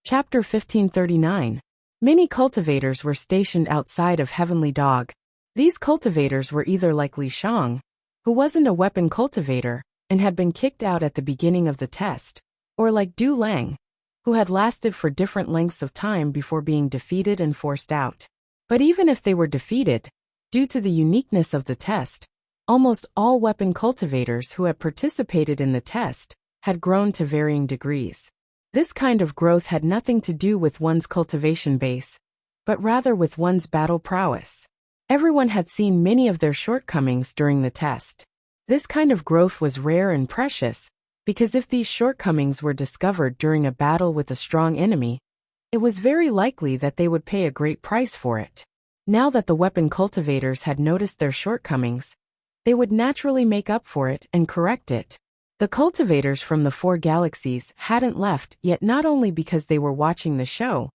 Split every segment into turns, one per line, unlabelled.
Chapter 1539. Many cultivators were stationed outside of Heavenly Dog. These cultivators were either like Li Shang, who wasn't a weapon cultivator and had been kicked out at the beginning of the test, or like Du Lang, who had lasted for different lengths of time before being defeated and forced out. But even if they were defeated, due to the uniqueness of the test, almost all weapon cultivators who had participated in the test had grown to varying degrees. This kind of growth had nothing to do with one's cultivation base, but rather with one's battle prowess. Everyone had seen many of their shortcomings during the test. This kind of growth was rare and precious, because if these shortcomings were discovered during a battle with a strong enemy, it was very likely that they would pay a great price for it. Now that the weapon cultivators had noticed their shortcomings, they would naturally make up for it and correct it. The cultivators from the 4 galaxies hadn't left yet, not only because they were watching the show,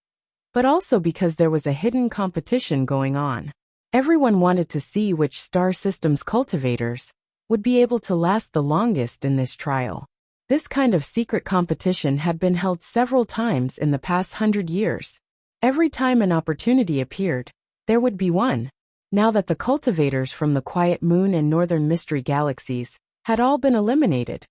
but also because there was a hidden competition going on. Everyone wanted to see which star system's cultivators would be able to last the longest in this trial. This kind of secret competition had been held several times in the past 100 years. Every time an opportunity appeared, there would be one. Now that the cultivators from the Quiet Moon and Northern Mystery galaxies had all been eliminated,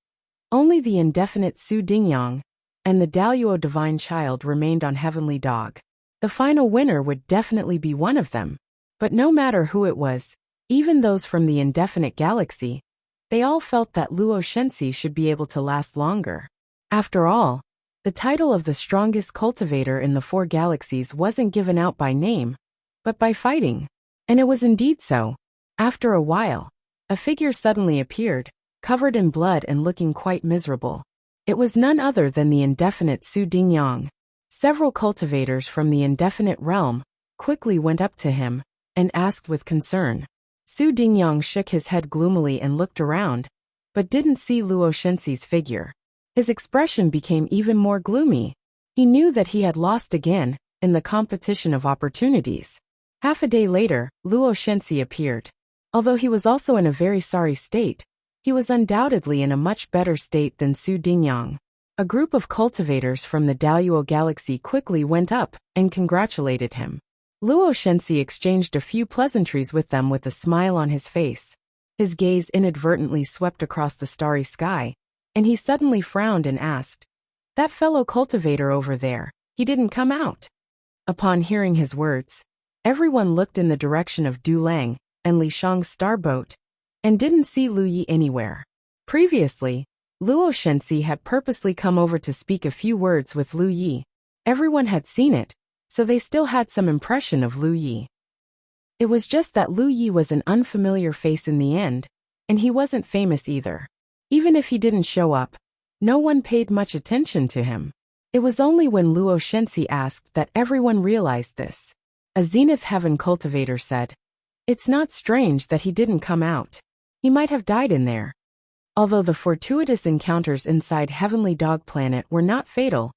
only the indefinite Su Dingyang and the Daluo Divine Child remained on Heavenly Dog. The final winner would definitely be one of them. But no matter who it was, even those from the indefinite galaxy, they all felt that Luo Shenxi should be able to last longer. After all, the title of the strongest cultivator in the 4 galaxies wasn't given out by name, but by fighting. And it was indeed so. After a while, a figure suddenly appeared, covered in blood and looking quite miserable. It was none other than the indefinite Su Dingyang. Several cultivators from the indefinite realm quickly went up to him and asked with concern. Su Dingyang shook his head gloomily and looked around, but didn't see Luo Shenxi's figure. His expression became even more gloomy. He knew that he had lost again in the competition of opportunities. Half a day later, Luo Shenxi appeared. Although he was also in a very sorry state, he was undoubtedly in a much better state than Su Dingyang. A group of cultivators from the Daluo galaxy quickly went up and congratulated him. Luo Shenxi exchanged a few pleasantries with them with a smile on his face. His gaze inadvertently swept across the starry sky, and he suddenly frowned and asked, "That fellow cultivator over there, he didn't come out?" Upon hearing his words, everyone looked in the direction of Du Lang and Li Shang's starboat, and didn't see Lu Yi anywhere. Previously, Luo Shenxi had purposely come over to speak a few words with Lu Yi. Everyone had seen it, so they still had some impression of Lu Yi. It was just that Lu Yi was an unfamiliar face in the end, and he wasn't famous either. Even if he didn't show up, no one paid much attention to him. It was only when Luo Shenxi asked that everyone realized this. A Zenith Heaven cultivator said, "It's not strange that he didn't come out. He might have died in there." Although the fortuitous encounters inside Heavenly Dog Planet were not fatal,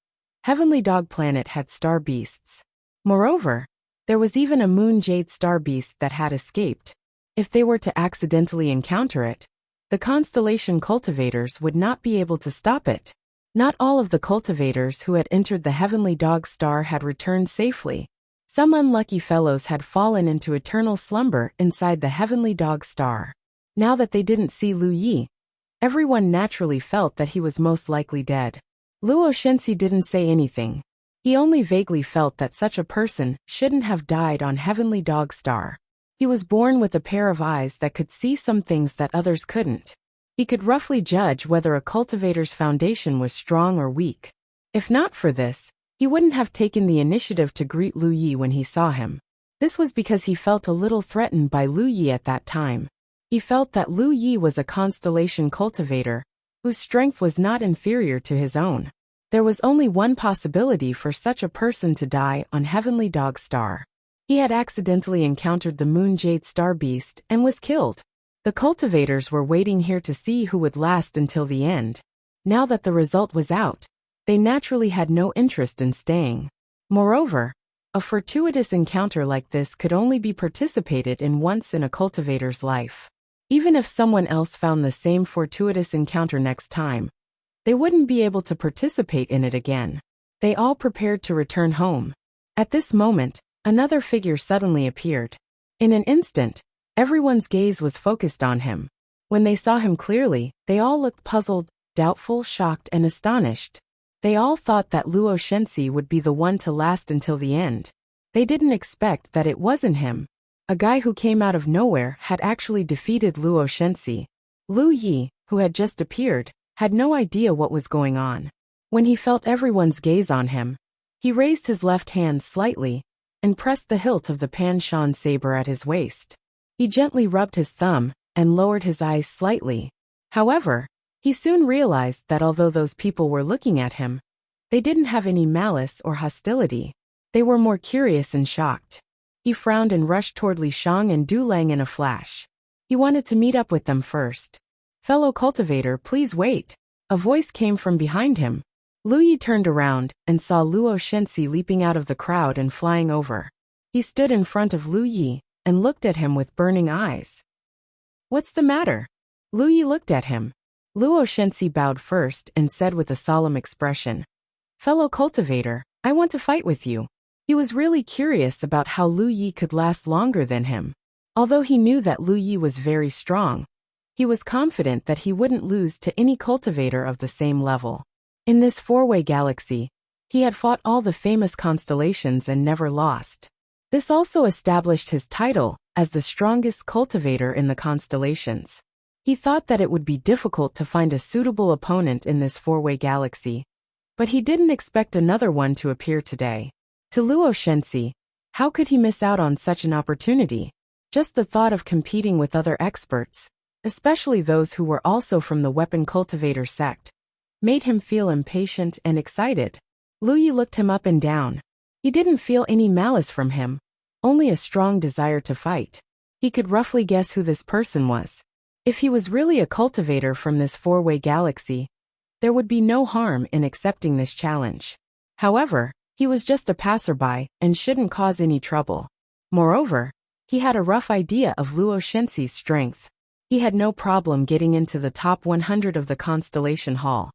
Heavenly Dog Planet had star beasts. Moreover, there was even a moon jade star beast that had escaped. If they were to accidentally encounter it, the constellation cultivators would not be able to stop it. Not all of the cultivators who had entered the Heavenly Dog Star had returned safely. Some unlucky fellows had fallen into eternal slumber inside the Heavenly Dog Star. Now that they didn't see Lu Yi, everyone naturally felt that he was most likely dead. Luo Shenxi didn't say anything. He only vaguely felt that such a person shouldn't have died on Heavenly Dog Star. He was born with a pair of eyes that could see some things that others couldn't. He could roughly judge whether a cultivator's foundation was strong or weak. If not for this, he wouldn't have taken the initiative to greet Lu Yi when he saw him. This was because he felt a little threatened by Lu Yi at that time. He felt that Lu Yi was a constellation cultivator, whose strength was not inferior to his own. There was only one possibility for such a person to die on Heavenly Dog Star. He had accidentally encountered the Moon Jade Star Beast and was killed. The cultivators were waiting here to see who would last until the end. Now that the result was out, they naturally had no interest in staying. Moreover, a fortuitous encounter like this could only be participated in once in a cultivator's life. Even if someone else found the same fortuitous encounter next time, they wouldn't be able to participate in it again. They all prepared to return home. At this moment, another figure suddenly appeared. In an instant, everyone's gaze was focused on him. When they saw him clearly, they all looked puzzled, doubtful, shocked, and astonished. They all thought that Luo Shenxi would be the one to last until the end. They didn't expect that it wasn't him. A guy who came out of nowhere had actually defeated Luo Shenxi. Lu Yi, who had just appeared, had no idea what was going on. When he felt everyone's gaze on him, he raised his left hand slightly and pressed the hilt of the Pan Shan saber at his waist. He gently rubbed his thumb and lowered his eyes slightly. However, he soon realized that although those people were looking at him, they didn't have any malice or hostility. They were more curious and shocked. He frowned and rushed toward Li Shang and Du Lang in a flash. He wanted to meet up with them first. "Fellow cultivator, please wait." A voice came from behind him. Lu Yi turned around and saw Luo Shenxi leaping out of the crowd and flying over. He stood in front of Lu Yi and looked at him with burning eyes. "What's the matter?" Lu Yi looked at him. Luo Shenxi bowed first and said with a solemn expression, "Fellow cultivator, I want to fight with you." He was really curious about how Lu Yi could last longer than him. Although he knew that Lu Yi was very strong, he was confident that he wouldn't lose to any cultivator of the same level. In this four-way galaxy, he had fought all the famous constellations and never lost. This also established his title as the strongest cultivator in the constellations. He thought that it would be difficult to find a suitable opponent in this four-way galaxy, but he didn't expect another one to appear today. To Luo Shenxi, how could he miss out on such an opportunity? Just the thought of competing with other experts, especially those who were also from the weapon cultivator sect, made him feel impatient and excited. Lu Yi looked him up and down. He didn't feel any malice from him, only a strong desire to fight. He could roughly guess who this person was. If he was really a cultivator from this four-way galaxy, there would be no harm in accepting this challenge. However, he was just a passerby and shouldn't cause any trouble. Moreover, he had a rough idea of Luo Shenxi's strength. He had no problem getting into the top 100 of the Constellation Hall.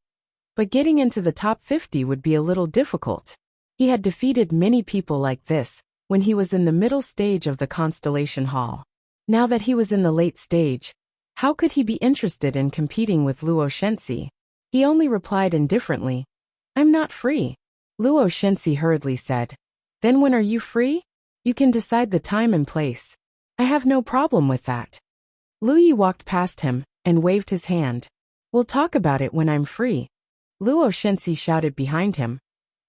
But getting into the top 50 would be a little difficult. He had defeated many people like this when he was in the middle stage of the Constellation Hall. Now that he was in the late stage, how could he be interested in competing with Luo Shenxi? He only replied indifferently, "I'm not free." Luo Shenxi hurriedly said, "Then when are you free? You can decide the time and place. I have no problem with that." Lu Yi walked past him and waved his hand. "We'll talk about it when I'm free." Luo Shenxi shouted behind him,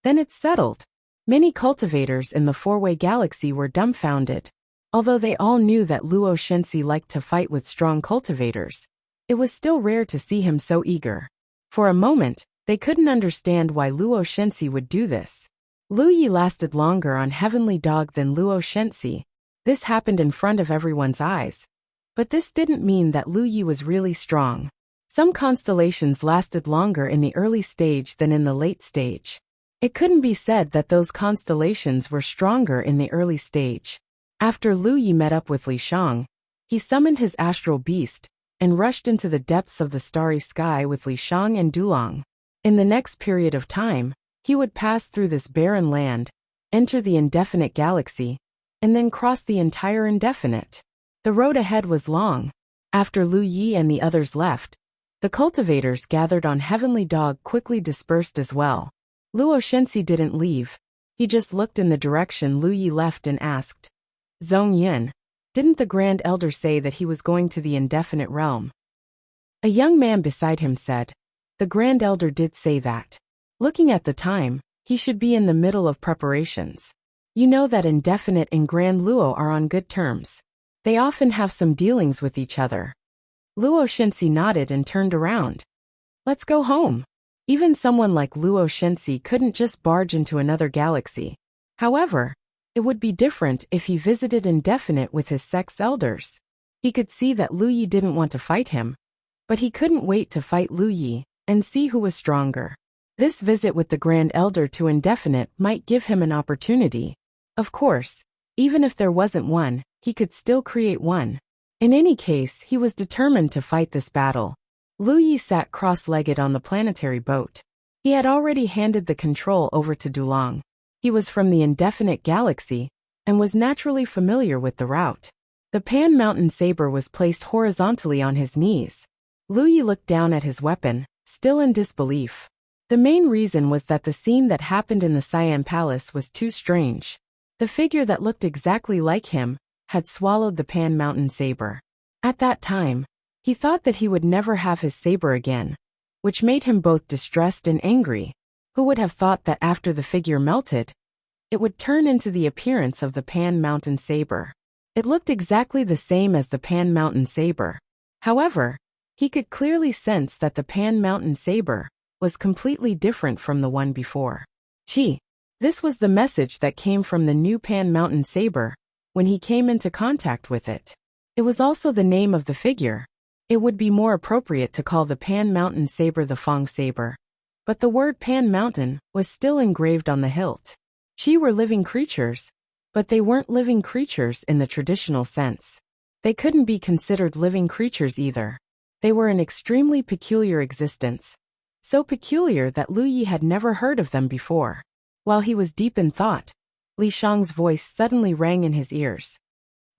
"Then it's settled." Many cultivators in the four-way galaxy were dumbfounded. Although they all knew that Luo Shenxi liked to fight with strong cultivators, it was still rare to see him so eager. For a moment, they couldn't understand why Luo Shenxi would do this. Lu Yi lasted longer on Heavenly Dog than Luo Shenxi. This happened in front of everyone's eyes. But this didn't mean that Lu Yi was really strong. Some constellations lasted longer in the early stage than in the late stage. It couldn't be said that those constellations were stronger in the early stage. After Lu Yi met up with Li Shang, he summoned his astral beast and rushed into the depths of the starry sky with Li Shang and Dulang. In the next period of time, he would pass through this barren land, enter the indefinite galaxy, and then cross the entire indefinite. The road ahead was long. After Lu Yi and the others left, the cultivators gathered on Heavenly Dog quickly dispersed as well. Luo Shenxi didn't leave. He just looked in the direction Lu Yi left and asked, "Zhong Yin, didn't the Grand Elder say that he was going to the indefinite realm?" A young man beside him said, "The Grand Elder did say that. Looking at the time, he should be in the middle of preparations. You know that Indefinite and Grand Luo are on good terms. They often have some dealings with each other." Luo Shenxi nodded and turned around. "Let's go home." Even someone like Luo Shenxi couldn't just barge into another galaxy. However, it would be different if he visited Indefinite with his sect's elders. He could see that Lu Yi didn't want to fight him, but he couldn't wait to fight Lu Yi and see who was stronger. This visit with the Grand Elder to Indefinite might give him an opportunity. Of course, even if there wasn't one, he could still create one. In any case, he was determined to fight this battle. Lu Yi sat cross-legged on the planetary boat. He had already handed the control over to Dulong. He was from the indefinite galaxy and was naturally familiar with the route. The Pan Mountain Saber was placed horizontally on his knees. Lu Yi looked down at his weapon, still in disbelief. The main reason was that the scene that happened in the Cyan Palace was too strange. The figure that looked exactly like him had swallowed the Pan Mountain Saber. At that time, he thought that he would never have his saber again, which made him both distressed and angry. Who would have thought that after the figure melted, it would turn into the appearance of the Pan Mountain Saber? It looked exactly the same as the Pan Mountain Saber. However, he could clearly sense that the Pan Mountain Saber was completely different from the one before. Chi. This was the message that came from the new Pan Mountain Saber when he came into contact with it. It was also the name of the figure. It would be more appropriate to call the Pan Mountain Saber the Fong Saber. But the word Pan Mountain was still engraved on the hilt. Chi were living creatures, but they weren't living creatures in the traditional sense. They couldn't be considered living creatures either. They were an extremely peculiar existence. So peculiar that Lu Yi had never heard of them before. While he was deep in thought, Li Shang's voice suddenly rang in his ears.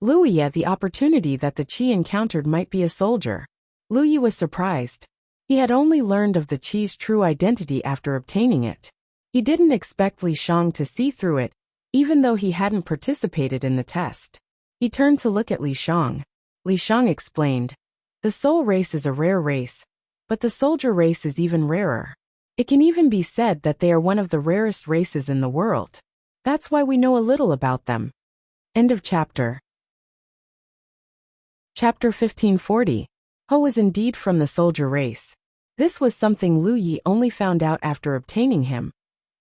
Lu Yi at the opportunity that the Qi encountered might be a soldier. Lu Yi was surprised. He had only learned of the Qi's true identity after obtaining it. He didn't expect Li Shang to see through it, even though he hadn't participated in the test. He turned to look at Li Shang. Li Shang explained, "The soul race is a rare race, but the soldier race is even rarer. It can even be said that they are one of the rarest races in the world. That's why we know a little about them." End of chapter. Chapter 1540. Ho was indeed from the soldier race. This was something Lu Yi only found out after obtaining him,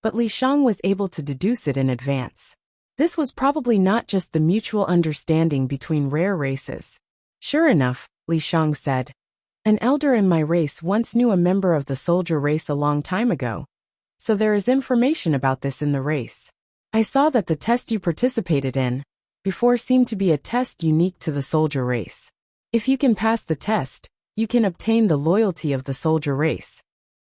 but Li Shang was able to deduce it in advance. This was probably not just the mutual understanding between rare races. "Sure enough," Li Shang said. "An elder in my race once knew a member of the soldier race a long time ago. So there is information about this in the race. I saw that the test you participated in before seemed to be a test unique to the soldier race. If you can pass the test, you can obtain the loyalty of the soldier race."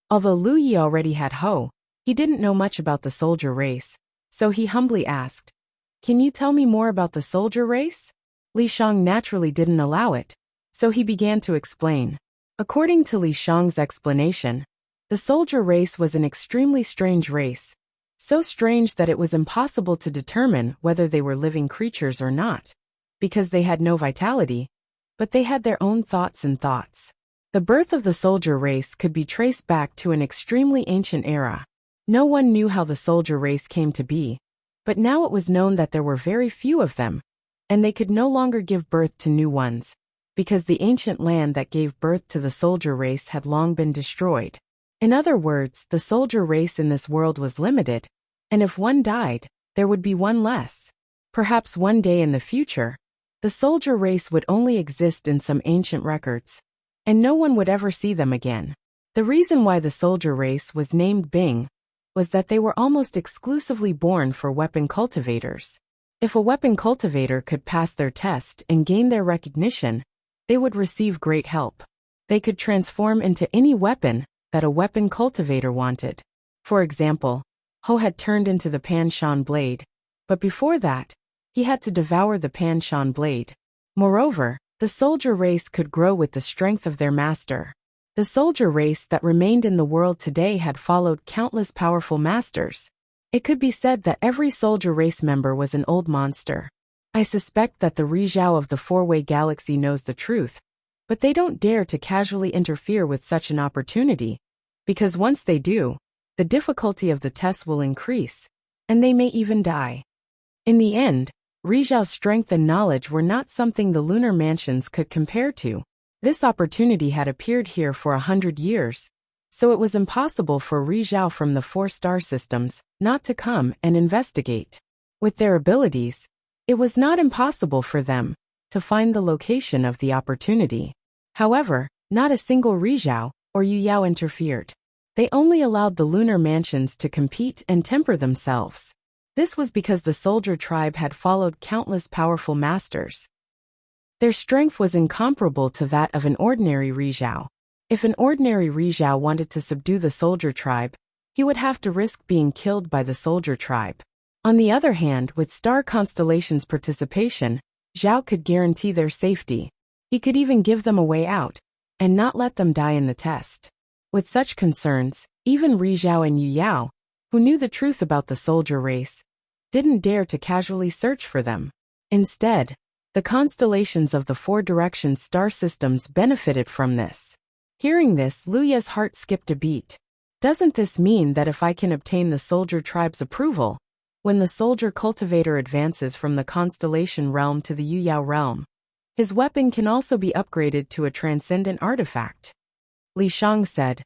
Although Lu Yi already had Ho, he didn't know much about the soldier race, so he humbly asked, "Can you tell me more about the soldier race?" Li Shang naturally didn't allow it, so he began to explain. According to Li Shang's explanation, the soldier race was an extremely strange race. So strange that it was impossible to determine whether they were living creatures or not, because they had no vitality, but they had their own thoughts and thoughts. The birth of the soldier race could be traced back to an extremely ancient era. No one knew how the soldier race came to be, but now it was known that there were very few of them, and they could no longer give birth to new ones, because the ancient land that gave birth to the soldier race had long been destroyed. In other words, the soldier race in this world was limited, and if one died, there would be one less. Perhaps one day in the future, the soldier race would only exist in some ancient records, and no one would ever see them again. The reason why the soldier race was named Bing was that they were almost exclusively born for weapon cultivators. If a weapon cultivator could pass their test and gain their recognition, they would receive great help. They could transform into any weapon that a weapon cultivator wanted. For example, Ho had turned into the Pan Shan blade, but before that, he had to devour the Pan Shan blade. Moreover, the soldier race could grow with the strength of their master. The soldier race that remained in the world today had followed countless powerful masters. It could be said that every soldier race member was an old monster. I suspect that the Rizhao of the Four-Way Galaxy knows the truth, but they don't dare to casually interfere with such an opportunity, because once they do, the difficulty of the test will increase, and they may even die. In the end, Rizhao's strength and knowledge were not something the lunar mansions could compare to. This opportunity had appeared here for 100 years, so it was impossible for Rizhao from the 4-star systems not to come and investigate. With their abilities, it was not impossible for them to find the location of the opportunity. However, not a single Rizhao or Yu Yao interfered. They only allowed the lunar mansions to compete and temper themselves. This was because the soldier tribe had followed countless powerful masters. Their strength was incomparable to that of an ordinary Rizhao. If an ordinary Rizhao wanted to subdue the soldier tribe, he would have to risk being killed by the soldier tribe. On the other hand, with Star Constellation's participation, Zhao could guarantee their safety. He could even give them a way out, and not let them die in the test. With such concerns, even Ri Zhao and Yu Yao, who knew the truth about the soldier race, didn't dare to casually search for them. Instead, the constellations of the four directions star systems benefited from this. Hearing this, Lu Ye's heart skipped a beat. Doesn't this mean that if I can obtain the soldier tribe's approval, when the soldier cultivator advances from the constellation realm to the Yu Yao realm, his weapon can also be upgraded to a transcendent artifact? Li Shang said.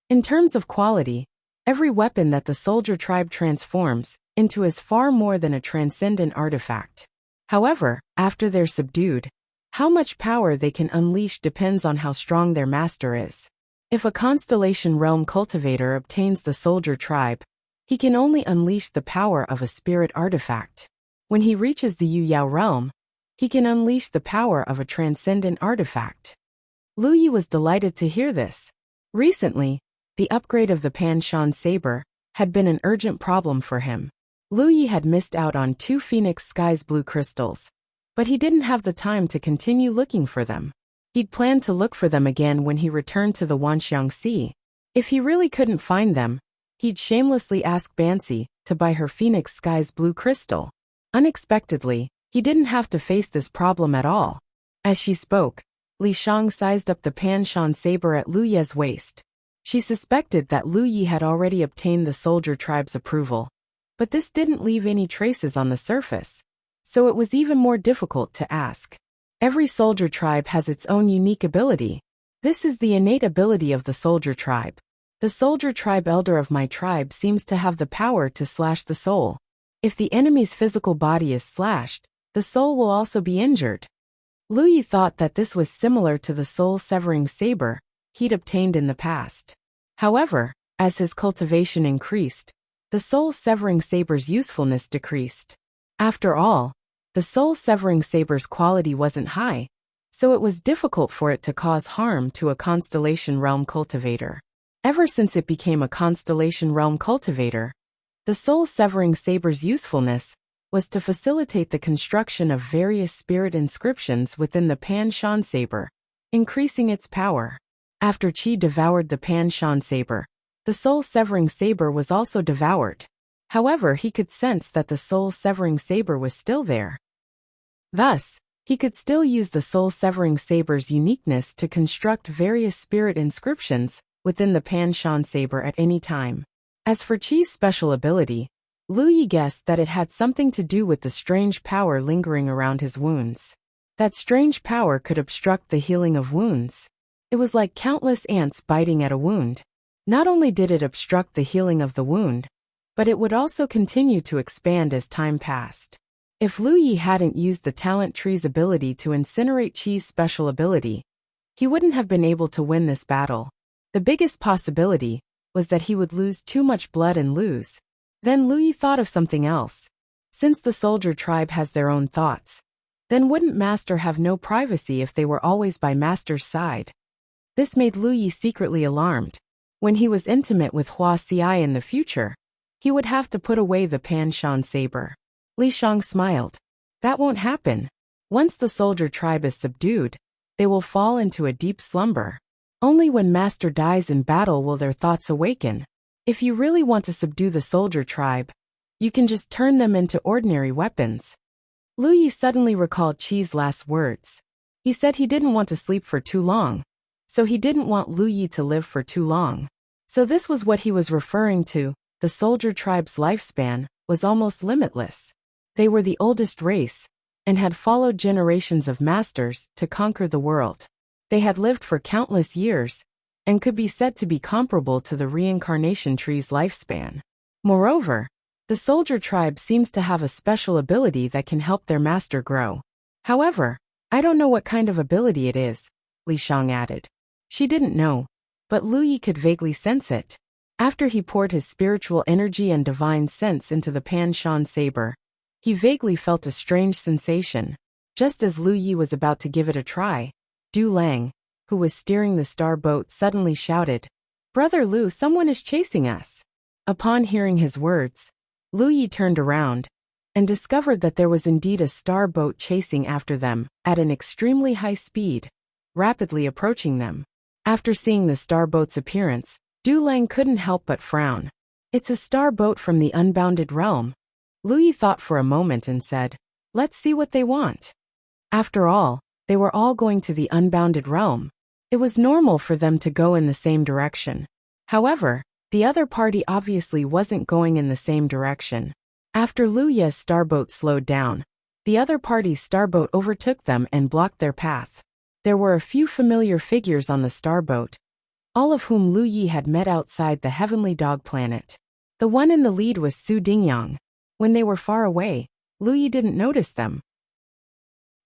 In terms of quality, every weapon that the soldier tribe transforms into is far more than a transcendent artifact. However, after they're subdued, how much power they can unleash depends on how strong their master is. If a constellation realm cultivator obtains the soldier tribe, he can only unleash the power of a spirit artifact. When he reaches the Yu Yao realm, he can unleash the power of a transcendent artifact. Lu Yi was delighted to hear this. Recently, the upgrade of the Pan Shan saber had been an urgent problem for him. Lu Yi had missed out on 2 Phoenix Skies blue crystals, but he didn't have the time to continue looking for them. He'd planned to look for them again when he returned to the Wanxiang Sea. If he really couldn't find them, he'd shamelessly ask Bansi to buy her Phoenix Skies blue crystal. Unexpectedly, he didn't have to face this problem at all. As she spoke, Li Shang sized up the Pan Shan saber at Lu Ye's waist. She suspected that Lu Yi had already obtained the soldier tribe's approval, but this didn't leave any traces on the surface, so it was even more difficult to ask. Every soldier tribe has its own unique ability. This is the innate ability of the soldier tribe. The soldier tribe elder of my tribe seems to have the power to slash the soul. If the enemy's physical body is slashed, the soul will also be injured. Lu Yi thought that this was similar to the soul-severing saber he'd obtained in the past. However, as his cultivation increased, the soul-severing saber's usefulness decreased. After all, the soul-severing saber's quality wasn't high, so it was difficult for it to cause harm to a constellation realm cultivator. Ever since it became a constellation realm cultivator, the soul-severing saber's usefulness was to facilitate the construction of various spirit inscriptions within the Pan Shan saber, increasing its power. After Qi devoured the Pan Shan saber, the soul-severing saber was also devoured. However, he could sense that the soul-severing saber was still there. Thus, he could still use the soul-severing saber's uniqueness to construct various spirit inscriptions within the Pan Shan saber at any time. As for Qi's special ability, Lu Yi guessed that it had something to do with the strange power lingering around his wounds. That strange power could obstruct the healing of wounds. It was like countless ants biting at a wound. Not only did it obstruct the healing of the wound, but it would also continue to expand as time passed. If Lu Yi hadn't used the talent tree's ability to incinerate Qi's special ability, he wouldn't have been able to win this battle. The biggest possibility was that he would lose too much blood and lose. Then Lu Yi thought of something else. Since the soldier tribe has their own thoughts, then wouldn't Master have no privacy if they were always by Master's side? This made Lu Yi secretly alarmed. When he was intimate with Hua Xi in the future, he would have to put away the Pan Shan saber. Li Shang smiled. That won't happen. Once the soldier tribe is subdued, they will fall into a deep slumber. Only when Master dies in battle will their thoughts awaken. If you really want to subdue the soldier tribe, you can just turn them into ordinary weapons. Lu Yi suddenly recalled Qi's last words. He said he didn't want to sleep for too long, so he didn't want Lu Yi to live for too long. So this was what he was referring to. The soldier tribe's lifespan was almost limitless. They were the oldest race, and had followed generations of masters to conquer the world. They had lived for countless years, and could be said to be comparable to the reincarnation tree's lifespan. Moreover, the soldier tribe seems to have a special ability that can help their master grow. However, I don't know what kind of ability it is, Li Shang added. She didn't know, but Lu Yi could vaguely sense it. After he poured his spiritual energy and divine sense into the Pan Shan saber, he vaguely felt a strange sensation. Just as Lu Yi was about to give it a try, Du Lang, who was steering the star boat, suddenly shouted, "Brother Lu, someone is chasing us." Upon hearing his words, Lu Yi turned around and discovered that there was indeed a star boat chasing after them at an extremely high speed, rapidly approaching them. After seeing the star boat's appearance, Du Lang couldn't help but frown. It's a star boat from the unbounded realm. Lu Yi thought for a moment and said, let's see what they want. After all, they were all going to the unbounded realm. It was normal for them to go in the same direction. However, the other party obviously wasn't going in the same direction. After Lu Ye's starboat slowed down, the other party's starboat overtook them and blocked their path. There were a few familiar figures on the starboat, all of whom Lu Yi had met outside the Heavenly Dog planet. The one in the lead was Su Dingyang. When they were far away, Lu Yi didn't notice them.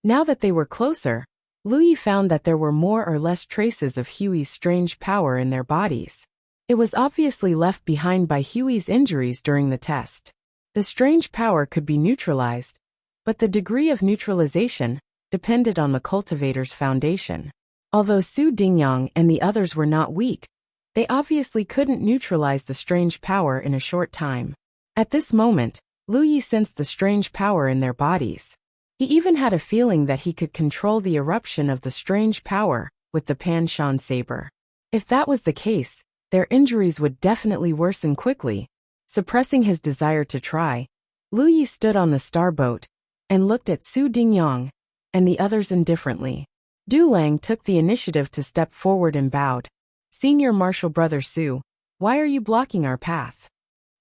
Now that they were closer, Lu Yi found that there were more or less traces of Huey's strange power in their bodies. It was obviously left behind by Huey's injuries during the test. The strange power could be neutralized, but the degree of neutralization depended on the cultivator's foundation. Although Su Dingyang and the others were not weak, they obviously couldn't neutralize the strange power in a short time. At this moment, Lu Yi sensed the strange power in their bodies. He even had a feeling that he could control the eruption of the strange power with the Pan Shan saber. If that was the case, their injuries would definitely worsen quickly. Suppressing his desire to try, Lu Yi stood on the starboat and looked at Su Dingyang and the others indifferently. Du Lang took the initiative to step forward and bowed. Senior Marshal Brother Su, why are you blocking our path?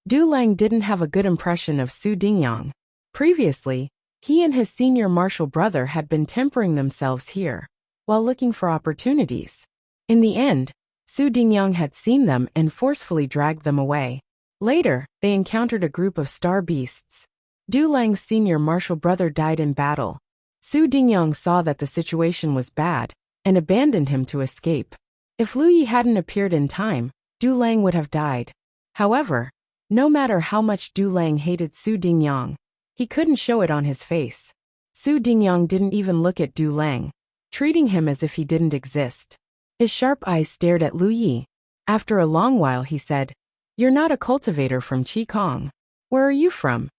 Du Lang didn't have a good impression of Su Dingyang. Previously, he and his senior marshal brother had been tempering themselves here, while looking for opportunities. In the end, Su Dingyang had seen them and forcefully dragged them away. Later, they encountered a group of star beasts. Du Lang's senior marshal brother died in battle. Su Dingyang saw that the situation was bad and abandoned him to escape. If Lu Yi hadn't appeared in time, Du Lang would have died. However, no matter how much Du Lang hated Su Dingyang, he couldn't show it on his face. Su Dingyang didn't even look at Du Lang, treating him as if he didn't exist. His sharp eyes stared at Lu Yi. After a long while he said, "You're not a cultivator from Qikong. Where are you from?"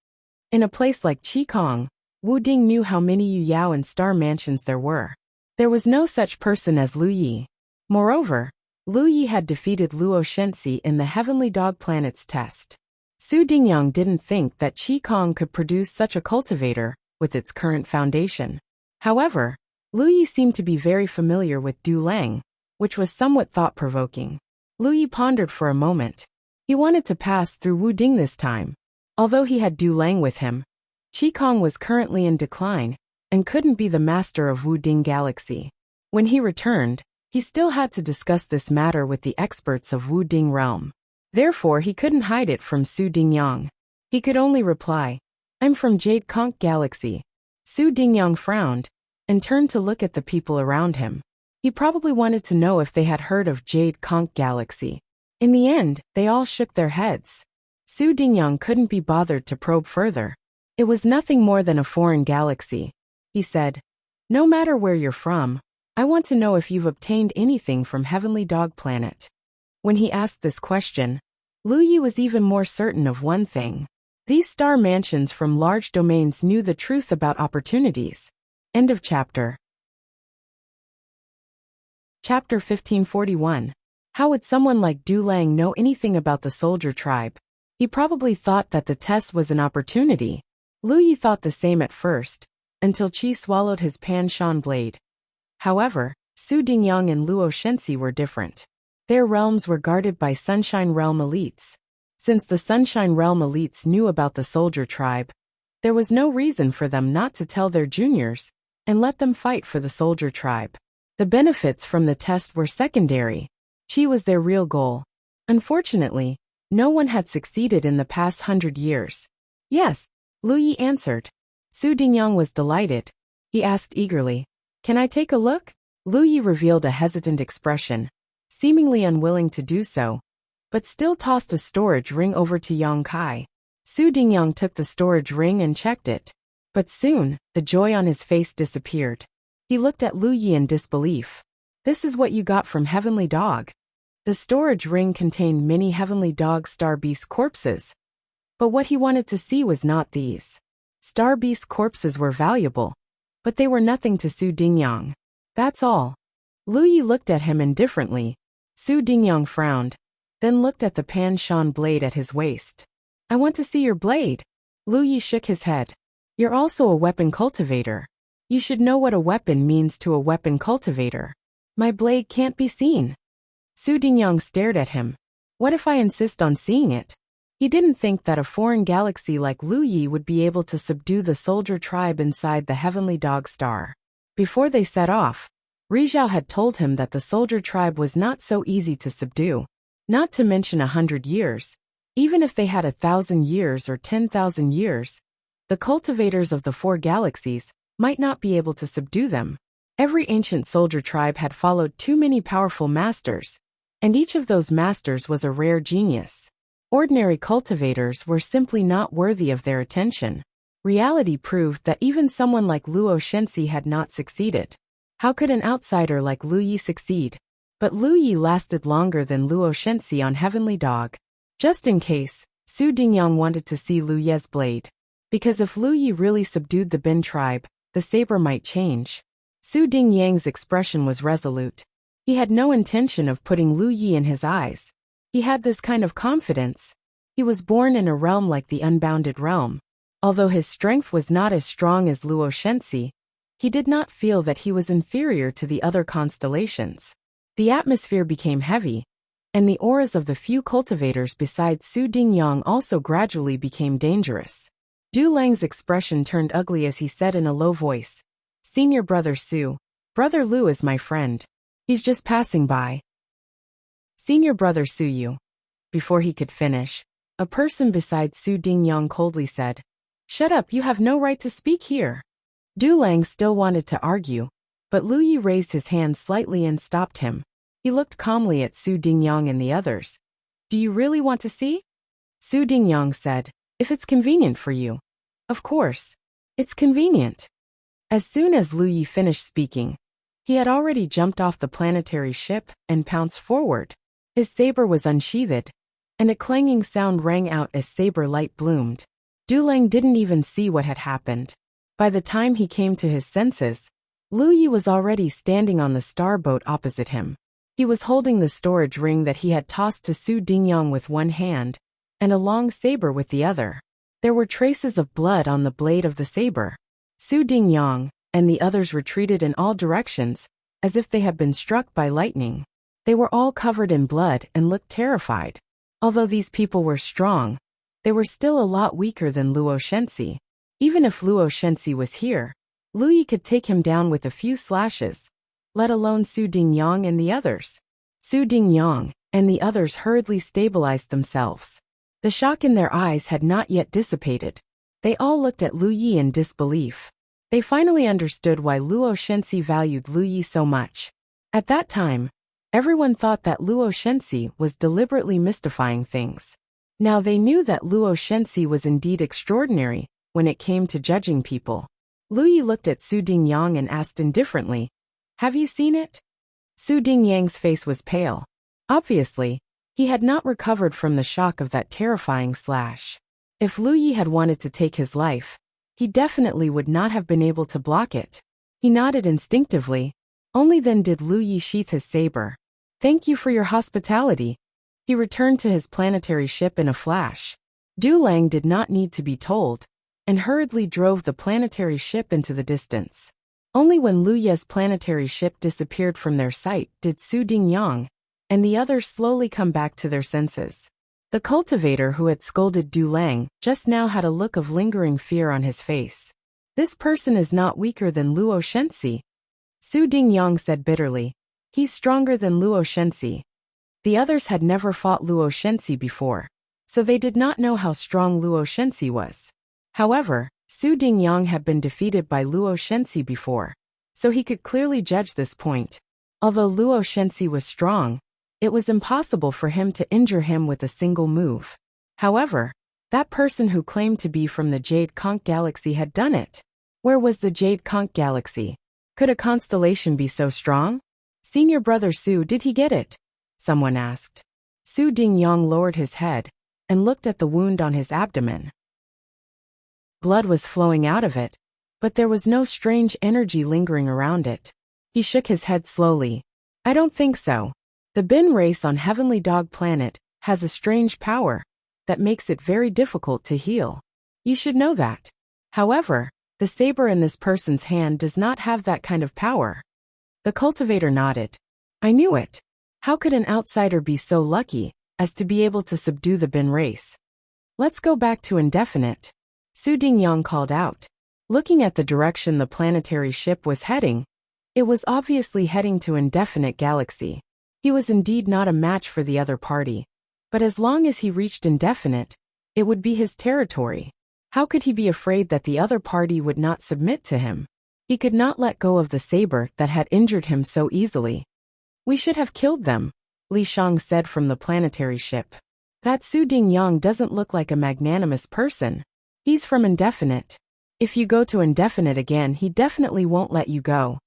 In a place like Qikong, Wu Ding knew how many Yu Yao and star mansions there were. There was no such person as Lu Yi. Moreover, Lu Yi had defeated Luo Shenxi in the Heavenly Dog Planet's test. Su Dingyang didn't think that Qikong could produce such a cultivator with its current foundation. However, Lu Yi seemed to be very familiar with Du Lang, which was somewhat thought-provoking. Lu Yi pondered for a moment. He wanted to pass through Wu Ding this time. Although he had Du Lang with him, Qikong was currently in decline and couldn't be the master of Wu Ding Galaxy. When he returned, he still had to discuss this matter with the experts of Wu Ding Realm. Therefore, he couldn't hide it from Su Dingyang. He could only reply, "I'm from Jade Conch Galaxy." Su Dingyang frowned and turned to look at the people around him. He probably wanted to know if they had heard of Jade Conch Galaxy. In the end, they all shook their heads. Su Dingyang couldn't be bothered to probe further. It was nothing more than a foreign galaxy. He said, "No matter where you're from, I want to know if you've obtained anything from Heavenly Dog Planet." When he asked this question, Lu Yi was even more certain of one thing. These star mansions from large domains knew the truth about opportunities. End of chapter. Chapter 1541. How would someone like Du Lang know anything about the soldier tribe? He probably thought that the test was an opportunity. Lu Yi thought the same at first, until Qi swallowed his Pan Shan blade. However, Su Dingyang and Luo Shenxi were different. Their realms were guarded by Sunshine Realm elites. Since the Sunshine Realm elites knew about the soldier tribe, there was no reason for them not to tell their juniors and let them fight for the soldier tribe. The benefits from the test were secondary. Qi was their real goal. Unfortunately, no one had succeeded in the past 100 years. "Yes," Lu Yi answered. Su Dingyang was delighted. He asked eagerly, "Can I take a look?" Lu Yi revealed a hesitant expression, seemingly unwilling to do so, but still tossed a storage ring over to Yang Kai. Su Dingyang took the storage ring and checked it. But soon, the joy on his face disappeared. He looked at Lu Yi in disbelief. "This is what you got from Heavenly Dog?" The storage ring contained many heavenly dog star beast corpses. But what he wanted to see was not these. Star beast corpses were valuable, but they were nothing to Su Dingyang. That's all. Lu Yi looked at him indifferently. Su Dingyang frowned, then looked at the Pan Shan blade at his waist. I want to see your blade. Lu Yi shook his head. You're also a weapon cultivator. You should know what a weapon means to a weapon cultivator. My blade can't be seen. Su Dingyang stared at him. What if I insist on seeing it? He didn't think that a foreign galaxy like Lu Yi would be able to subdue the soldier tribe inside the heavenly dog star. Before they set off, Rizhao had told him that the soldier tribe was not so easy to subdue, not to mention 100 years. Even if they had 1,000 years or 10,000 years, the cultivators of the 4 galaxies might not be able to subdue them. Every ancient soldier tribe had followed too many powerful masters, and each of those masters was a rare genius. Ordinary cultivators were simply not worthy of their attention. Reality proved that even someone like Luo Shenxi had not succeeded. How could an outsider like Lu Yi succeed? But Lu Yi lasted longer than Luo Shenxi on Heavenly Dog. Just in case, Su Dingyang wanted to see Lu Ye's blade. Because if Lu Yi really subdued the Bin tribe, the saber might change. Su Dingyang's expression was resolute. He had no intention of putting Lu Yi in his eyes. He had this kind of confidence. He was born in a realm like the Unbounded Realm. Although his strength was not as strong as Luo Shenxi, he did not feel that he was inferior to the other constellations. The atmosphere became heavy, and the auras of the few cultivators besides Su Dingyang also gradually became dangerous. Du Lang's expression turned ugly as he said in a low voice, Senior Brother Su, Brother Lu is my friend. He's just passing by. Senior Brother Su Yu. Before he could finish, a person beside Su Dingyang coldly said, Shut up, you have no right to speak here. Du Lang still wanted to argue, but Lu Yi raised his hand slightly and stopped him. He looked calmly at Su Dingyang and the others. Do you really want to see? Su Dingyang said, If it's convenient for you. Of course. It's convenient. As soon as Lu Yi finished speaking, he had already jumped off the planetary ship and pounced forward. His saber was unsheathed, and a clanging sound rang out as saber light bloomed. Du Lang didn't even see what had happened. By the time he came to his senses, Lu Yi was already standing on the starboat opposite him. He was holding the storage ring that he had tossed to Su Dingyang with one hand, and a long saber with the other. There were traces of blood on the blade of the saber. Su Dingyang and the others retreated in all directions, as if they had been struck by lightning. They were all covered in blood and looked terrified. Although these people were strong, they were still a lot weaker than Luo Shenxi. Even if Luo Shenxi was here, Lu Yi could take him down with a few slashes, let alone Su Dingyang and the others. Su Dingyang and the others hurriedly stabilized themselves. The shock in their eyes had not yet dissipated. They all looked at Lu Yi in disbelief. They finally understood why Luo Shenxi valued Lu Yi so much. At that time, everyone thought that Luo Shenxi was deliberately mystifying things. Now they knew that Luo Shenxi was indeed extraordinary when it came to judging people. Lu Yi looked at Su Dingyang and asked indifferently, Have you seen it? Su Dingyang's face was pale. Obviously, he had not recovered from the shock of that terrifying slash. If Lu Yi had wanted to take his life, he definitely would not have been able to block it. He nodded instinctively. Only then did Lu Yi sheath his saber. Thank you for your hospitality. He returned to his planetary ship in a flash. Du Lang did not need to be told, and hurriedly drove the planetary ship into the distance. Only when Lu Ye's planetary ship disappeared from their sight did Su Dingyang and the others slowly come back to their senses. The cultivator who had scolded Du Lang just now had a look of lingering fear on his face. This person is not weaker than Luo Shenxi. Su Dingyang said bitterly. He's stronger than Luo Shenxi. The others had never fought Luo Shenxi before, so they did not know how strong Luo Shenxi was. However, Su Dingyang had been defeated by Luo Shenxi before, so he could clearly judge this point. Although Luo Shenxi was strong, it was impossible for him to injure him with a single move. However, that person who claimed to be from the Jade Conch Galaxy had done it. Where was the Jade Conch Galaxy? Could a constellation be so strong? Senior Brother Su, did he get it? someone asked. Su Dingyang lowered his head and looked at the wound on his abdomen. Blood was flowing out of it, but there was no strange energy lingering around it. He shook his head slowly. I don't think so. The Bin race on Heavenly Dog Planet has a strange power that makes it very difficult to heal. You should know that. However, the saber in this person's hand does not have that kind of power. The cultivator nodded. I knew it. How could an outsider be so lucky as to be able to subdue the Bin race? Let's go back to indefinite. Su Dingyang called out. Looking at the direction the planetary ship was heading, it was obviously heading to indefinite galaxy. He was indeed not a match for the other party, but as long as he reached indefinite, it would be his territory. How could he be afraid that the other party would not submit to him? He could not let go of the saber that had injured him so easily. We should have killed them, Li Shang said from the planetary ship. That Su Dingyang doesn't look like a magnanimous person. He's from indefinite. If you go to indefinite again, he definitely won't let you go.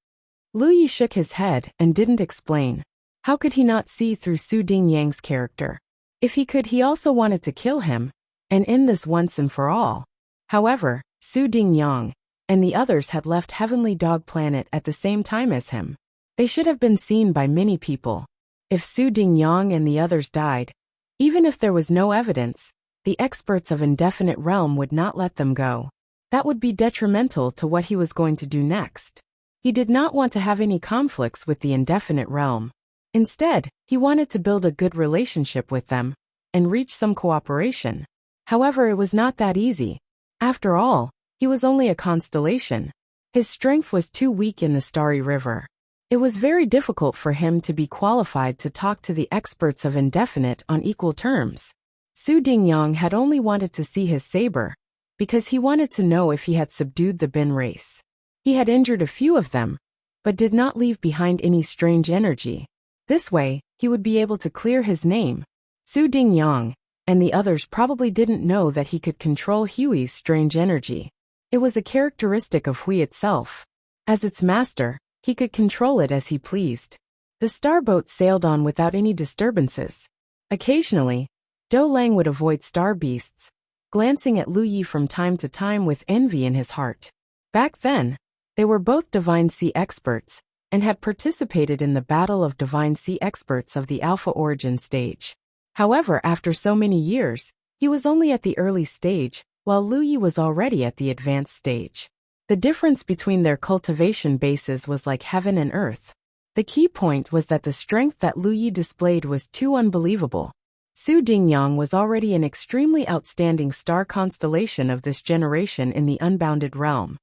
Lu Yi shook his head and didn't explain. How could he not see through Su Dingyang's character? If he could, he also wanted to kill him and end this once and for all. However, Su Dingyang and the others had left Heavenly Dog Planet at the same time as him. They should have been seen by many people. If Su Dingyang and the others died, even if there was no evidence, the experts of Indefinite Realm would not let them go. That would be detrimental to what he was going to do next. He did not want to have any conflicts with the Indefinite Realm. Instead, he wanted to build a good relationship with them and reach some cooperation. However, it was not that easy. After all, he was only a constellation. His strength was too weak in the Starry River. It was very difficult for him to be qualified to talk to the experts of Indefinite on equal terms. Su Dingyang had only wanted to see his saber, because he wanted to know if he had subdued the Bin race. He had injured a few of them, but did not leave behind any strange energy. This way, he would be able to clear his name. Su Dingyang and the others probably didn't know that he could control Hui's strange energy. It was a characteristic of Hui itself. As its master, he could control it as he pleased. The starboat sailed on without any disturbances. Occasionally, Dou Lang would avoid star beasts, glancing at Lu Yi from time to time with envy in his heart. Back then, they were both Divine Sea experts and had participated in the Battle of Divine Sea Experts of the Alpha Origin stage. However, after so many years, he was only at the early stage, while Lu Yi was already at the advanced stage. The difference between their cultivation bases was like heaven and earth. The key point was that the strength that Lu Yi displayed was too unbelievable. Su Dingyang was already an extremely outstanding star constellation of this generation in the unbounded realm.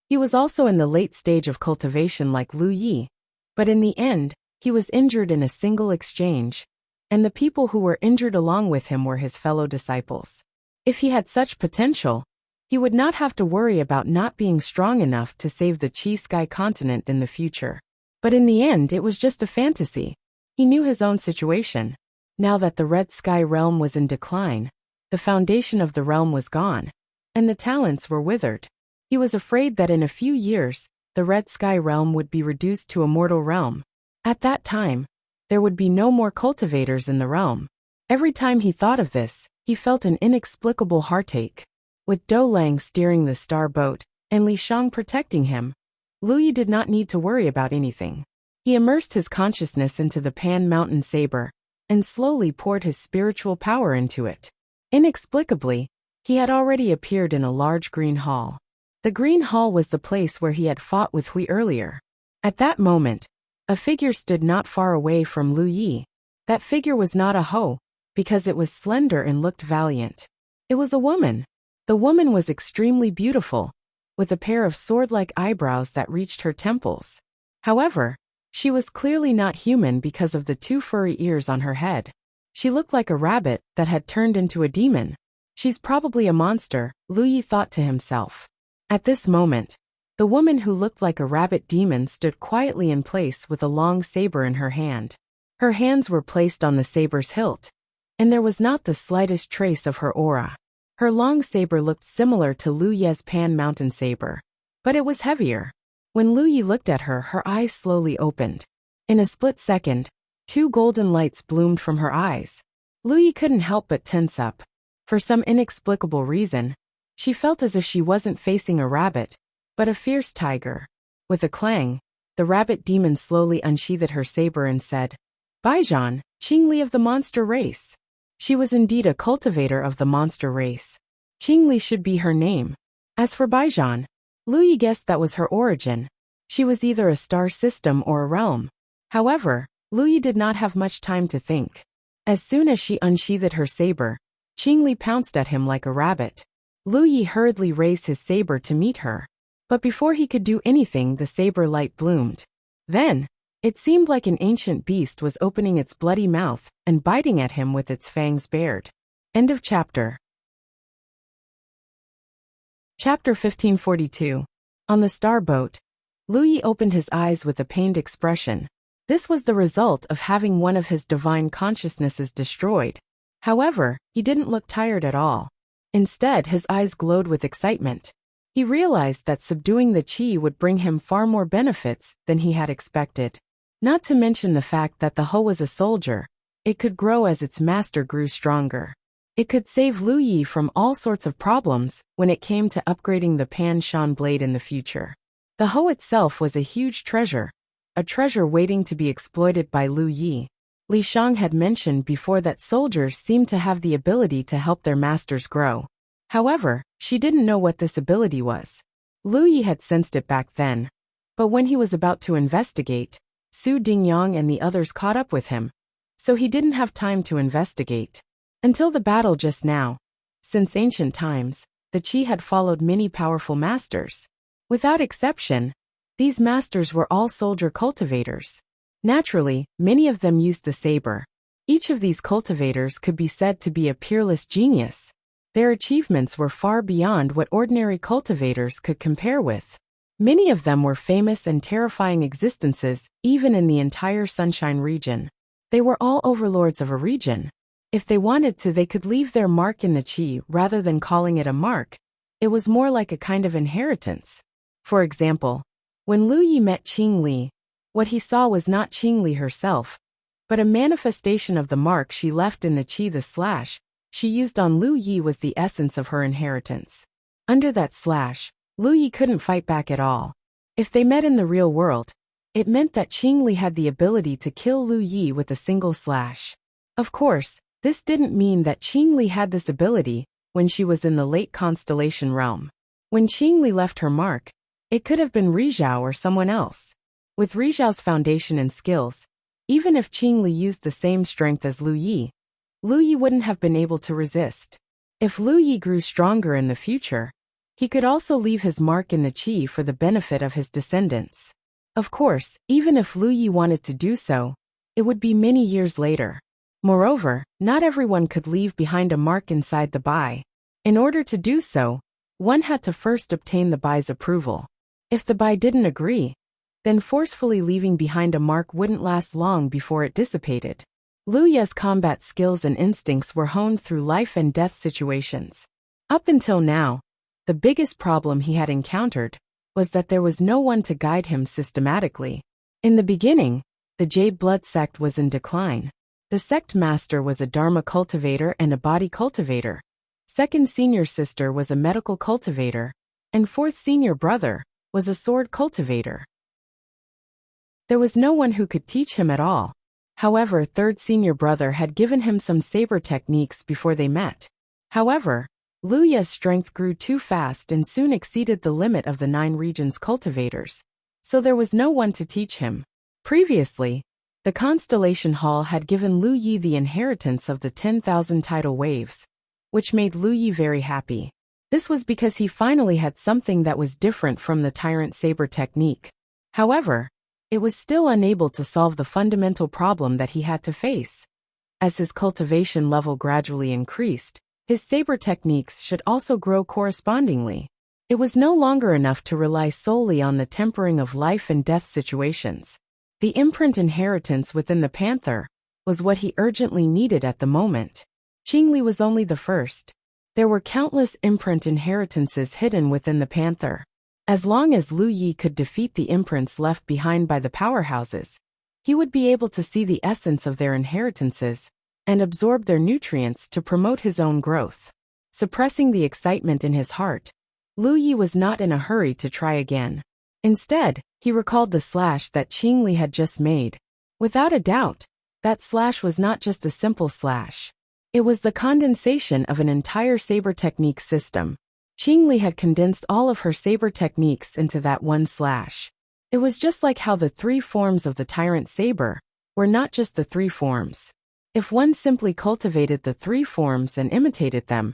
He was also in the late stage of cultivation like Lu Yi, but in the end, he was injured in a single exchange, and the people who were injured along with him were his fellow disciples. If he had such potential, he would not have to worry about not being strong enough to save the Chi Sky continent in the future. But in the end, it was just a fantasy. He knew his own situation. Now that the Red Sky realm was in decline, the foundation of the realm was gone, and the talents were withered. He was afraid that in a few years, the Red Sky realm would be reduced to a mortal realm. At that time, there would be no more cultivators in the realm. Every time he thought of this, he felt an inexplicable heartache. With Dou Lang steering the star boat and Li Shang protecting him, Lu Yi did not need to worry about anything. He immersed his consciousness into the Pan Mountain Saber and slowly poured his spiritual power into it. Inexplicably, he had already appeared in a large green hall. The green hall was the place where he had fought with Hui earlier. At that moment, a figure stood not far away from Lu Yi. That figure was not a Ho, because it was slender and looked valiant. It was a woman. The woman was extremely beautiful, with a pair of sword-like eyebrows that reached her temples. However, she was clearly not human because of the two furry ears on her head. She looked like a rabbit that had turned into a demon. She's probably a monster, Lu Yi thought to himself. At this moment, the woman who looked like a rabbit demon stood quietly in place with a long saber in her hand. Her hands were placed on the saber's hilt, and there was not the slightest trace of her aura. Her long saber looked similar to Lu Ye's Pan Mountain saber, but it was heavier. When Lu Yi looked at her, her eyes slowly opened. In a split second, Two golden lights bloomed from her eyes. Lu Yi couldn't help but tense up. For some inexplicable reason, she felt as if she wasn't facing a rabbit, but a fierce tiger. With a clang, the rabbit demon slowly unsheathed her saber and said, "Baijian, Qingli of the monster race." She was indeed a cultivator of the monster race. Qingli should be her name. As for Baijian, Lu Yi guessed that was her origin. She was either a star system or a realm. However, Lu Yi did not have much time to think. As soon as she unsheathed her saber, Qingli pounced at him like a rabbit. Lu Yi hurriedly raised his saber to meet her. But before he could do anything, the saber light bloomed. Then, it seemed like an ancient beast was opening its bloody mouth and biting at him with its fangs bared. End of chapter. Chapter 1542. On the star boat, Lu Yi opened his eyes with a pained expression. This was the result of having one of his divine consciousnesses destroyed. However, he didn't look tired at all. Instead, his eyes glowed with excitement. He realized that subduing the qi would bring him far more benefits than he had expected. Not to mention the fact that the Ho was a soldier. It could grow as its master grew stronger. It could save Lu Yi from all sorts of problems when it came to upgrading the Pan Shan blade in the future. The Ho itself was a huge treasure, a treasure waiting to be exploited by Lu Yi. Li Shang had mentioned before that soldiers seemed to have the ability to help their masters grow. However, she didn't know what this ability was. Lu Yi had sensed it back then. But when he was about to investigate, Su Dingyang and the others caught up with him. So he didn't have time to investigate. Until the battle just now. Since ancient times, the Qi had followed many powerful masters. Without exception, these masters were all soldier cultivators. Naturally, many of them used the saber. Each of these cultivators could be said to be a peerless genius. Their achievements were far beyond what ordinary cultivators could compare with. Many of them were famous and terrifying existences, even in the entire Sunshine region. They were all overlords of a region. If they wanted to, they could leave their mark in the Qi rather than calling it a mark. It was more like a kind of inheritance. For example, when Lu Yi met Qingli, what he saw was not Qingli herself, but a manifestation of the mark she left in the Qi. The slash she used on Lu Yi was the essence of her inheritance. Under that slash, Lu Yi couldn't fight back at all. If they met in the real world, it meant that Qingli had the ability to kill Lu Yi with a single slash. Of course, this didn't mean that Qingli had this ability when she was in the late constellation realm. When Qingli left her mark, it could have been Rizhao or someone else. With Rizhao's foundation and skills, even if Qingli used the same strength as Lu Yi wouldn't have been able to resist. If Lu Yi grew stronger in the future, he could also leave his mark in the Qi for the benefit of his descendants. Of course, even if Lu Yi wanted to do so, it would be many years later. Moreover, not everyone could leave behind a mark inside the Bai. In order to do so, one had to first obtain the Bai's approval. If the Bai didn't agree, then forcefully leaving behind a mark wouldn't last long before it dissipated. Lu Ye's combat skills and instincts were honed through life and death situations. Up until now, the biggest problem he had encountered was that there was no one to guide him systematically. In the beginning, the Jade Blood sect was in decline. The sect master was a Dharma cultivator and a body cultivator. Second senior sister was a medical cultivator, and fourth senior brother was a sword cultivator. There was no one who could teach him at all. However, third senior brother had given him some saber techniques before they met. However, Lu Ye's strength grew too fast and soon exceeded the limit of the 9 regions cultivators. So there was no one to teach him. Previously, the Constellation Hall had given Lu Yi the inheritance of the 10,000 tidal waves, which made Lu Yi very happy. This was because he finally had something that was different from the Tyrant Saber technique. However, it was still unable to solve the fundamental problem that he had to face. As his cultivation level gradually increased, his saber techniques should also grow correspondingly. It was no longer enough to rely solely on the tempering of life and death situations. The imprint inheritance within the panther was what he urgently needed at the moment. Qingli was only the first. There were countless imprint inheritances hidden within the panther. As long as Lu Yi could defeat the imprints left behind by the powerhouses, He would be able to see the essence of their inheritances and absorb their nutrients to promote his own growth. Suppressing the excitement in his heart, Lu Yi was not in a hurry to try again. Instead, he recalled the slash that Qingli had just made. Without a doubt, that slash was not just a simple slash. It was the condensation of an entire saber technique system. Qingli had condensed all of her saber techniques into that one slash. It was just like how the three forms of the tyrant saber were not just the three forms. If one simply cultivated the three forms and imitated them,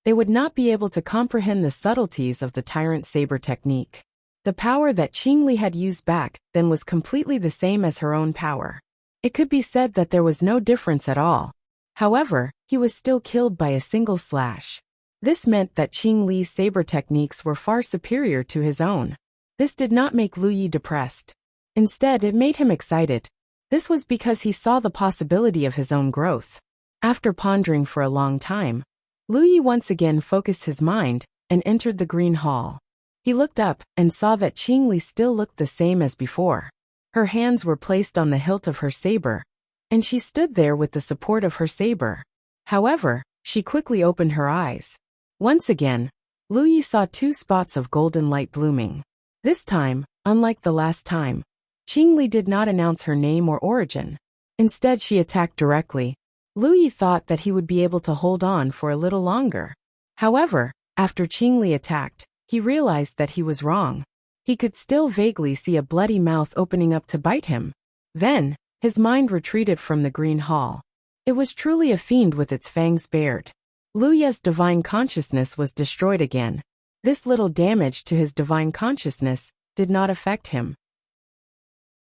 they would not be able to comprehend the subtleties of the tyrant saber technique. The power that Qingli had used back then was completely the same as her own power. It could be said that there was no difference at all. However, he was still killed by a single slash. This meant that Qingli's saber techniques were far superior to his own. This did not make Lu Yi depressed. Instead, it made him excited. This was because he saw the possibility of his own growth. After pondering for a long time, Lu Yi once again focused his mind and entered the green hall. He looked up and saw that Qingli still looked the same as before. Her hands were placed on the hilt of her saber, and she stood there with the support of her saber. However, she quickly opened her eyes. Once again, Lu Yi saw two spots of golden light blooming. This time, unlike the last time, Qingli did not announce her name or origin. Instead, she attacked directly. Lu Yi thought that he would be able to hold on for a little longer. However, after Qingli attacked, he realized that he was wrong. He could still vaguely see a bloody mouth opening up to bite him. Then, his mind retreated from the green hall. It was truly a fiend with its fangs bared. Lu Yi's divine consciousness was destroyed again. This little damage to his divine consciousness did not affect him.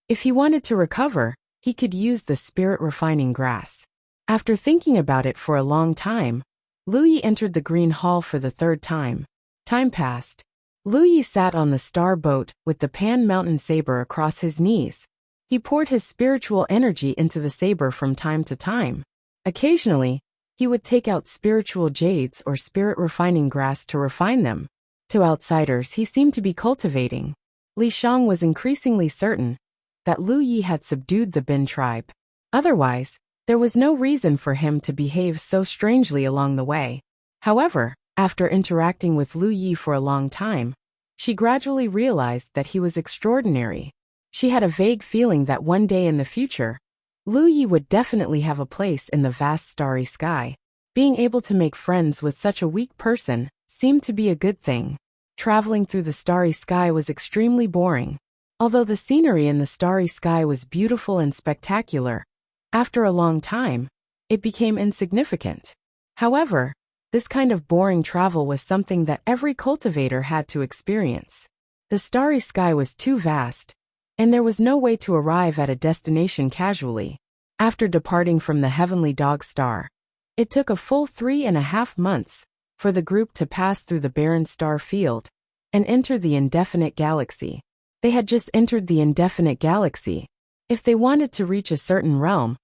If he wanted to recover, he could use the spirit refining grass. After thinking about it for a long time, Lu Yi entered the green hall for the third time. Time passed. Lu Yi sat on the star boat with the Pan Mountain saber across his knees. He poured his spiritual energy into the saber from time to time. Occasionally, he would take out spiritual jades or spirit refining grass to refine them. To outsiders, he seemed to be cultivating. Li Shang was increasingly certain that Lu Yi had subdued the Bin tribe. Otherwise, there was no reason for him to behave so strangely along the way. However, after interacting with Lu Yi for a long time, she gradually realized that he was extraordinary. She had a vague feeling that one day in the future, Lu Yi would definitely have a place in the vast starry sky. Being able to make friends with such a weak person seemed to be a good thing. Traveling through the starry sky was extremely boring. Although the scenery in the starry sky was beautiful and spectacular, after a long time, it became insignificant. However, this kind of boring travel was something that every cultivator had to experience. The starry sky was too vast, and there was no way to arrive at a destination casually. After departing from the heavenly dog star, it took a full 3.5 months for the group to pass through the barren star field and enter the indefinite galaxy. They had just entered the indefinite galaxy. If they wanted to reach a certain realm,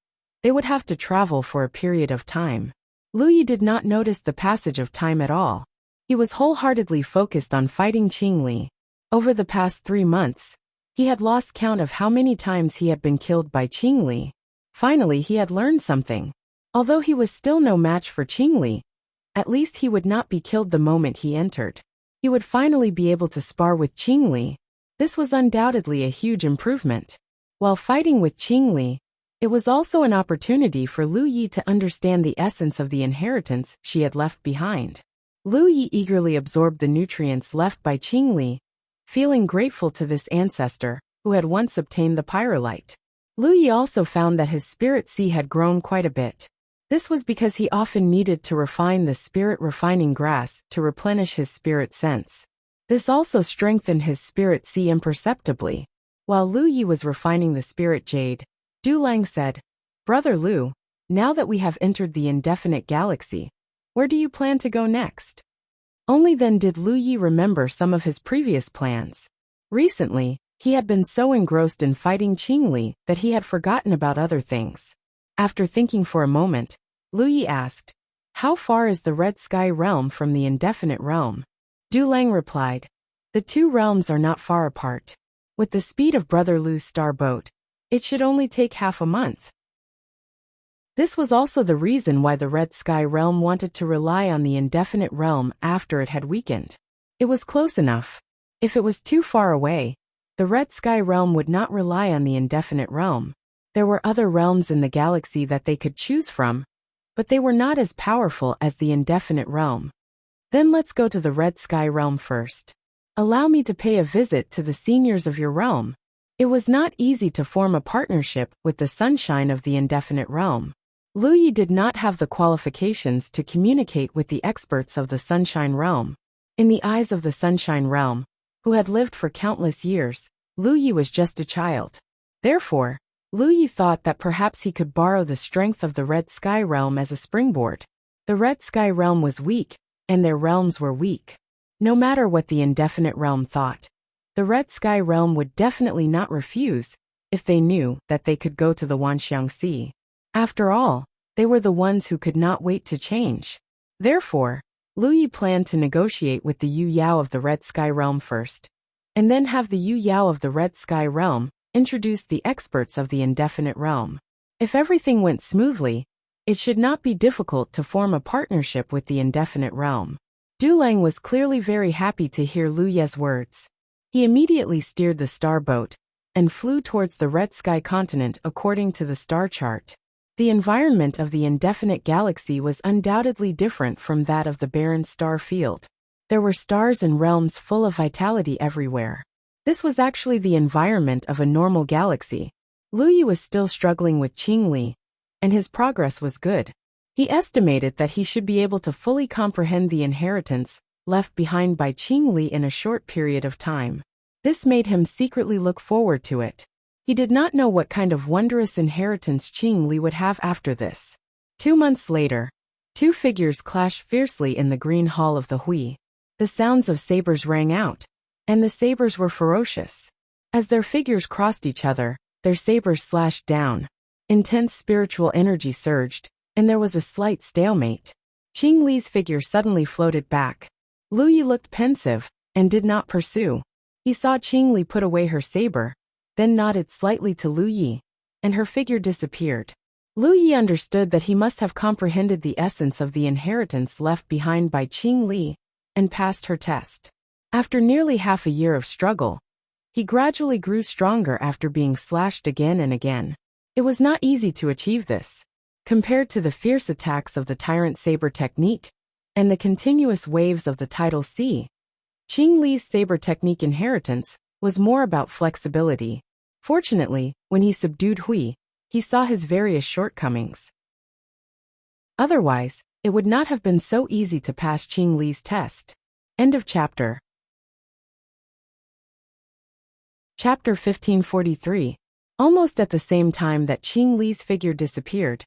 they would have to travel for a period of time. Lu Yi did not notice the passage of time at all. He was wholeheartedly focused on fighting Qingli. Over the past 3 months, he had lost count of how many times he had been killed by Qingli. Finally, he had learned something. Although he was still no match for Qingli, at least he would not be killed the moment he entered. He would finally be able to spar with Qingli. This was undoubtedly a huge improvement. While fighting with Qingli, it was also an opportunity for Lu Yi to understand the essence of the inheritance she had left behind. Lu Yi eagerly absorbed the nutrients left by Qingli, feeling grateful to this ancestor who had once obtained the pyrolite. Lu Yi also found that his spirit sea had grown quite a bit. This was because he often needed to refine the spirit refining grass to replenish his spirit sense. This also strengthened his spirit sea imperceptibly. While Lu Yi was refining the spirit jade, Du Lang said, "Brother Lu, now that we have entered the indefinite galaxy, where do you plan to go next?" Only then did Lu Yi remember some of his previous plans. Recently, he had been so engrossed in fighting Qingli that he had forgotten about other things. After thinking for a moment, Lu Yi asked, "How far is the Red Sky realm from the indefinite realm?" Du Lang replied, "The two realms are not far apart." With the speed of Brother Lu's star boat, It should only take half a month. This was also the reason why the Red Sky Realm wanted to rely on the Indefinite Realm after it had weakened. It was close enough. If it was too far away, the Red Sky Realm would not rely on the Indefinite Realm. There were other realms in the galaxy that they could choose from, but they were not as powerful as the Indefinite Realm. Then let's go to the Red Sky Realm first. Allow me to pay a visit to the seniors of your realm. It was not easy to form a partnership with the Sunshine of the Indefinite Realm. Lu Yi did not have the qualifications to communicate with the experts of the Sunshine Realm. In the eyes of the Sunshine Realm, who had lived for countless years, Lu Yi was just a child. Therefore, Lu Yi thought that perhaps he could borrow the strength of the Red Sky Realm as a springboard. The Red Sky Realm was weak, and their realms were weak. No matter what the Indefinite Realm thought, the Red Sky Realm would definitely not refuse if they knew that they could go to the Wanxiang Sea. After all, they were the ones who could not wait to change. Therefore, Lu Yi planned to negotiate with the Yu Yao of the Red Sky Realm first, and then have the Yu Yao of the Red Sky Realm introduce the experts of the Indefinite Realm. If everything went smoothly, it should not be difficult to form a partnership with the Indefinite Realm. Du Lang was clearly very happy to hear Lu Ye's words. He immediately steered the star boat and flew towards the Red Sky continent according to the star chart. The environment of the indefinite galaxy was undoubtedly different from that of the barren star field. There were stars and realms full of vitality everywhere. This was actually the environment of a normal galaxy. Lu Yi was still struggling with Qing Li, and his progress was good. He estimated that he should be able to fully comprehend the inheritance left behind by Qing Li in a short period of time. This made him secretly look forward to it. He did not know what kind of wondrous inheritance Qing Li would have after this. 2 months later, two figures clashed fiercely in the green hall of the Hui. The sounds of sabers rang out, and the sabers were ferocious. As their figures crossed each other, their sabers slashed down. Intense spiritual energy surged, and there was a slight stalemate. Qing Li's figure suddenly floated back. Lu Yi looked pensive and did not pursue. He saw Qing Li put away her saber, then nodded slightly to Lu Yi, and her figure disappeared. Lu Yi understood that he must have comprehended the essence of the inheritance left behind by Qing Li, and passed her test. After nearly half a year of struggle, he gradually grew stronger after being slashed again and again. It was not easy to achieve this. Compared to the fierce attacks of the Tyrant Saber technique, and the continuous waves of the tidal sea, Qing Li's saber technique inheritance was more about flexibility. Fortunately, when he subdued Hui, he saw his various shortcomings. Otherwise, it would not have been so easy to pass Qing Li's test. End of chapter. Chapter 1543. Almost at the same time that Qing Li's figure disappeared,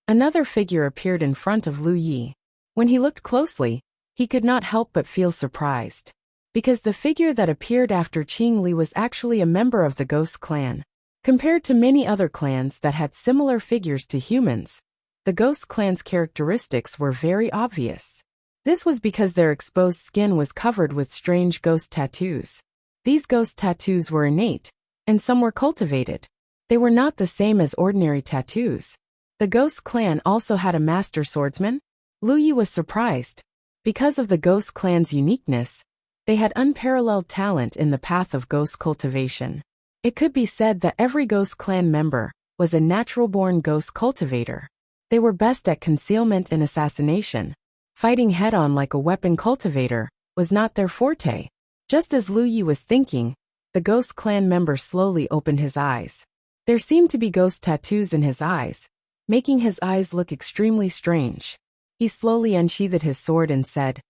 another figure appeared in front of Lu Yi. When he looked closely, he could not help but feel surprised. Because the figure that appeared after Qing Li was actually a member of the Ghost clan. Compared to many other clans that had similar figures to humans, the Ghost clan's characteristics were very obvious. This was because their exposed skin was covered with strange ghost tattoos. These ghost tattoos were innate, and some were cultivated. They were not the same as ordinary tattoos. The Ghost clan also had a master swordsman. Lu Yi was surprised. Because of the Ghost clan's uniqueness, they had unparalleled talent in the path of ghost cultivation. It could be said that every Ghost clan member was a natural-born ghost cultivator. They were best at concealment and assassination. Fighting head-on like a weapon cultivator was not their forte. Just as Lu Yi was thinking, the Ghost clan member slowly opened his eyes. There seemed to be ghost tattoos in his eyes, making his eyes look extremely strange. He slowly unsheathed his sword and said,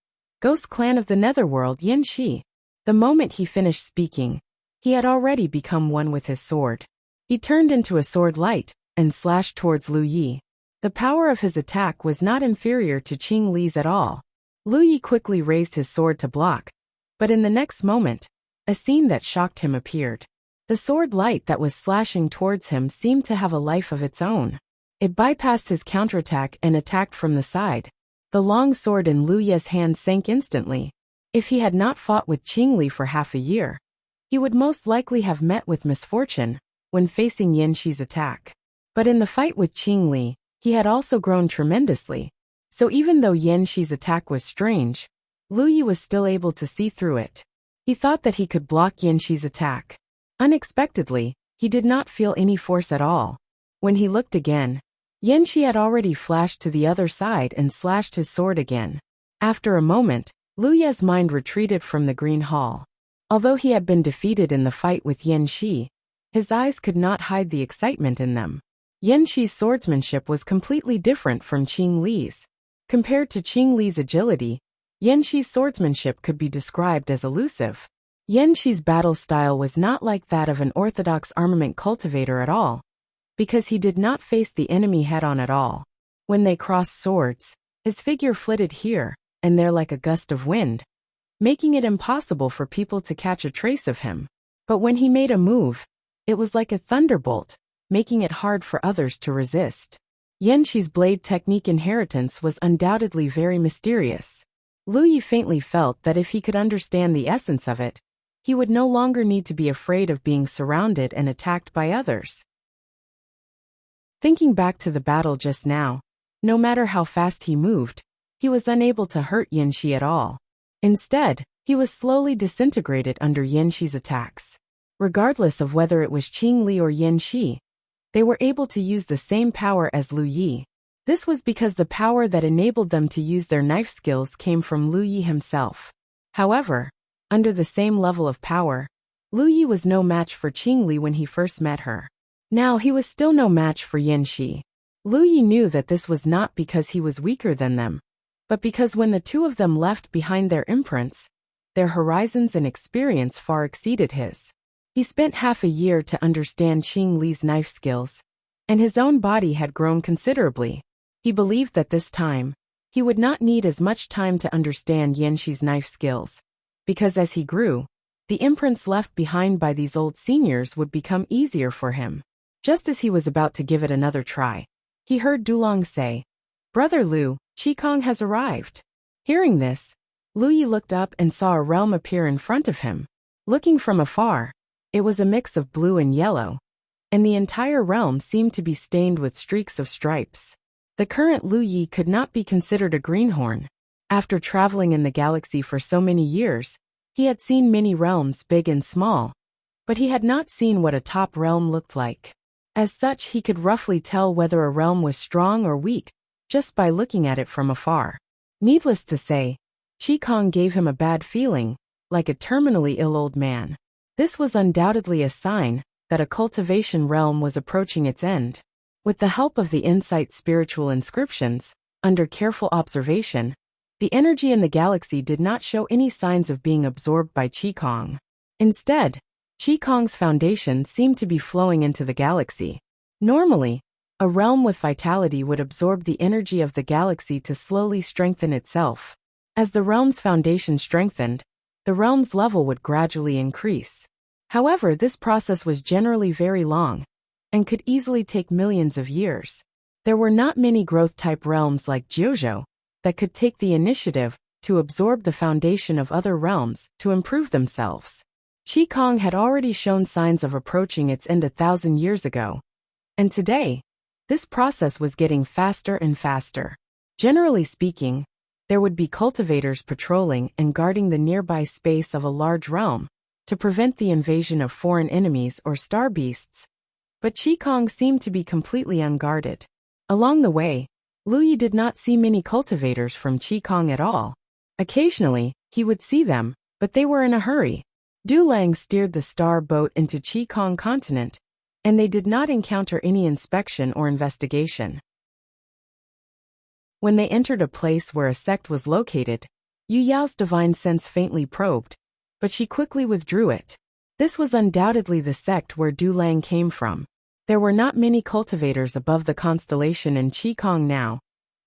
"Ghost clan of the Netherworld Yin Shi." The moment he finished speaking, he had already become one with his sword. He turned into a sword light and slashed towards Lu Yi. The power of his attack was not inferior to Qing Li's at all. Lu Yi quickly raised his sword to block, but in the next moment, a scene that shocked him appeared. The sword light that was slashing towards him seemed to have a life of its own. It bypassed his counterattack and attacked from the side. The long sword in Lu Ye's hand sank instantly. If he had not fought with Qing Li for half a year, he would most likely have met with misfortune. when facing Yan Shi's attack. But in the fight with Qing Li, he had also grown tremendously. So even though Yan Shi's attack was strange, Lu Yi was still able to see through it. He thought that he could block Yan Shi's attack. Unexpectedly, he did not feel any force at all. When he looked again, Yan Shi had already flashed to the other side and slashed his sword again. After a moment, Lu Ye's mind retreated from the Green Hall. Although he had been defeated in the fight with Yan Shi, his eyes could not hide the excitement in them. Yan Shi's swordsmanship was completely different from Qing Li's. Compared to Qing Li's agility, Yan Shi's swordsmanship could be described as elusive. Yan Shi's battle style was not like that of an orthodox armament cultivator at all, because he did not face the enemy head-on at all. When they crossed swords, his figure flitted here and there like a gust of wind, making it impossible for people to catch a trace of him. But when he made a move, it was like a thunderbolt, making it hard for others to resist. Yan Shi's blade technique inheritance was undoubtedly very mysterious. Lu Yi faintly felt that if he could understand the essence of it, he would no longer need to be afraid of being surrounded and attacked by others. Thinking back to the battle just now, no matter how fast he moved, he was unable to hurt Yan Shi at all. Instead, he was slowly disintegrated under Yan Shi's attacks. Regardless of whether it was Qing Li or Yan Shi, they were able to use the same power as Lu Yi. This was because the power that enabled them to use their knife skills came from Lu Yi himself. However, under the same level of power, Lu Yi was no match for Qing Li when he first met her. Now he was still no match for Yan Shi. Lu Yi knew that this was not because he was weaker than them, but because when the two of them left behind their imprints, their horizons and experience far exceeded his. He spent half a year to understand Qing Li's knife skills, and his own body had grown considerably. He believed that this time, he would not need as much time to understand Yan Shi's knife skills, because as he grew, the imprints left behind by these old seniors would become easier for him. Just as he was about to give it another try, he heard Dulong say, "Brother Lu, Qikong has arrived." Hearing this, Lu Yi looked up and saw a realm appear in front of him. Looking from afar, it was a mix of blue and yellow, and the entire realm seemed to be stained with streaks of stripes. The current Lu Yi could not be considered a greenhorn. After traveling in the galaxy for so many years, he had seen many realms big and small, but he had not seen what a top realm looked like. As such, he could roughly tell whether a realm was strong or weak just by looking at it from afar. Needless to say, Qikong gave him a bad feeling, like a terminally ill old man. This was undoubtedly a sign that a cultivation realm was approaching its end. With the help of the insight spiritual inscriptions, under careful observation, the energy in the galaxy did not show any signs of being absorbed by Qikong. Instead, Qikong's foundation seemed to be flowing into the galaxy. Normally, a realm with vitality would absorb the energy of the galaxy to slowly strengthen itself. As the realm's foundation strengthened, the realm's level would gradually increase. However, this process was generally very long, and could easily take millions of years. There were not many growth-type realms like Jiuzhou that could take the initiative to absorb the foundation of other realms to improve themselves. Qikong had already shown signs of approaching its end 1,000 years ago, and today, this process was getting faster and faster. Generally speaking, there would be cultivators patrolling and guarding the nearby space of a large realm to prevent the invasion of foreign enemies or star beasts, but Qikong seemed to be completely unguarded. Along the way, Lu Yi did not see many cultivators from Qikong at all. Occasionally, he would see them, but they were in a hurry. Du Lang steered the star boat into Qikong continent, and they did not encounter any inspection or investigation. When they entered a place where a sect was located, Yu Yao's divine sense faintly probed, but she quickly withdrew it. This was undoubtedly the sect where Du Lang came from. There were not many cultivators above the constellation in Qikong now,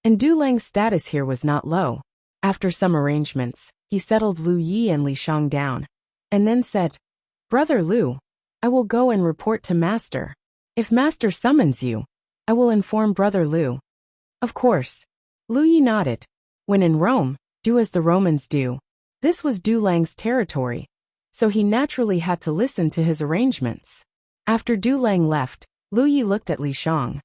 and Du Lang's status here was not low. After some arrangements, he settled Lu Yi and Li Shang down, and then said, "Brother Lu, I will go and report to Master. If Master summons you, I will inform Brother Lu." Of course. Lu Yi nodded. When in Rome, do as the Romans do. This was Du Lang's territory, so he naturally had to listen to his arrangements. After Du Lang left, Lu Yi looked at Li Shang.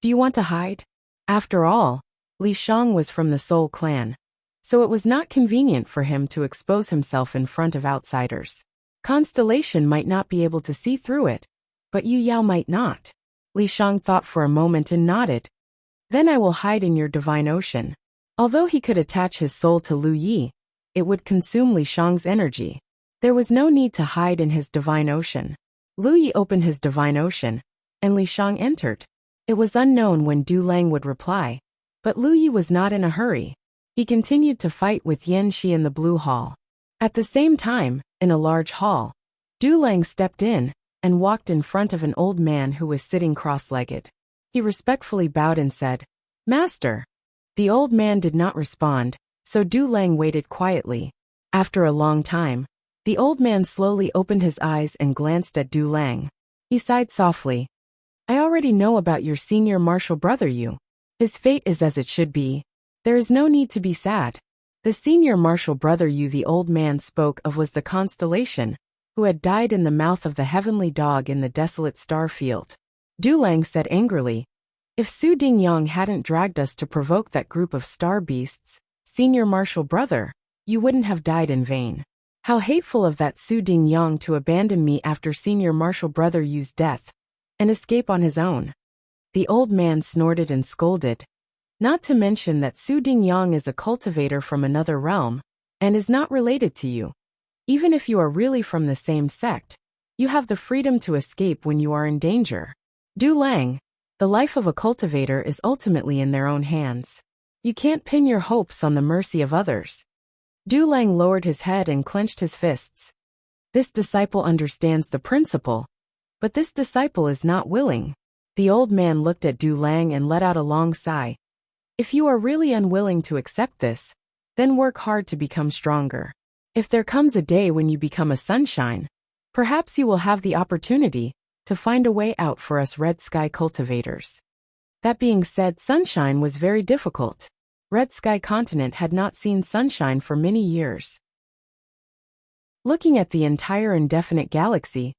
Do you want to hide? After all, Li Shang was from the Soul clan, so it was not convenient for him to expose himself in front of outsiders. Constellation might not be able to see through it, but Yu Yao might not. Li Shang thought for a moment and nodded. Then I will hide in your divine ocean. Although he could attach his soul to Lu Yi, it would consume Li Shang's energy. There was no need to hide in his divine ocean. Lu Yi opened his divine ocean, and Li Shang entered. It was unknown when Du Lang would reply, but Lu Yi was not in a hurry. He continued to fight with Yan Shi in the Blue Hall. At the same time, in a large hall, Du Lang stepped in and walked in front of an old man who was sitting cross-legged. He respectfully bowed and said, "Master." The old man did not respond, so Du Lang waited quietly. After a long time, the old man slowly opened his eyes and glanced at Du Lang. He sighed softly. I already know about your senior martial brother Yu. His fate is as it should be. There is no need to be sad. The senior martial brother Yu the old man spoke of was the constellation, who had died in the mouth of the heavenly dog in the desolate star field. Du Lang said angrily, if Su Dingyang hadn't dragged us to provoke that group of star beasts, senior martial brother, you wouldn't have died in vain. How hateful of that Su Dingyang to abandon me after senior martial brother Yu's death and escape on his own. The old man snorted and scolded. Not to mention that Su Dingyang is a cultivator from another realm and is not related to you. Even if you are really from the same sect, you have the freedom to escape when you are in danger. Du Lang, the life of a cultivator is ultimately in their own hands. You can't pin your hopes on the mercy of others. Du Lang lowered his head and clenched his fists. This disciple understands the principle, but this disciple is not willing. The old man looked at Du Lang and let out a long sigh. If you are really unwilling to accept this, then work hard to become stronger. If there comes a day when you become a sunshine, perhaps you will have the opportunity to find a way out for us Red Sky cultivators. That being said, sunshine was very difficult. Red Sky continent had not seen sunshine for many years. Looking at the entire indefinite galaxy,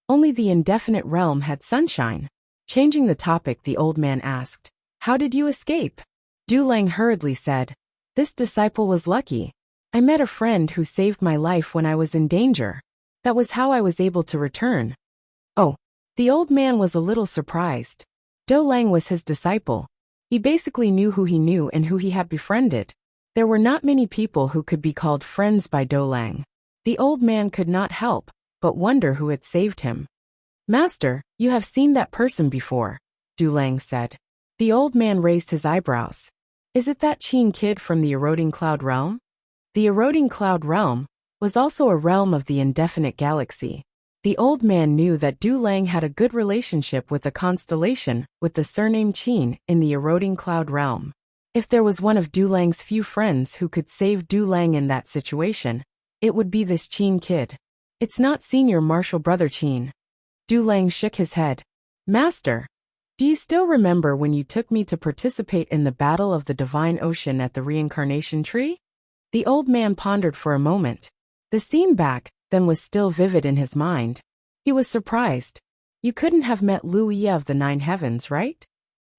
only the indefinite realm had sunshine. Changing the topic, the old man asked, how did you escape? Du Lang hurriedly said, this disciple was lucky. I met a friend who saved my life when I was in danger. That was how I was able to return. Oh, the old man was a little surprised. Du Lang was his disciple. He basically knew who he knew and who he had befriended. There were not many people who could be called friends by Du Lang. The old man could not help but wonder who had saved him. Master, you have seen that person before, Du Lang said. The old man raised his eyebrows. Is it that Qin kid from the eroding cloud realm? The eroding cloud realm was also a realm of the indefinite galaxy. The old man knew that Du Lang had a good relationship with a constellation with the surname Qin in the eroding cloud realm. If there was one of Du Lang's few friends who could save Du Lang in that situation, it would be this Qin kid. It's not senior martial brother Qin. Du Lang shook his head. Master, do you still remember when you took me to participate in the Battle of the Divine Ocean at the Reincarnation Tree? The old man pondered for a moment. The scene back then was still vivid in his mind. He was surprised. You couldn't have met Lu Yi of the Nine Heavens, right?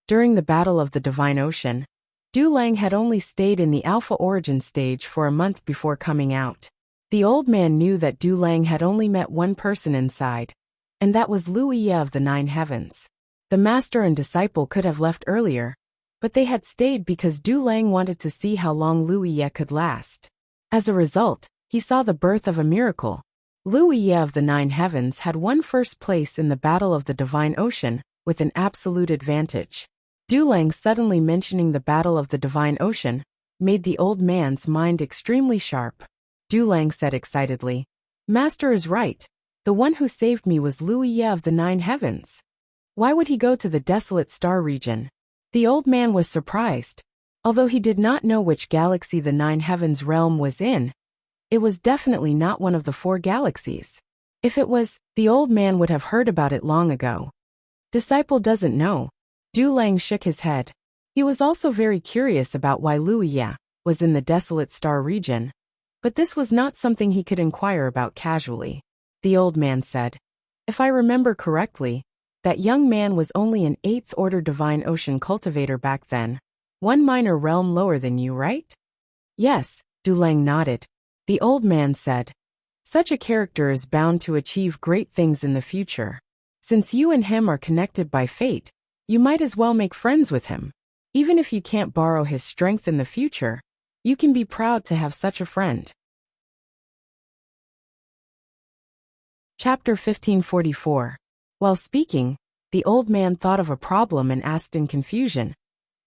During the Battle of the Divine Ocean, Du Lang had only stayed in the Alpha Origin stage for a month before coming out. The old man knew that Du Lang had only met one person inside, and that was Lu Yi of the Nine Heavens. The master and disciple could have left earlier, but they had stayed because Du Lang wanted to see how long Lu Yi could last. As a result, he saw the birth of a miracle. Lu Yi of the Nine Heavens had won first place in the Battle of the Divine Ocean with an absolute advantage. Du Lang suddenly mentioning the Battle of the Divine Ocean made the old man's mind extremely sharp. Du Lang said excitedly, Master is right. The one who saved me was Lu Yi of the Nine Heavens. Why would he go to the desolate star region? The old man was surprised. Although he did not know which galaxy the Nine Heavens realm was in, it was definitely not one of the 4 galaxies. If it was, the old man would have heard about it long ago. Disciple doesn't know. Du Lang shook his head. He was also very curious about why Lu Yi was in the desolate star region, but this was not something he could inquire about casually. The old man said, If I remember correctly, that young man was only an 8th order divine ocean cultivator back then. One minor realm lower than you, right? Yes, Du Lang nodded. The old man said. Such a character is bound to achieve great things in the future. Since you and him are connected by fate, you might as well make friends with him. Even if you can't borrow his strength in the future, you can be proud to have such a friend. Chapter 1544. While speaking, the old man thought of a problem and asked in confusion.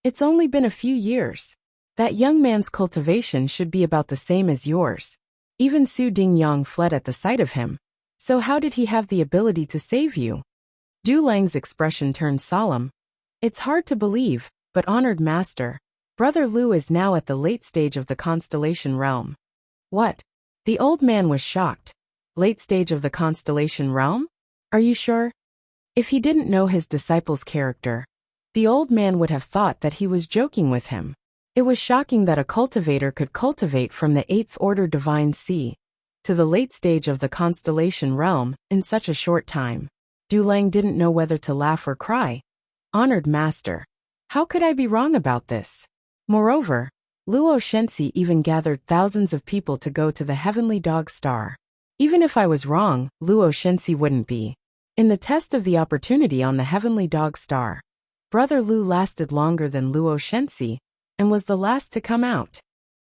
It's only been a few years. That young man's cultivation should be about the same as yours. Even Su Dingyang fled at the sight of him. So how did he have the ability to save you? Du Lang's expression turned solemn. It's hard to believe, but honored master, Brother Lu is now at the late stage of the constellation realm. What? The old man was shocked. Late stage of the constellation realm? Are you sure? If he didn't know his disciple's character, the old man would have thought that he was joking with him. It was shocking that a cultivator could cultivate from the 8th order divine sea to the late stage of the constellation realm in such a short time. Du Lang didn't know whether to laugh or cry. Honored master, how could I be wrong about this? Moreover, Luo Shenxi even gathered thousands of people to go to the heavenly dog star. Even if I was wrong, Luo Shenxi wouldn't be. In the test of the opportunity on the heavenly dog star, Brother Lu lasted longer than Luo Shenxi and was the last to come out.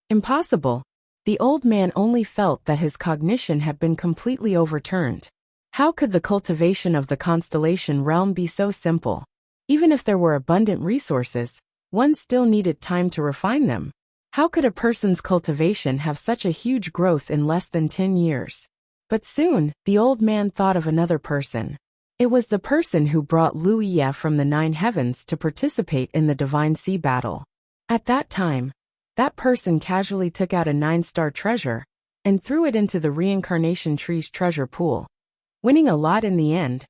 Impossible. The old man only felt that his cognition had been completely overturned. How could the cultivation of the constellation realm be so simple? Even if there were abundant resources, one still needed time to refine them. How could a person's cultivation have such a huge growth in less than 10 years? But soon, the old man thought of another person. It was the person who brought Lu Ye from the 9 heavens to participate in the divine sea battle. At that time, that person casually took out a 9-star treasure and threw it into the reincarnation tree's treasure pool, winning a lot in the end.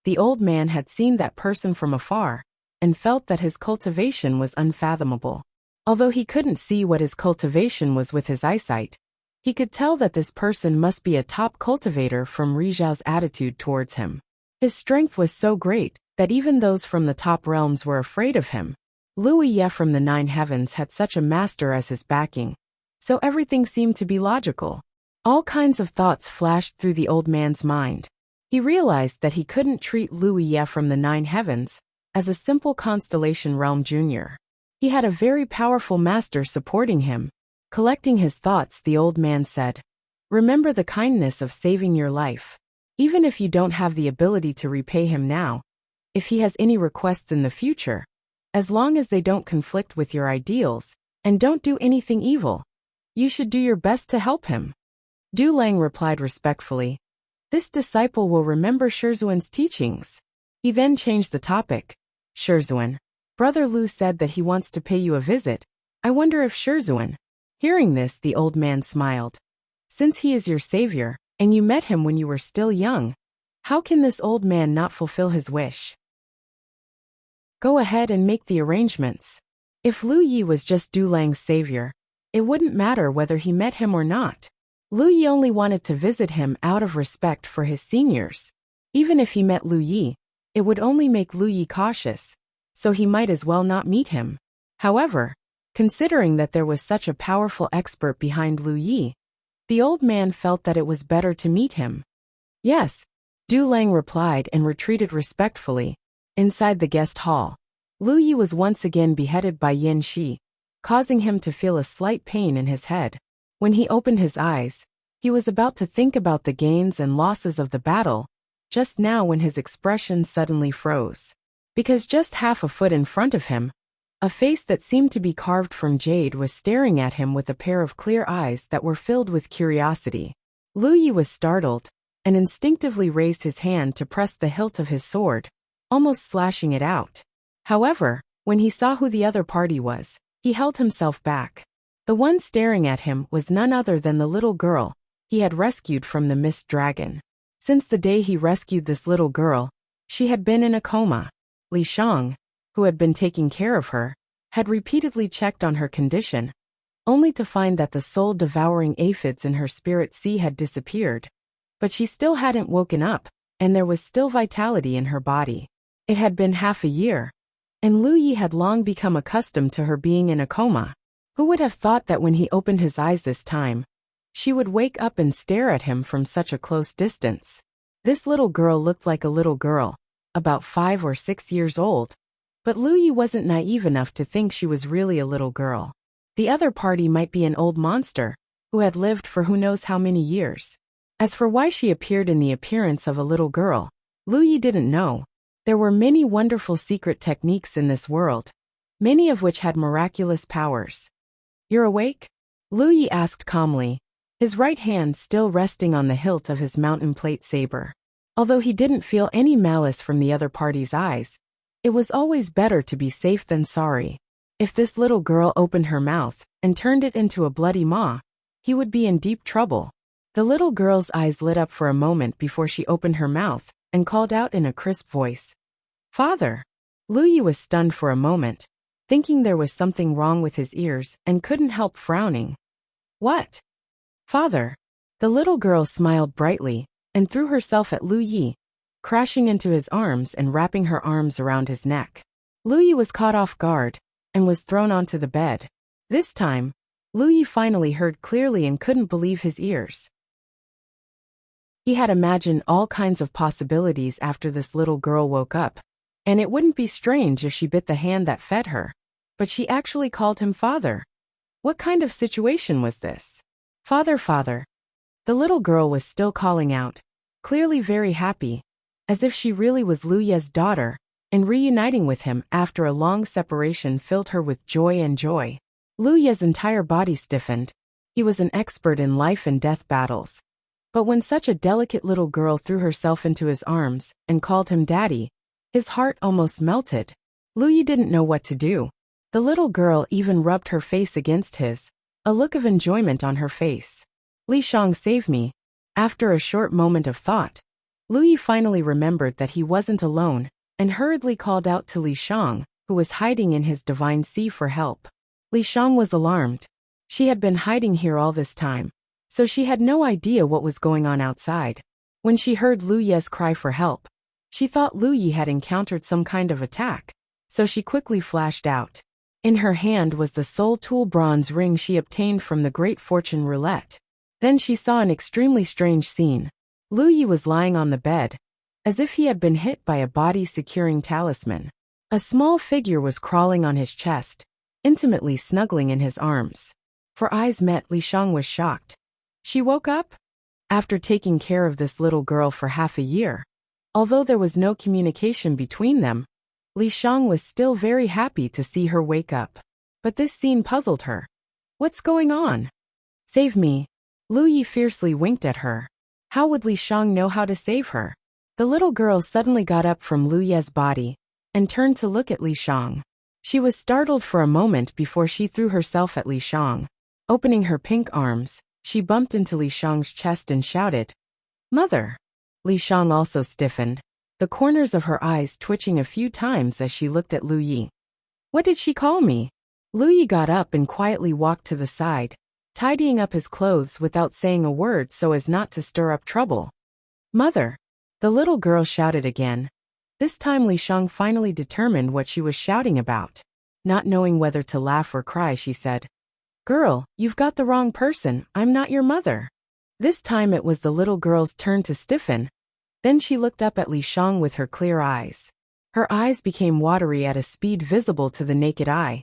The old man had seen that person from afar and felt that his cultivation was unfathomable. Although he couldn't see what his cultivation was with his eyesight, he could tell that this person must be a top cultivator from Rizhao's attitude towards him. His strength was so great that even those from the top realms were afraid of him. Lu Ye from the 9 heavens had such a master as his backing, so everything seemed to be logical. All kinds of thoughts flashed through the old man's mind. He realized that he couldn't treat Lu Ye from the 9 heavens as a simple constellation realm junior. He had a very powerful master supporting him. Collecting his thoughts, the old man said, "Remember the kindness of saving your life. Even if you don't have the ability to repay him now, if he has any requests in the future, as long as they don't conflict with your ideals, and don't do anything evil, you should do your best to help him." Du Lang replied respectfully, "This disciple will remember Shizuan's teachings." He then changed the topic. "Shizuan, Brother Lu said that he wants to pay you a visit. I wonder if Shizuan..." Hearing this, the old man smiled. "Since he is your savior, and you met him when you were still young, how can this old man not fulfill his wish? Go ahead and make the arrangements." If Lu Yi was just Du Lang's savior, it wouldn't matter whether he met him or not. Lu Yi only wanted to visit him out of respect for his seniors. Even if he met Lu Yi, it would only make Lu Yi cautious, so he might as well not meet him. However, considering that there was such a powerful expert behind Lu Yi, the old man felt that it was better to meet him. "Yes," Du Lang replied and retreated respectfully. Inside the guest hall, Lu Yi was once again beheaded by Yin Shi, causing him to feel a slight pain in his head. When he opened his eyes, he was about to think about the gains and losses of the battle, just now when his expression suddenly froze. Because just half a foot in front of him, a face that seemed to be carved from jade was staring at him with a pair of clear eyes that were filled with curiosity. Lu Yi was startled, and instinctively raised his hand to press the hilt of his sword, almost slashing it out. However, when he saw who the other party was, he held himself back. The one staring at him was none other than the little girl he had rescued from the mist dragon. Since the day he rescued this little girl, she had been in a coma. Li Shang, who had been taking care of her, had repeatedly checked on her condition, only to find that the soul-devouring aphids in her spirit sea had disappeared. But she still hadn't woken up, and there was still vitality in her body. It had been half a year, and Lu Yi had long become accustomed to her being in a coma. Who would have thought that when he opened his eyes this time, she would wake up and stare at him from such a close distance? This little girl looked like a little girl, about 5 or 6 years old, but Lu Yi wasn't naive enough to think she was really a little girl. The other party might be an old monster, who had lived for who knows how many years. As for why she appeared in the appearance of a little girl, Lu Yi didn't know. There were many wonderful secret techniques in this world, many of which had miraculous powers. "You're awake?" Lu Yi asked calmly, his right hand still resting on the hilt of his mountain plate saber. Although he didn't feel any malice from the other party's eyes, it was always better to be safe than sorry. If this little girl opened her mouth and turned it into a bloody maw, he would be in deep trouble. The little girl's eyes lit up for a moment before she opened her mouth and called out in a crisp voice, "Father!" Lu Yi was stunned for a moment, thinking there was something wrong with his ears, and couldn't help frowning. "What? Father?" The little girl smiled brightly and threw herself at Lu Yi, crashing into his arms and wrapping her arms around his neck. Lu Yi was caught off guard and was thrown onto the bed. This time, Lu Yi finally heard clearly and couldn't believe his ears. He had imagined all kinds of possibilities after this little girl woke up, and it wouldn't be strange if she bit the hand that fed her. But she actually called him father. What kind of situation was this? "Father, father." The little girl was still calling out, clearly very happy, as if she really was Lu Ye's daughter, and reuniting with him after a long separation filled her with joy and joy. Lu Ye's entire body stiffened. He was an expert in life and death battles. But when such a delicate little girl threw herself into his arms and called him daddy, his heart almost melted. Lu Yi didn't know what to do. The little girl even rubbed her face against his, a look of enjoyment on her face. "Li Shang, save me." After a short moment of thought, Lu Yi finally remembered that he wasn't alone, and hurriedly called out to Li Shang, who was hiding in his divine sea, for help. Li Shang was alarmed. She had been hiding here all this time, so she had no idea what was going on outside. When she heard Lu Ye's cry for help, she thought Lu Yi had encountered some kind of attack, so she quickly flashed out. In her hand was the soul tool bronze ring she obtained from the Great Fortune Roulette. Then she saw an extremely strange scene. Lu Yi was lying on the bed, as if he had been hit by a body-securing talisman. A small figure was crawling on his chest, intimately snuggling in his arms. For eyes met, Li Shang was shocked. She woke up? After taking care of this little girl for half a year, although there was no communication between them, Li Shang was still very happy to see her wake up. But this scene puzzled her. "What's going on?" "Save me." Lu Yi fiercely winked at her. How would Li Shang know how to save her? The little girl suddenly got up from Lu Ye's body and turned to look at Li Shang. She was startled for a moment before she threw herself at Li Shang. Opening her pink arms, she bumped into Li Shang's chest and shouted, "Mother!" Li Shang also stiffened, the corners of her eyes twitching a few times as she looked at Lu Yi. "What did she call me?" Lu Yi got up and quietly walked to the side, tidying up his clothes without saying a word so as not to stir up trouble. "Mother!" The little girl shouted again. This time Li Shang finally determined what she was shouting about. Not knowing whether to laugh or cry, she said, "Girl, you've got the wrong person, I'm not your mother." This time it was the little girl's turn to stiffen. Then she looked up at Li Shang with her clear eyes. Her eyes became watery at a speed visible to the naked eye.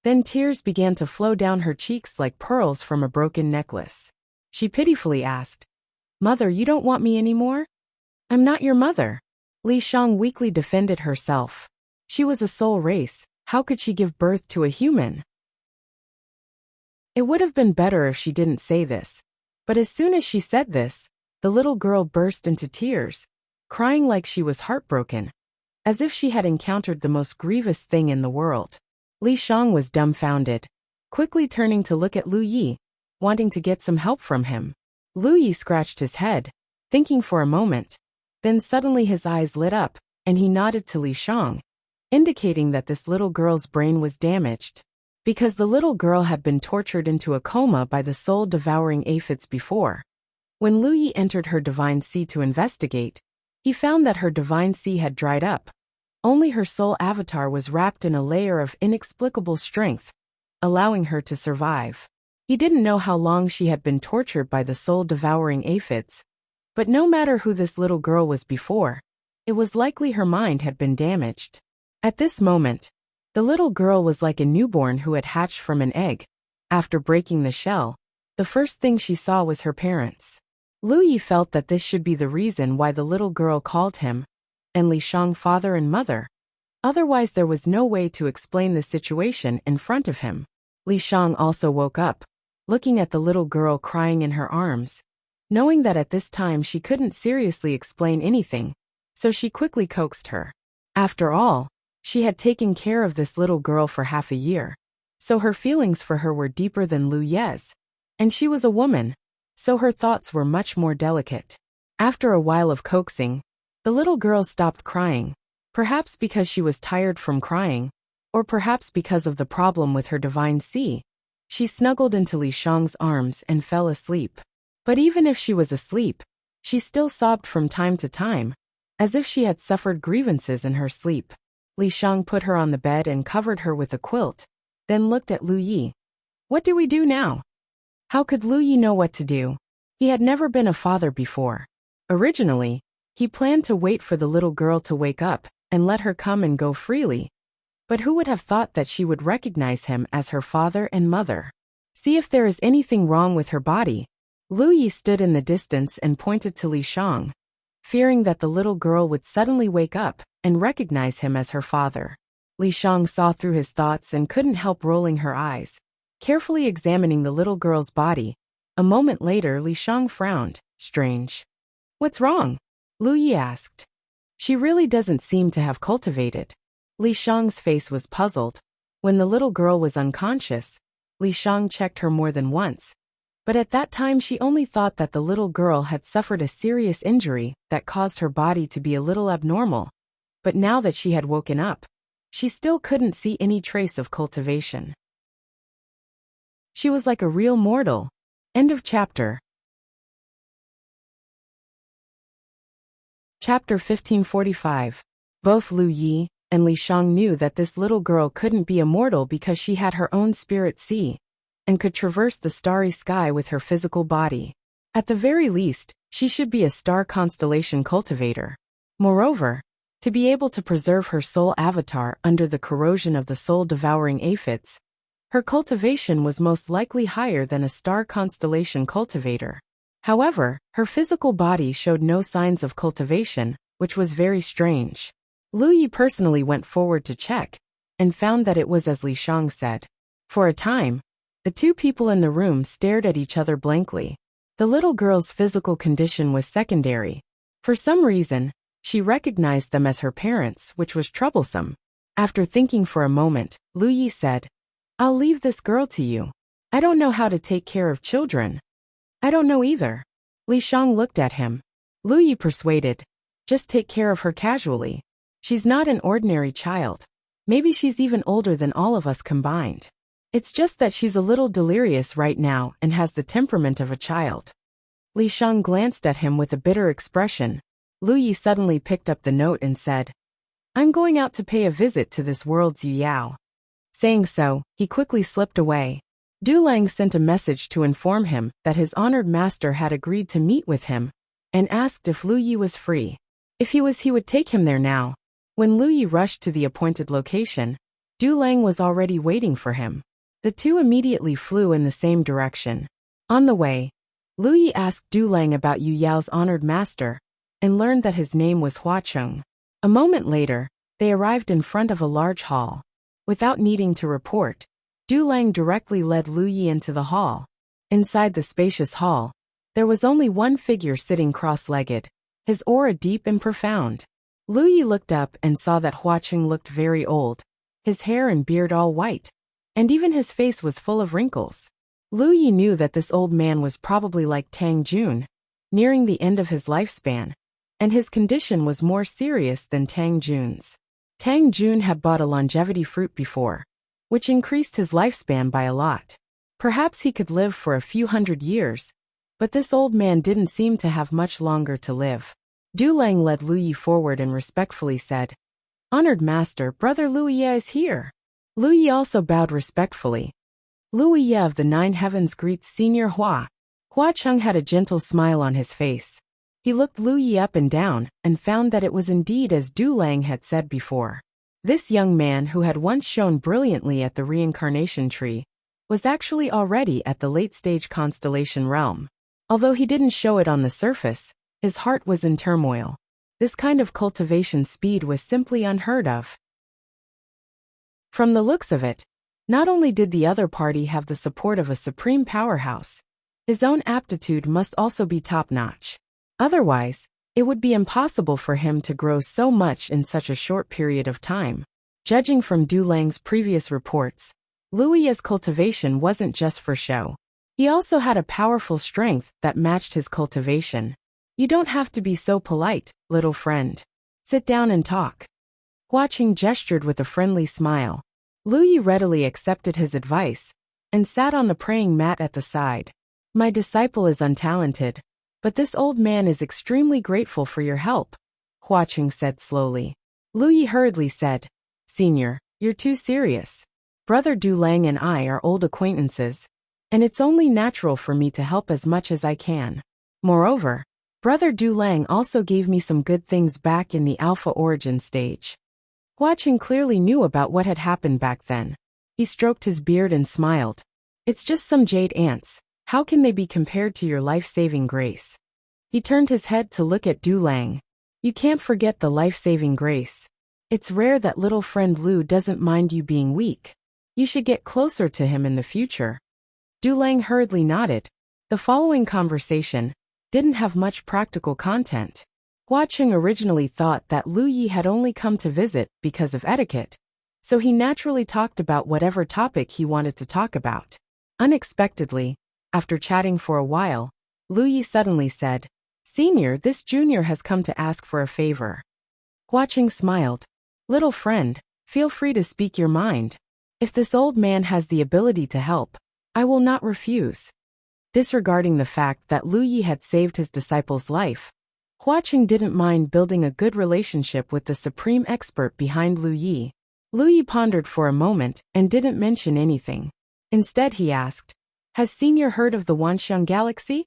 Then tears began to flow down her cheeks like pearls from a broken necklace. She pitifully asked, "Mother, you don't want me anymore?" "I'm not your mother." Li Shang weakly defended herself. She was a soul race, how could she give birth to a human? It would have been better if she didn't say this. But as soon as she said this, the little girl burst into tears, crying like she was heartbroken, as if she had encountered the most grievous thing in the world. Li Shang was dumbfounded, quickly turning to look at Lu Yi, wanting to get some help from him. Lu Yi scratched his head, thinking for a moment. Then suddenly his eyes lit up, and he nodded to Li Shang, indicating that this little girl's brain was damaged. Because the little girl had been tortured into a coma by the soul-devouring aphids before. When Lu Yi entered her divine sea to investigate, He found that her divine sea had dried up. Only her soul avatar was wrapped in a layer of inexplicable strength, allowing her to survive. He didn't know how long she had been tortured by the soul-devouring aphids, but no matter who this little girl was before, it was likely her mind had been damaged. At this moment, the little girl was like a newborn who had hatched from an egg. After breaking the shell, the first thing she saw was her parents. Lu Yi felt that this should be the reason why the little girl called him and Li Shang father and mother. Otherwise there was no way to explain the situation in front of him. Li Shang also woke up, looking at the little girl crying in her arms. Knowing that at this time she couldn't seriously explain anything, so she quickly coaxed her. After all, she had taken care of this little girl for half a year, so her feelings for her were deeper than Lu Ye's. And she was a woman, so her thoughts were much more delicate. After a while of coaxing, the little girl stopped crying, perhaps because she was tired from crying, or perhaps because of the problem with her divine sea. She snuggled into Li Shang's arms and fell asleep. But even if she was asleep, she still sobbed from time to time, as if she had suffered grievances in her sleep. Li Shang put her on the bed and covered her with a quilt, then looked at Lu Yi. What do we do now? How could Lu Yi know what to do? He had never been a father before. Originally, he planned to wait for the little girl to wake up and let her come and go freely. But who would have thought that she would recognize him as her father and mother? See if there is anything wrong with her body. Lu Yi stood in the distance and pointed to Li Shang, fearing that the little girl would suddenly wake up and recognize him as her father. Li Shang saw through his thoughts and couldn't help rolling her eyes, carefully examining the little girl's body. A moment later Li Shang frowned. Strange. What's wrong? Lu Yi asked. She really doesn't seem to have cultivated. Li Shang's face was puzzled. When the little girl was unconscious, Li Shang checked her more than once. But at that time she only thought that the little girl had suffered a serious injury that caused her body to be a little abnormal. But now that she had woken up, she still couldn't see any trace of cultivation. She was like a real mortal. End of chapter. Chapter 1545. Both Lu Yi and Li Shang knew that this little girl couldn't be a mortal because she had her own spirit sea and could traverse the starry sky with her physical body. At the very least, she should be a star constellation cultivator. Moreover, to be able to preserve her soul avatar under the corrosion of the soul-devouring aphids, her cultivation was most likely higher than a star constellation cultivator. However, her physical body showed no signs of cultivation, which was very strange. Lu Yi personally went forward to check, and found that it was as Li Shang said. For a time, the two people in the room stared at each other blankly. The little girl's physical condition was secondary. For some reason, she recognized them as her parents, which was troublesome. After thinking for a moment, Lu Yi said, I'll leave this girl to you. I don't know how to take care of children. I don't know either. Li Shang looked at him. Lu Yi persuaded, just take care of her casually. She's not an ordinary child. Maybe she's even older than all of us combined. It's just that she's a little delirious right now and has the temperament of a child. Li Shang glanced at him with a bitter expression. Lu Yi suddenly picked up the note and said, I'm going out to pay a visit to this world's Yuyao. Saying so, he quickly slipped away. Du Lang sent a message to inform him that his honored master had agreed to meet with him, and asked if Lu Yi was free. If he was, he would take him there now. When Lu Yi rushed to the appointed location, Du Lang was already waiting for him. The two immediately flew in the same direction. On the way, Lu Yi asked Du Lang about Yu Yao's honored master, and learned that his name was Hua Cheng. A moment later, they arrived in front of a large hall. Without needing to report, Du Lang directly led Lu Yi into the hall. Inside the spacious hall, there was only one figure sitting cross-legged, his aura deep and profound. Lu Yi looked up and saw that Hua Cheng looked very old, his hair and beard all white, and even his face was full of wrinkles. Lu Yi knew that this old man was probably like Tang Jun, nearing the end of his lifespan, and his condition was more serious than Tang Jun's. Tang Jun had bought a longevity fruit before, which increased his lifespan by a lot. Perhaps he could live for a few hundred years, but this old man didn't seem to have much longer to live. Du Lang led Lu Yi forward and respectfully said, "Honored master, brother Lu Yi is here." Lu Yi also bowed respectfully. Lu Yi of the Nine Heavens greets Senior Hua. Hua Cheng had a gentle smile on his face. He looked Lu Yi up and down and found that it was indeed as Du Lang had said before. This young man who had once shone brilliantly at the reincarnation tree was actually already at the late-stage constellation realm. Although he didn't show it on the surface, his heart was in turmoil. This kind of cultivation speed was simply unheard of. From the looks of it, not only did the other party have the support of a supreme powerhouse, his own aptitude must also be top-notch. Otherwise, it would be impossible for him to grow so much in such a short period of time. Judging from Du Lang's previous reports, Lu Yi's cultivation wasn't just for show. He also had a powerful strength that matched his cultivation. You don't have to be so polite, little friend. Sit down and talk. Hua Cheng gestured with a friendly smile. Lu Yi readily accepted his advice and sat on the praying mat at the side. My disciple is untalented, but this old man is extremely grateful for your help, Hua Cheng said slowly. Lu Yi hurriedly said, Senior, you're too serious. Brother Du Lang and I are old acquaintances, and it's only natural for me to help as much as I can. Moreover, Brother Du Lang also gave me some good things back in the Alpha origin stage. Hua Cheng clearly knew about what had happened back then. He stroked his beard and smiled. It's just some jade ants. How can they be compared to your life-saving grace? He turned his head to look at Du Lang. You can't forget the life-saving grace. It's rare that little friend Lu doesn't mind you being weak. You should get closer to him in the future. Du Lang hurriedly nodded. The following conversation didn't have much practical content. Hua Cheng originally thought that Lu Yi had only come to visit because of etiquette, so he naturally talked about whatever topic he wanted to talk about. Unexpectedly, after chatting for a while, Lu Yi suddenly said, Senior, this junior has come to ask for a favor. Hua Cheng smiled. Little friend, feel free to speak your mind. If this old man has the ability to help, I will not refuse. Disregarding the fact that Lu Yi had saved his disciple's life, Hua Cheng didn't mind building a good relationship with the supreme expert behind Lu Yi. Lu Yi pondered for a moment and didn't mention anything. Instead he asked, Has Senior heard of the Wanxiang Galaxy?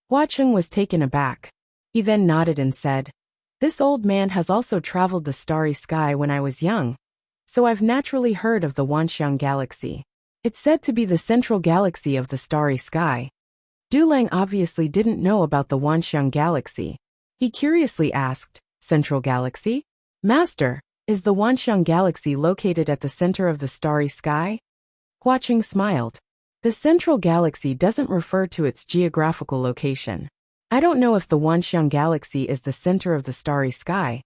Hua Cheng was taken aback. He then nodded and said, This old man has also traveled the starry sky when I was young, so I've naturally heard of the Wanxiang Galaxy. It's said to be the central galaxy of the starry sky. Du Lang obviously didn't know about the Wanxiang Galaxy. He curiously asked, Central Galaxy? Master, is the Wanxiang Galaxy located at the center of the starry sky? Hua Cheng smiled. The central galaxy doesn't refer to its geographical location. I don't know if the Wanxiang Galaxy is the center of the starry sky,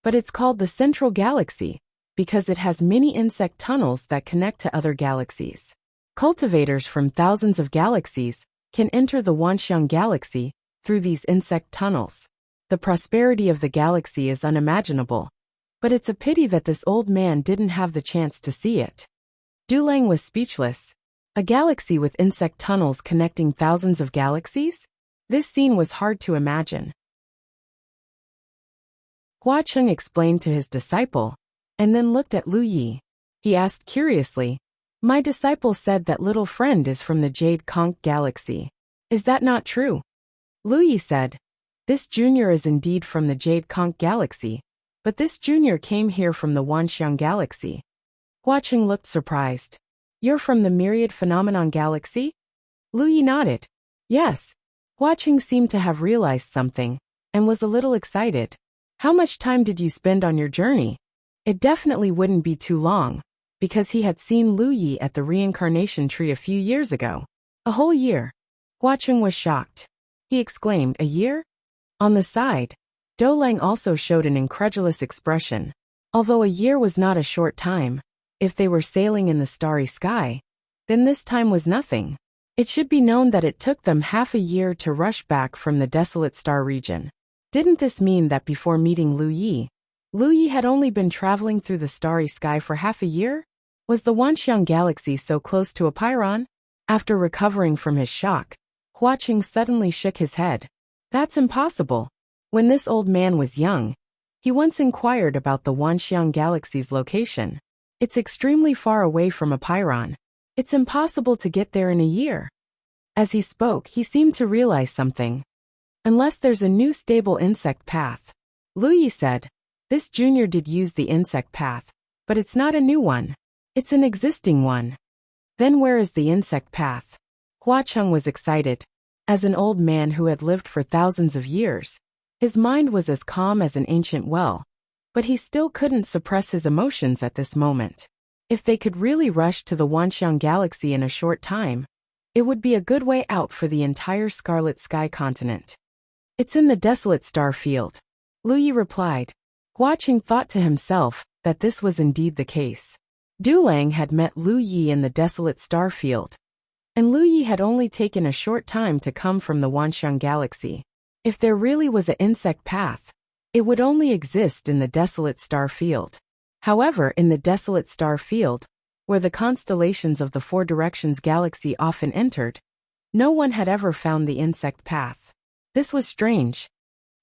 but it's called the Central Galaxy because it has many insect tunnels that connect to other galaxies. Cultivators from thousands of galaxies can enter the Wanxiang Galaxy through these insect tunnels. The prosperity of the galaxy is unimaginable, but it's a pity that this old man didn't have the chance to see it. Du Lang was speechless. A galaxy with insect tunnels connecting thousands of galaxies? This scene was hard to imagine. Hua Cheng explained to his disciple, and then looked at Lu Yi. He asked curiously, My disciple said that little friend is from the Jade Conch Galaxy. Is that not true? Lu Yi said, This junior is indeed from the Jade Conch Galaxy, but this junior came here from the Wanxiang Galaxy. Hua Cheng looked surprised. You're from the Myriad Phenomenon Galaxy? Lu Yi nodded. Yes. Hua Cheng seemed to have realized something, and was a little excited. How much time did you spend on your journey? It definitely wouldn't be too long, because he had seen Lu Yi at the reincarnation tree a few years ago. A whole year. Hua Cheng was shocked. He exclaimed, A year? On the side, Du Lang also showed an incredulous expression. Although a year was not a short time, if they were sailing in the starry sky, then this time was nothing. It should be known that it took them half a year to rush back from the desolate star region. Didn't this mean that before meeting Lu Yi had only been traveling through the starry sky for half a year? Was the Wanxiang Galaxy so close to Apeiron? After recovering from his shock, Hua Cheng suddenly shook his head. That's impossible. When this old man was young, he once inquired about the Wanxiang galaxy's location. It's extremely far away from Apeiron. It's impossible to get there in a year. As he spoke, he seemed to realize something. Unless there's a new stable insect path. Lu Yi said. This junior did use the insect path, but it's not a new one. It's an existing one. Then where is the insect path? Hua Cheng was excited. As an old man who had lived for thousands of years, his mind was as calm as an ancient well, but he still couldn't suppress his emotions at this moment. If they could really rush to the Wanxiang galaxy in a short time, it would be a good way out for the entire Scarlet Sky continent. It's in the desolate star field. Lu Yi replied. Hua Cheng thought to himself that this was indeed the case. Du Lang had met Lu Yi in the desolate star field, and Lu Yi had only taken a short time to come from the Wanxiang galaxy. If there really was an insect path, it would only exist in the desolate star field. However, in the desolate star field, where the constellations of the Four Directions galaxy often entered, no one had ever found the insect path. This was strange.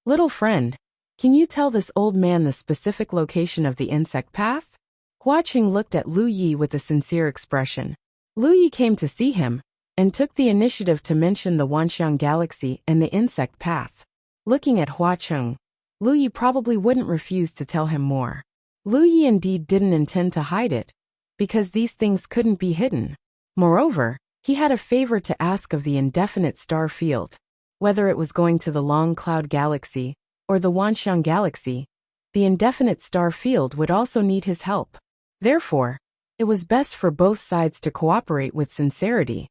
Little friend, can you tell this old man the specific location of the insect path? Hua Cheng looked at Lu Yi with a sincere expression. Lu Yi came to see him, and took the initiative to mention the Wanxiang galaxy and the insect path. Looking at Hua Cheng, Lu Yi probably wouldn't refuse to tell him more. Lu Yi indeed didn't intend to hide it, because these things couldn't be hidden. Moreover, he had a favor to ask of the indefinite star field. Whether it was going to the Long Cloud galaxy, or the Wanxiang galaxy, the indefinite star field would also need his help. Therefore, it was best for both sides to cooperate with sincerity.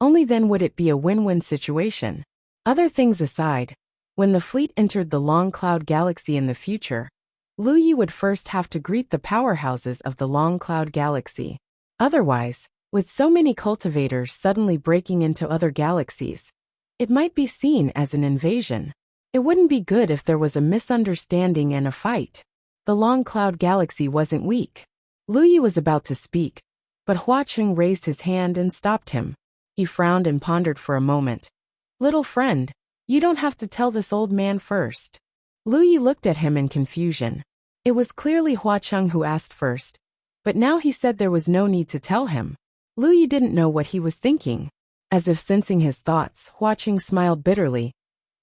Only then would it be a win-win situation. Other things aside, when the fleet entered the Long Cloud galaxy in the future, Lu Yi would first have to greet the powerhouses of the Long Cloud galaxy. Otherwise, with so many cultivators suddenly breaking into other galaxies, it might be seen as an invasion. It wouldn't be good if there was a misunderstanding and a fight. The Long Cloud galaxy wasn't weak. Lu Yi was about to speak, but Hua Cheng raised his hand and stopped him. He frowned and pondered for a moment. Little friend, you don't have to tell this old man first. Lu Yi looked at him in confusion. It was clearly Hua Cheng who asked first, but now he said there was no need to tell him. Lu Yi didn't know what he was thinking. As if sensing his thoughts, Hua Cheng smiled bitterly.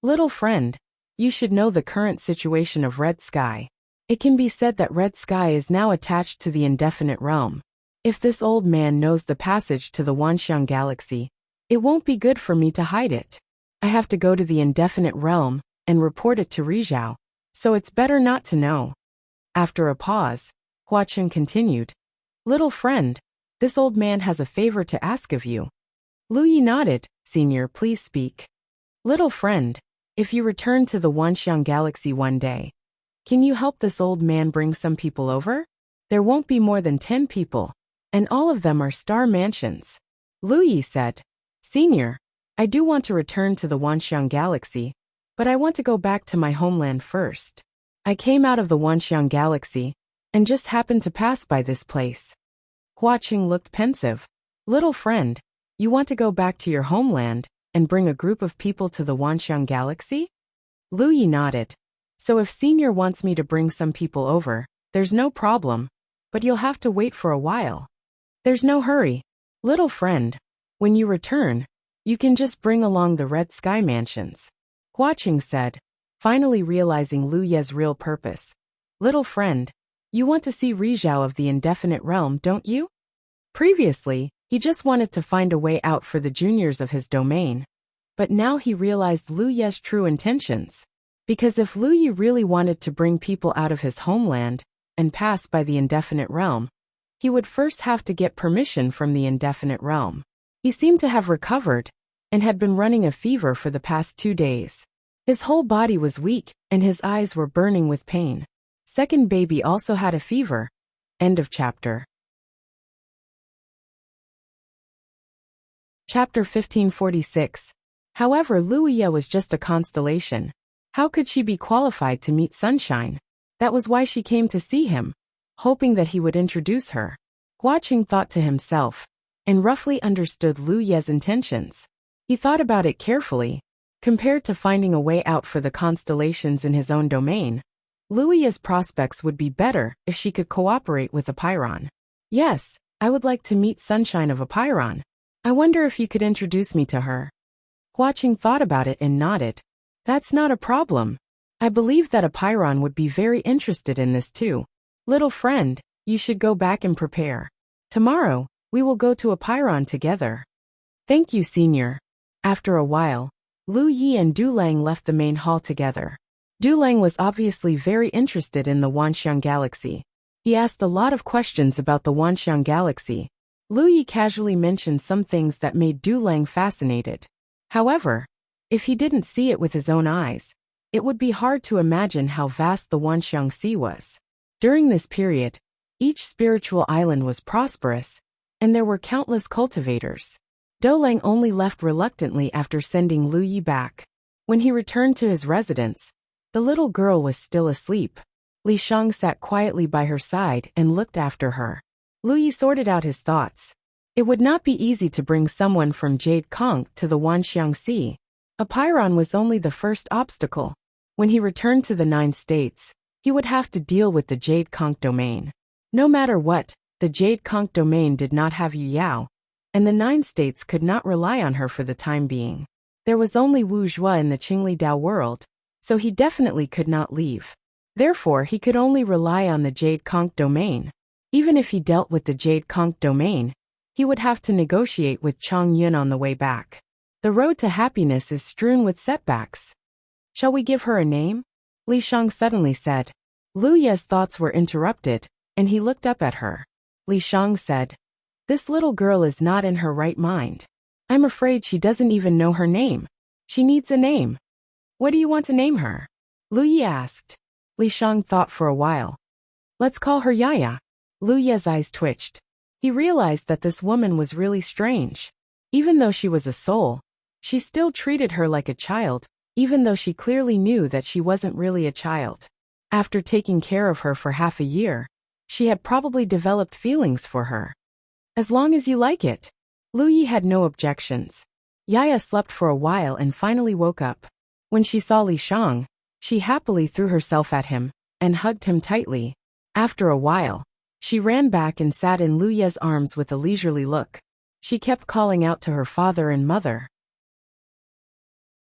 Little friend, you should know the current situation of Red Sky. It can be said that Red Sky is now attached to the indefinite realm. If this old man knows the passage to the Wanxiang galaxy, it won't be good for me to hide it. I have to go to the indefinite realm and report it to Rizhao, so it's better not to know. After a pause, Hua Cheng continued. Little friend, this old man has a favor to ask of you. Lu Yi nodded. Senior, please speak. Little friend, if you return to the Wanxiang galaxy one day, can you help this old man bring some people over? There won't be more than 10 people, and all of them are star mansions. Lu Yi said. Senior, I do want to return to the Wanxiang galaxy, but I want to go back to my homeland first. I came out of the Wanxiang galaxy, and just happened to pass by this place. Hua Cheng looked pensive. Little friend, you want to go back to your homeland, and bring a group of people to the Wanxiang galaxy? Lu Yi nodded. So if Senior wants me to bring some people over, there's no problem, but you'll have to wait for a while. There's no hurry. Little friend, when you return, you can just bring along the Red Sky mansions. Hua Cheng said, finally realizing Lu Ye's real purpose. Little friend, you want to see Rizhao of the indefinite realm, don't you? Previously, he just wanted to find a way out for the juniors of his domain. But now he realized Lu Ye's true intentions. Because if Lu Yi really wanted to bring people out of his homeland and pass by the indefinite realm, he would first have to get permission from the indefinite realm. He seemed to have recovered and had been running a fever for the past 2 days. His whole body was weak and his eyes were burning with pain. Second baby also had a fever. End of chapter. Chapter 1546. However, Lu Yi was just a constellation. How could she be qualified to meet Sunshine? That was why she came to see him, hoping that he would introduce her. Hua Cheng thought to himself, and roughly understood Lu Ye's intentions. He thought about it carefully, Compared to finding a way out for the constellations in his own domain, Luia's prospects would be better if she could cooperate with Apiron. Yes, I would like to meet Sunshine of Apiron. I wonder if you could introduce me to her. Huaqing thought about it and nodded. That's not a problem. I believe that Apiron would be very interested in this too. Little friend, you should go back and prepare. Tomorrow, we will go to Apiron together. Thank you, senior. After a while, Lu Yi and Du Lang left the main hall together. Du Lang was obviously very interested in the Wanxiang Galaxy. He asked a lot of questions about the Wanxiang Galaxy. Lu Yi casually mentioned some things that made Du Lang fascinated. However, if he didn't see it with his own eyes, it would be hard to imagine how vast the Wanxiang Sea was. During this period, each spiritual island was prosperous, and there were countless cultivators. Du Lang only left reluctantly after sending Lu Yi back. When he returned to his residence, the little girl was still asleep. Li Shang sat quietly by her side and looked after her. Lu Yi sorted out his thoughts. It would not be easy to bring someone from Jade Conch to the Wanxiang Sea. Apiron was only the first obstacle. When he returned to the 9 states, he would have to deal with the Jade Conch domain. No matter what, the Jade Conch domain did not have Yu Yao, and the 9 states could not rely on her for the time being. There was only Wu Zhua in the Qingli Dao world, so he definitely could not leave. Therefore, he could only rely on the Jade Conch domain. Even if he dealt with the Jade Conch domain, he would have to negotiate with Chang Yun on the way back. The road to happiness is strewn with setbacks. Shall we give her a name? Li Shang suddenly said. Lu Ye's thoughts were interrupted, and he looked up at her. Li Shang said, "This little girl is not in her right mind. I'm afraid she doesn't even know her name. She needs a name. What do you want to name her?" Lu Yi asked. Li Shang thought for a while. "Let's call her Yaya." Lu Ye's eyes twitched. He realized that this woman was really strange. Even though she was a soul, she still treated her like a child, even though she clearly knew that she wasn't really a child. After taking care of her for half a year, she had probably developed feelings for her. As long as you like it. Lu Yi had no objections. Yaya slept for a while and finally woke up. When she saw Li Shang, she happily threw herself at him and hugged him tightly. After a while, she ran back and sat in Lu Ye's arms with a leisurely look. She kept calling out to her father and mother.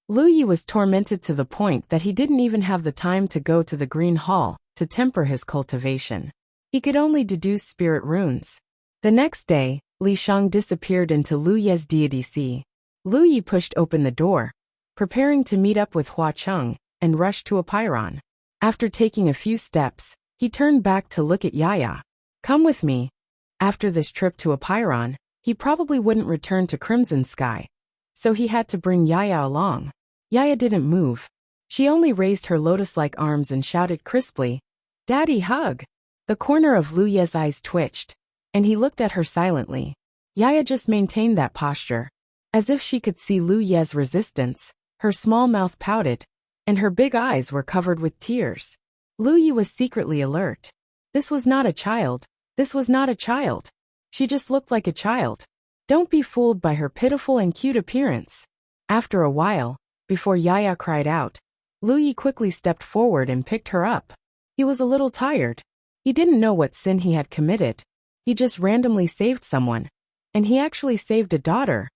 Lu Yi was tormented to the point that he didn't even have the time to go to the Green Hall to temper his cultivation. He could only deduce spirit runes. The next day, Li Shang disappeared into Lu Ye's deity sea. Lu Yi pushed open the door, preparing to meet up with Huaqing, and rushed to Apiron. After taking a few steps, he turned back to look at Yaya. "Come with me." After this trip to Apiron, he probably wouldn't return to Crimson Sky, so he had to bring Yaya along. Yaya didn't move. She only raised her lotus-like arms and shouted crisply, "Daddy, hug!" The corner of Lu Ye's eyes twitched, and he looked at her silently. Yaya just maintained that posture. As if she could see Lu Ye's resistance, her small mouth pouted, and her big eyes were covered with tears. Lu Yi was secretly alert. This was not a child. This was not a child. She just looked like a child. Don't be fooled by her pitiful and cute appearance. After a while, before Yaya cried out, Lu Yi quickly stepped forward and picked her up. He was a little tired. He didn't know what sin he had committed. He just randomly saved someone. And he actually saved a daughter.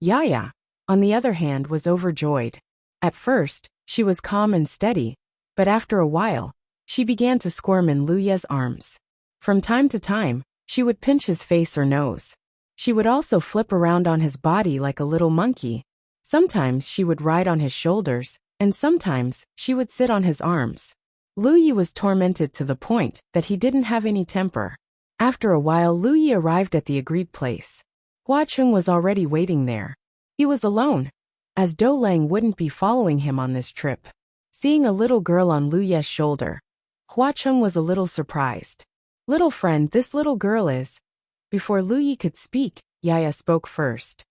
Yaya, on the other hand, was overjoyed. At first, she was calm and steady, but after a while, she began to squirm in Lu Ye's arms. From time to time, she would pinch his face or nose. She would also flip around on his body like a little monkey. Sometimes she would ride on his shoulders, and sometimes she would sit on his arms. Lu Yi was tormented to the point that he didn't have any temper. After a while, Lu Yi arrived at the agreed place. Huaqing was already waiting there. He was alone, as Du Lang wouldn't be following him on this trip. Seeing a little girl on Lu Ye's shoulder, Huaqing was a little surprised. "Little friend, this little girl is..." Before Lu Yi could speak, Yaya spoke first.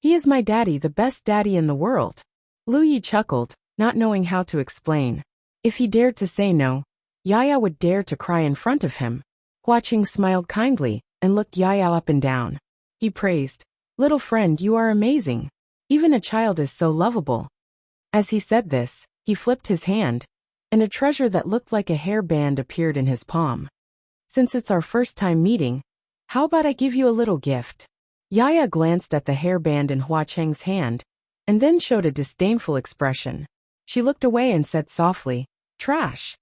"He is my daddy, the best daddy in the world." Lu Yi chuckled, not knowing how to explain. If he dared to say no, Yaya would dare to cry in front of him. Huaqing smiled kindly and looked Yaya up and down. He praised, "Little friend, you are amazing. Even a child is so lovable." As he said this, he flipped his hand, and a treasure that looked like a hairband appeared in his palm. Since it's our first time meeting, how about I give you a little gift? Yaya glanced at the hairband in Hua Cheng's hand, and then showed a disdainful expression. She looked away and said softly, "Trash."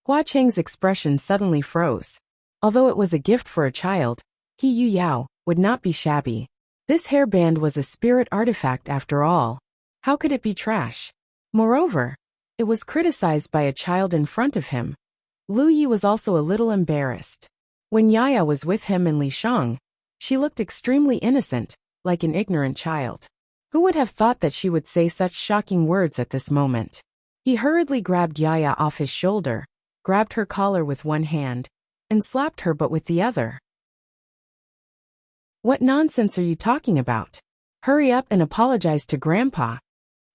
Hua Cheng's expression suddenly froze. Although it was a gift for a child, he Yu Yao would not be shabby. This hairband was a spirit artifact after all. How could it be trash? Moreover, it was criticized by a child in front of him. Lu Yi was also a little embarrassed. When Yaya was with him and Li Shang, she looked extremely innocent, like an ignorant child. Who would have thought that she would say such shocking words at this moment? He hurriedly grabbed Yaya off his shoulder, grabbed her collar with one hand, and slapped her but with the other. What nonsense are you talking about? Hurry up and apologize to Grandpa.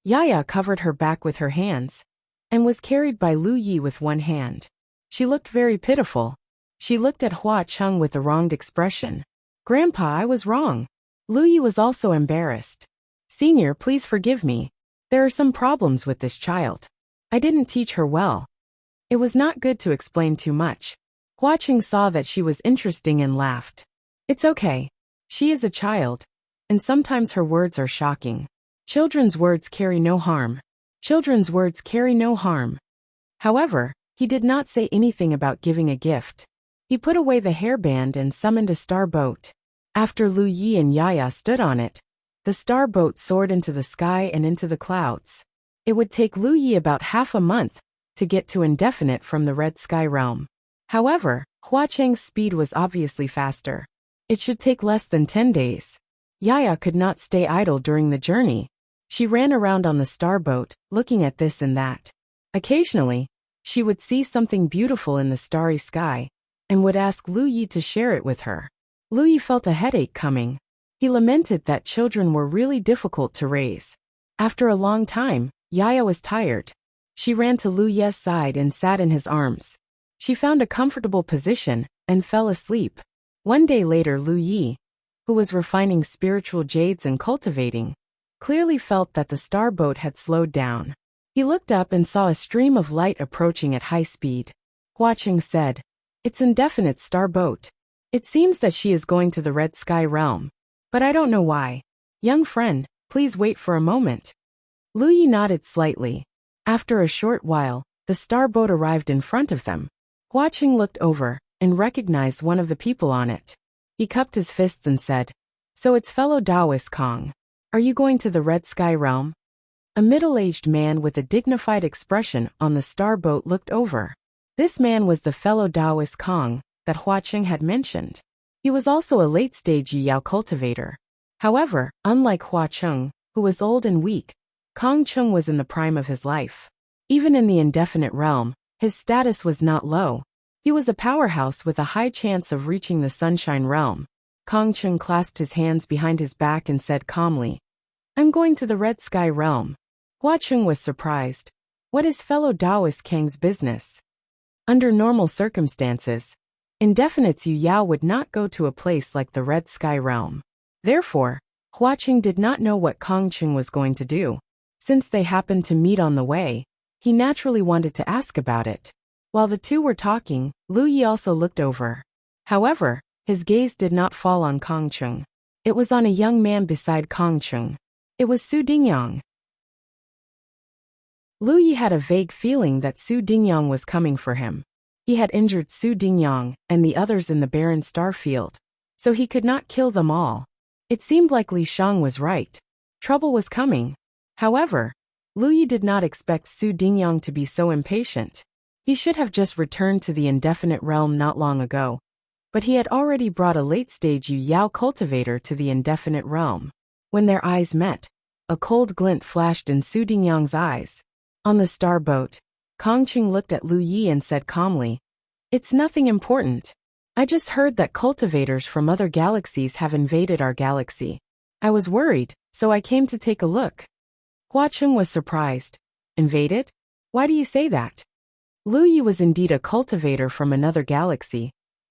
Yaya covered her back with her hands, and was carried by Lu Yi with one hand. She looked very pitiful. She looked at Hua Cheng with a wronged expression. Grandpa, I was wrong. Lu Yi was also embarrassed. Senior, please forgive me. There are some problems with this child. I didn't teach her well. It was not good to explain too much. Hua Cheng saw that she was interesting and laughed. It's okay. She is a child, and sometimes her words are shocking. Children's words carry no harm. Children's words carry no harm. However, he did not say anything about giving a gift. He put away the hairband and summoned a star boat. After Lu Yi and Yaya stood on it, the star boat soared into the sky and into the clouds. It would take Lu Yi about half a month to get to Indefinite from the Red Sky Realm. However, Hua Cheng's speed was obviously faster. It should take less than 10 days. Yaya could not stay idle during the journey. She ran around on the star boat, looking at this and that. Occasionally, she would see something beautiful in the starry sky, and would ask Lu Yi to share it with her. Lu Yi felt a headache coming. He lamented that children were really difficult to raise. After a long time, Yaya was tired. She ran to Lu Ye's side and sat in his arms. She found a comfortable position and fell asleep. One day later, Lu Yi, who was refining spiritual jades and cultivating, clearly felt that the star boat had slowed down. He looked up and saw a stream of light approaching at high speed. Hua Cheng said, "It's Indefinite star boat. It seems that she is going to the Red Sky Realm. But I don't know why. Young friend, please wait for a moment." Lu Yi nodded slightly. After a short while, the star boat arrived in front of them. Hua Cheng looked over and recognized one of the people on it. He cupped his fists and said, "So it's fellow Taoist Kong. Are you going to the Red Sky Realm?" A middle-aged man with a dignified expression on the star boat looked over. This man was the fellow Taoist Kong that Hua Cheng had mentioned. He was also a late-stage Yuyao cultivator. However, unlike Hua Cheng, who was old and weak, Kong Cheng was in the prime of his life. Even in the Indefinite Realm, his status was not low. He was a powerhouse with a high chance of reaching the Sunshine Realm. Kong Cheng clasped his hands behind his back and said calmly, "I'm going to the Red Sky Realm." Hua Cheng was surprised. What is fellow Taoist Kang's business? Under normal circumstances, Indefinite's Yu Yao would not go to a place like the Red Sky Realm. Therefore, Hua Cheng did not know what Kong Cheng was going to do. Since they happened to meet on the way, he naturally wanted to ask about it. While the two were talking, Lu Yi also looked over. However, his gaze did not fall on Kong Cheng. It was on a young man beside Kong Cheng. It was Su Dingyang. Lu Yi had a vague feeling that Su Dingyang was coming for him. He had injured Su Dingyang and the others in the barren star field, so he could not kill them all. It seemed like Li Shang was right. Trouble was coming. However, Lu Yi did not expect Su Dingyang to be so impatient. He should have just returned to the Indefinite Realm not long ago. But he had already brought a late-stage Yu Yao cultivator to the Indefinite Realm. When their eyes met, a cold glint flashed in Su Dingyang's eyes. On the star boat, Kong Cheng looked at Lu Yi and said calmly, "It's nothing important. I just heard that cultivators from other galaxies have invaded our galaxy. I was worried, so I came to take a look." Hua Cheng was surprised. Invaded? Why do you say that? Lu Yi was indeed a cultivator from another galaxy,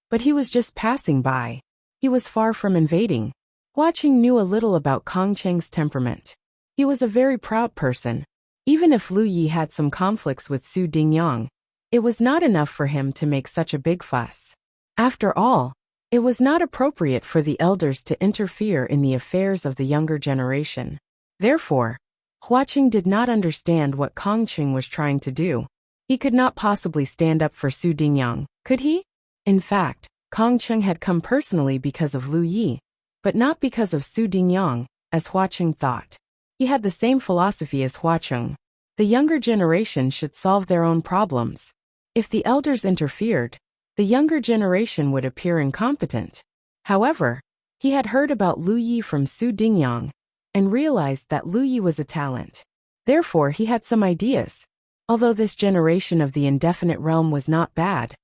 but he was just passing by. He was far from invading. Hua Cheng knew a little about Kong Cheng's temperament. He was a very proud person. Even if Lu Yi had some conflicts with Su Dingyang, it was not enough for him to make such a big fuss. After all, it was not appropriate for the elders to interfere in the affairs of the younger generation. Therefore, Huaqing did not understand what Kongqing was trying to do. He could not possibly stand up for Su Dingyang, could he? In fact, Kongqing had come personally because of Lu Yi, but not because of Su Dingyang, as Huaqing thought. He had the same philosophy as Huaqing. The younger generation should solve their own problems. If the elders interfered, the younger generation would appear incompetent. However, he had heard about Lu Yi from Su Dingyang and realized that Lu Yi was a talent. Therefore, he had some ideas. Although this generation of the indefinite realm was not bad,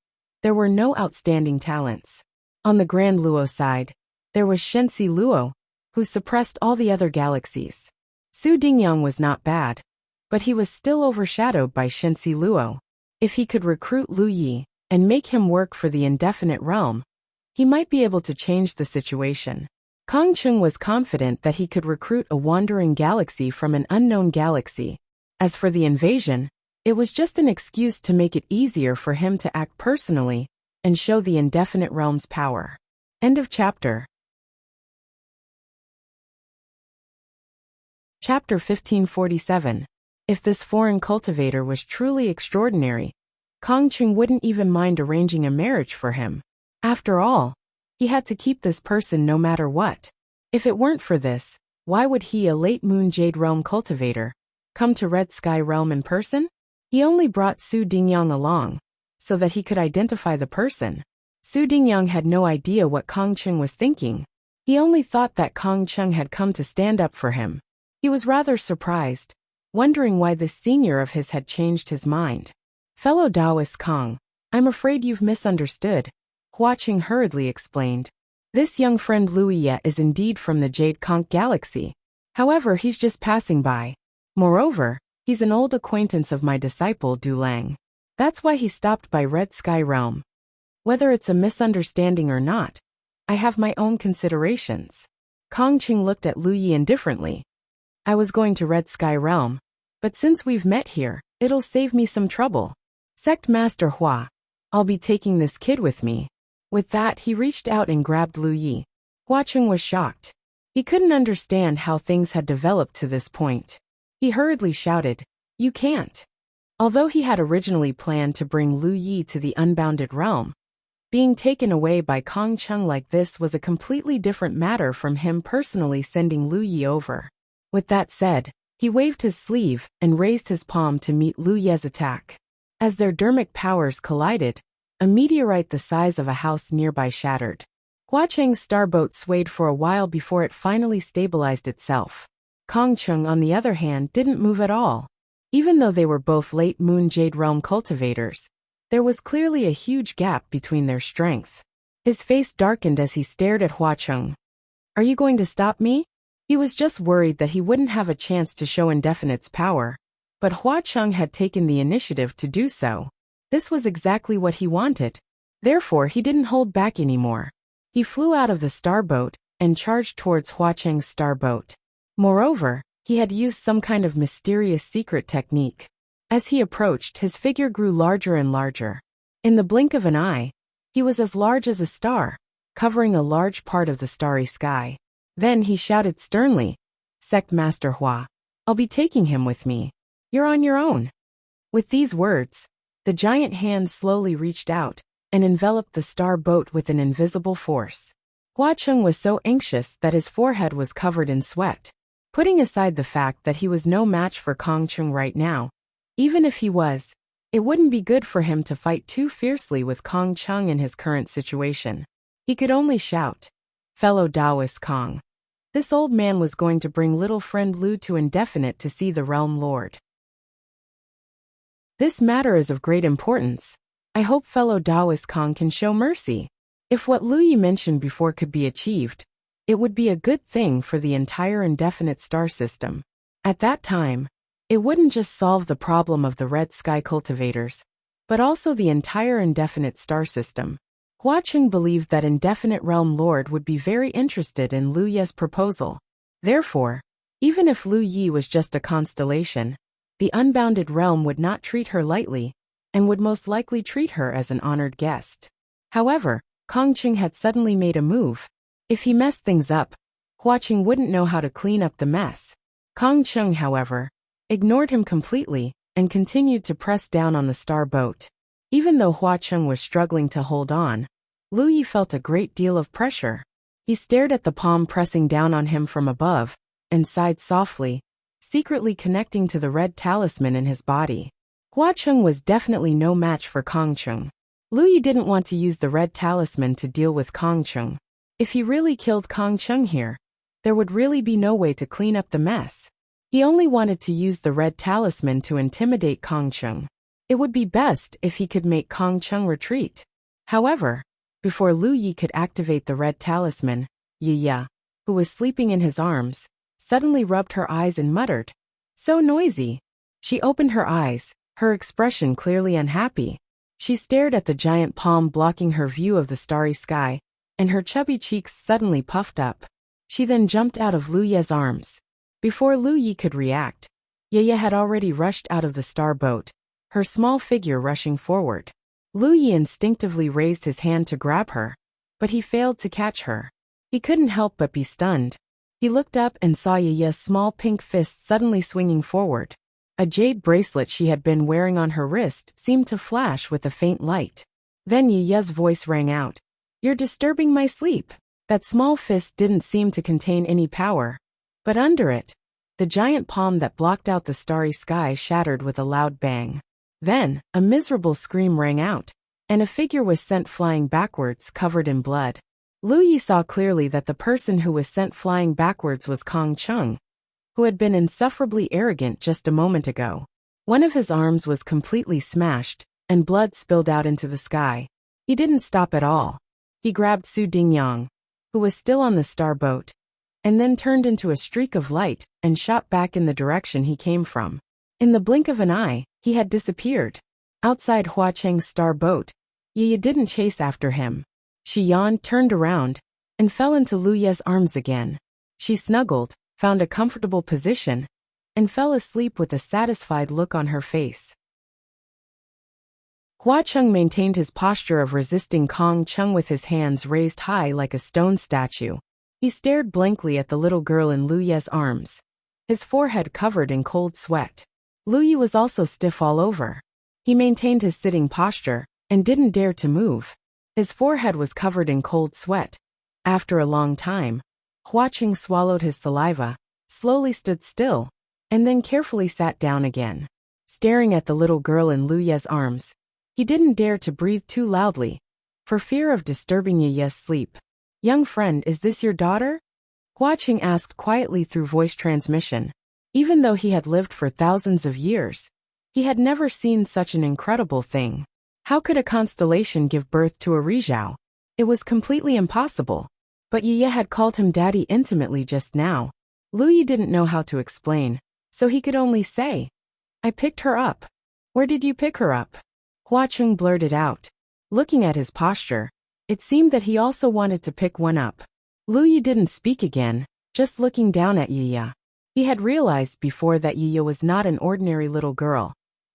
there were no outstanding talents. On the Grand Luo side, there was Shenxi Luo, who suppressed all the other galaxies. Su Dingyang was not bad, but he was still overshadowed by Shenxi Luo. If he could recruit Lu Yi and make him work for the indefinite realm, he might be able to change the situation. Kongqing was confident that he could recruit a wandering galaxy from an unknown galaxy. As for the invasion, it was just an excuse to make it easier for him to act personally and show the indefinite realm's power. End of chapter. Chapter 1547. If this foreign cultivator was truly extraordinary, Kongqing wouldn't even mind arranging a marriage for him. After all, he had to keep this person no matter what. If it weren't for this, why would he, a late Moon Jade Realm cultivator, come to Red Sky Realm in person? He only brought Su Dingyang along, so that he could identify the person. Su Dingyang had no idea what Kongqing was thinking. He only thought that Kongqing had come to stand up for him. He was rather surprised, wondering why this senior of his had changed his mind. Fellow Taoist Kong, I'm afraid you've misunderstood, Huaqing hurriedly explained. This young friend Lu Yi is indeed from the Jade Conch Galaxy. However, he's just passing by. Moreover, he's an old acquaintance of my disciple Du Lang. That's why he stopped by Red Sky Realm. Whether it's a misunderstanding or not, I have my own considerations. Kongqing looked at Lu Yi indifferently. I was going to Red Sky Realm, but since we've met here, it'll save me some trouble. Sect Master Hua, I'll be taking this kid with me. With that, he reached out and grabbed Lu Yi. Huaqing was shocked. He couldn't understand how things had developed to this point. He hurriedly shouted, "You can't." Although he had originally planned to bring Lu Yi to the unbounded realm, being taken away by Kongqing like this was a completely different matter from him personally sending Lu Yi over. With that said, he waved his sleeve and raised his palm to meet Lu Yi's attack. As their dermic powers collided, a meteorite the size of a house nearby shattered. Huaqing's starboat swayed for a while before it finally stabilized itself. Kongqing, on the other hand, didn't move at all. Even though they were both late Moon Jade Realm cultivators, there was clearly a huge gap between their strength. His face darkened as he stared at Huaqing. Are you going to stop me? He was just worried that he wouldn't have a chance to show Indefinite's power, but Huaqing had taken the initiative to do so. This was exactly what he wanted. Therefore, he didn't hold back anymore. He flew out of the starboat and charged towards Huaqing's starboat. Moreover, he had used some kind of mysterious secret technique. As he approached, his figure grew larger and larger. In the blink of an eye, he was as large as a star, covering a large part of the starry sky. Then he shouted sternly, "Sect Master Hua, I'll be taking him with me. You're on your own." With these words, the giant hand slowly reached out and enveloped the star boat with an invisible force. Huaqing was so anxious that his forehead was covered in sweat. Putting aside the fact that he was no match for Kongqing right now, even if he was, it wouldn't be good for him to fight too fiercely with Kongqing in his current situation. He could only shout, "Fellow Taoist Kong." This old man was going to bring little friend Lu to Indefinite to see the Realm Lord. This matter is of great importance. I hope fellow Taoist Kong can show mercy. If what Lu Yi mentioned before could be achieved, it would be a good thing for the entire Indefinite star system. At that time, it wouldn't just solve the problem of the Red Sky cultivators, but also the entire Indefinite star system. Huaqing believed that Indefinite Realm Lord would be very interested in Lu Yi's proposal. Therefore, even if Lu Yi was just a constellation, the unbounded realm would not treat her lightly, and would most likely treat her as an honored guest. However, Kongqing had suddenly made a move. If he messed things up, Huaqing wouldn't know how to clean up the mess. Kongqing, however, ignored him completely and continued to press down on the star boat. Even though Huaqing was struggling to hold on, Lu Yi felt a great deal of pressure. He stared at the palm pressing down on him from above and sighed softly, secretly connecting to the red talisman in his body. Huaqing was definitely no match for Kongqing. Lu Yi didn't want to use the red talisman to deal with Kongqing. If he really killed Kongqing here, there would really be no way to clean up the mess. He only wanted to use the red talisman to intimidate Kongqing. It would be best if he could make Kongqing retreat. However, before Lu Yi could activate the red talisman, Yi, who was sleeping in his arms, suddenly rubbed her eyes and muttered, "So noisy." She opened her eyes, her expression clearly unhappy. She stared at the giant palm blocking her view of the starry sky, and her chubby cheeks suddenly puffed up. She then jumped out of Lu Ye's arms. Before Lu Yi could react, Ye had already rushed out of the star boat, her small figure rushing forward. Lu Yi instinctively raised his hand to grab her, but he failed to catch her. He couldn't help but be stunned. He looked up and saw Ye's small pink fist suddenly swinging forward. A jade bracelet she had been wearing on her wrist seemed to flash with a faint light. Then Ye's voice rang out, "You're disturbing my sleep." That small fist didn't seem to contain any power, but under it, the giant palm that blocked out the starry sky shattered with a loud bang. Then, a miserable scream rang out, and a figure was sent flying backwards covered in blood. Lu Yi saw clearly that the person who was sent flying backwards was Kongqing, who had been insufferably arrogant just a moment ago. One of his arms was completely smashed, and blood spilled out into the sky. He didn't stop at all. He grabbed Su Dingyang, who was still on the star boat, and then turned into a streak of light and shot back in the direction he came from. In the blink of an eye, he had disappeared. Outside Huaqing's star boat, Yi didn't chase after him. She yawned, turned around, and fell into Lu Ye's arms again. She snuggled, found a comfortable position, and fell asleep with a satisfied look on her face. Huaqing maintained his posture of resisting Kongqing with his hands raised high like a stone statue. He stared blankly at the little girl in Lu Ye's arms, his forehead covered in cold sweat. Lu Yi was also stiff all over. He maintained his sitting posture and didn't dare to move. His forehead was covered in cold sweat. After a long time, Huaqing swallowed his saliva, slowly stood still, and then carefully sat down again. Staring at the little girl in Lu Ye's arms, he didn't dare to breathe too loudly, for fear of disturbing Ye's sleep. "Young friend, is this your daughter?" Huaqing asked quietly through voice transmission. Even though he had lived for thousands of years, he had never seen such an incredible thing. How could a constellation give birth to a Rizhao? It was completely impossible. But Yi had called him daddy intimately just now. Lu Yi didn't know how to explain, so he could only say, "I picked her up." "Where did you pick her up?" Huaqing blurted out. Looking at his posture, it seemed that he also wanted to pick one up. Lu Yi didn't speak again, just looking down at Yi. He had realized before that Yi was not an ordinary little girl,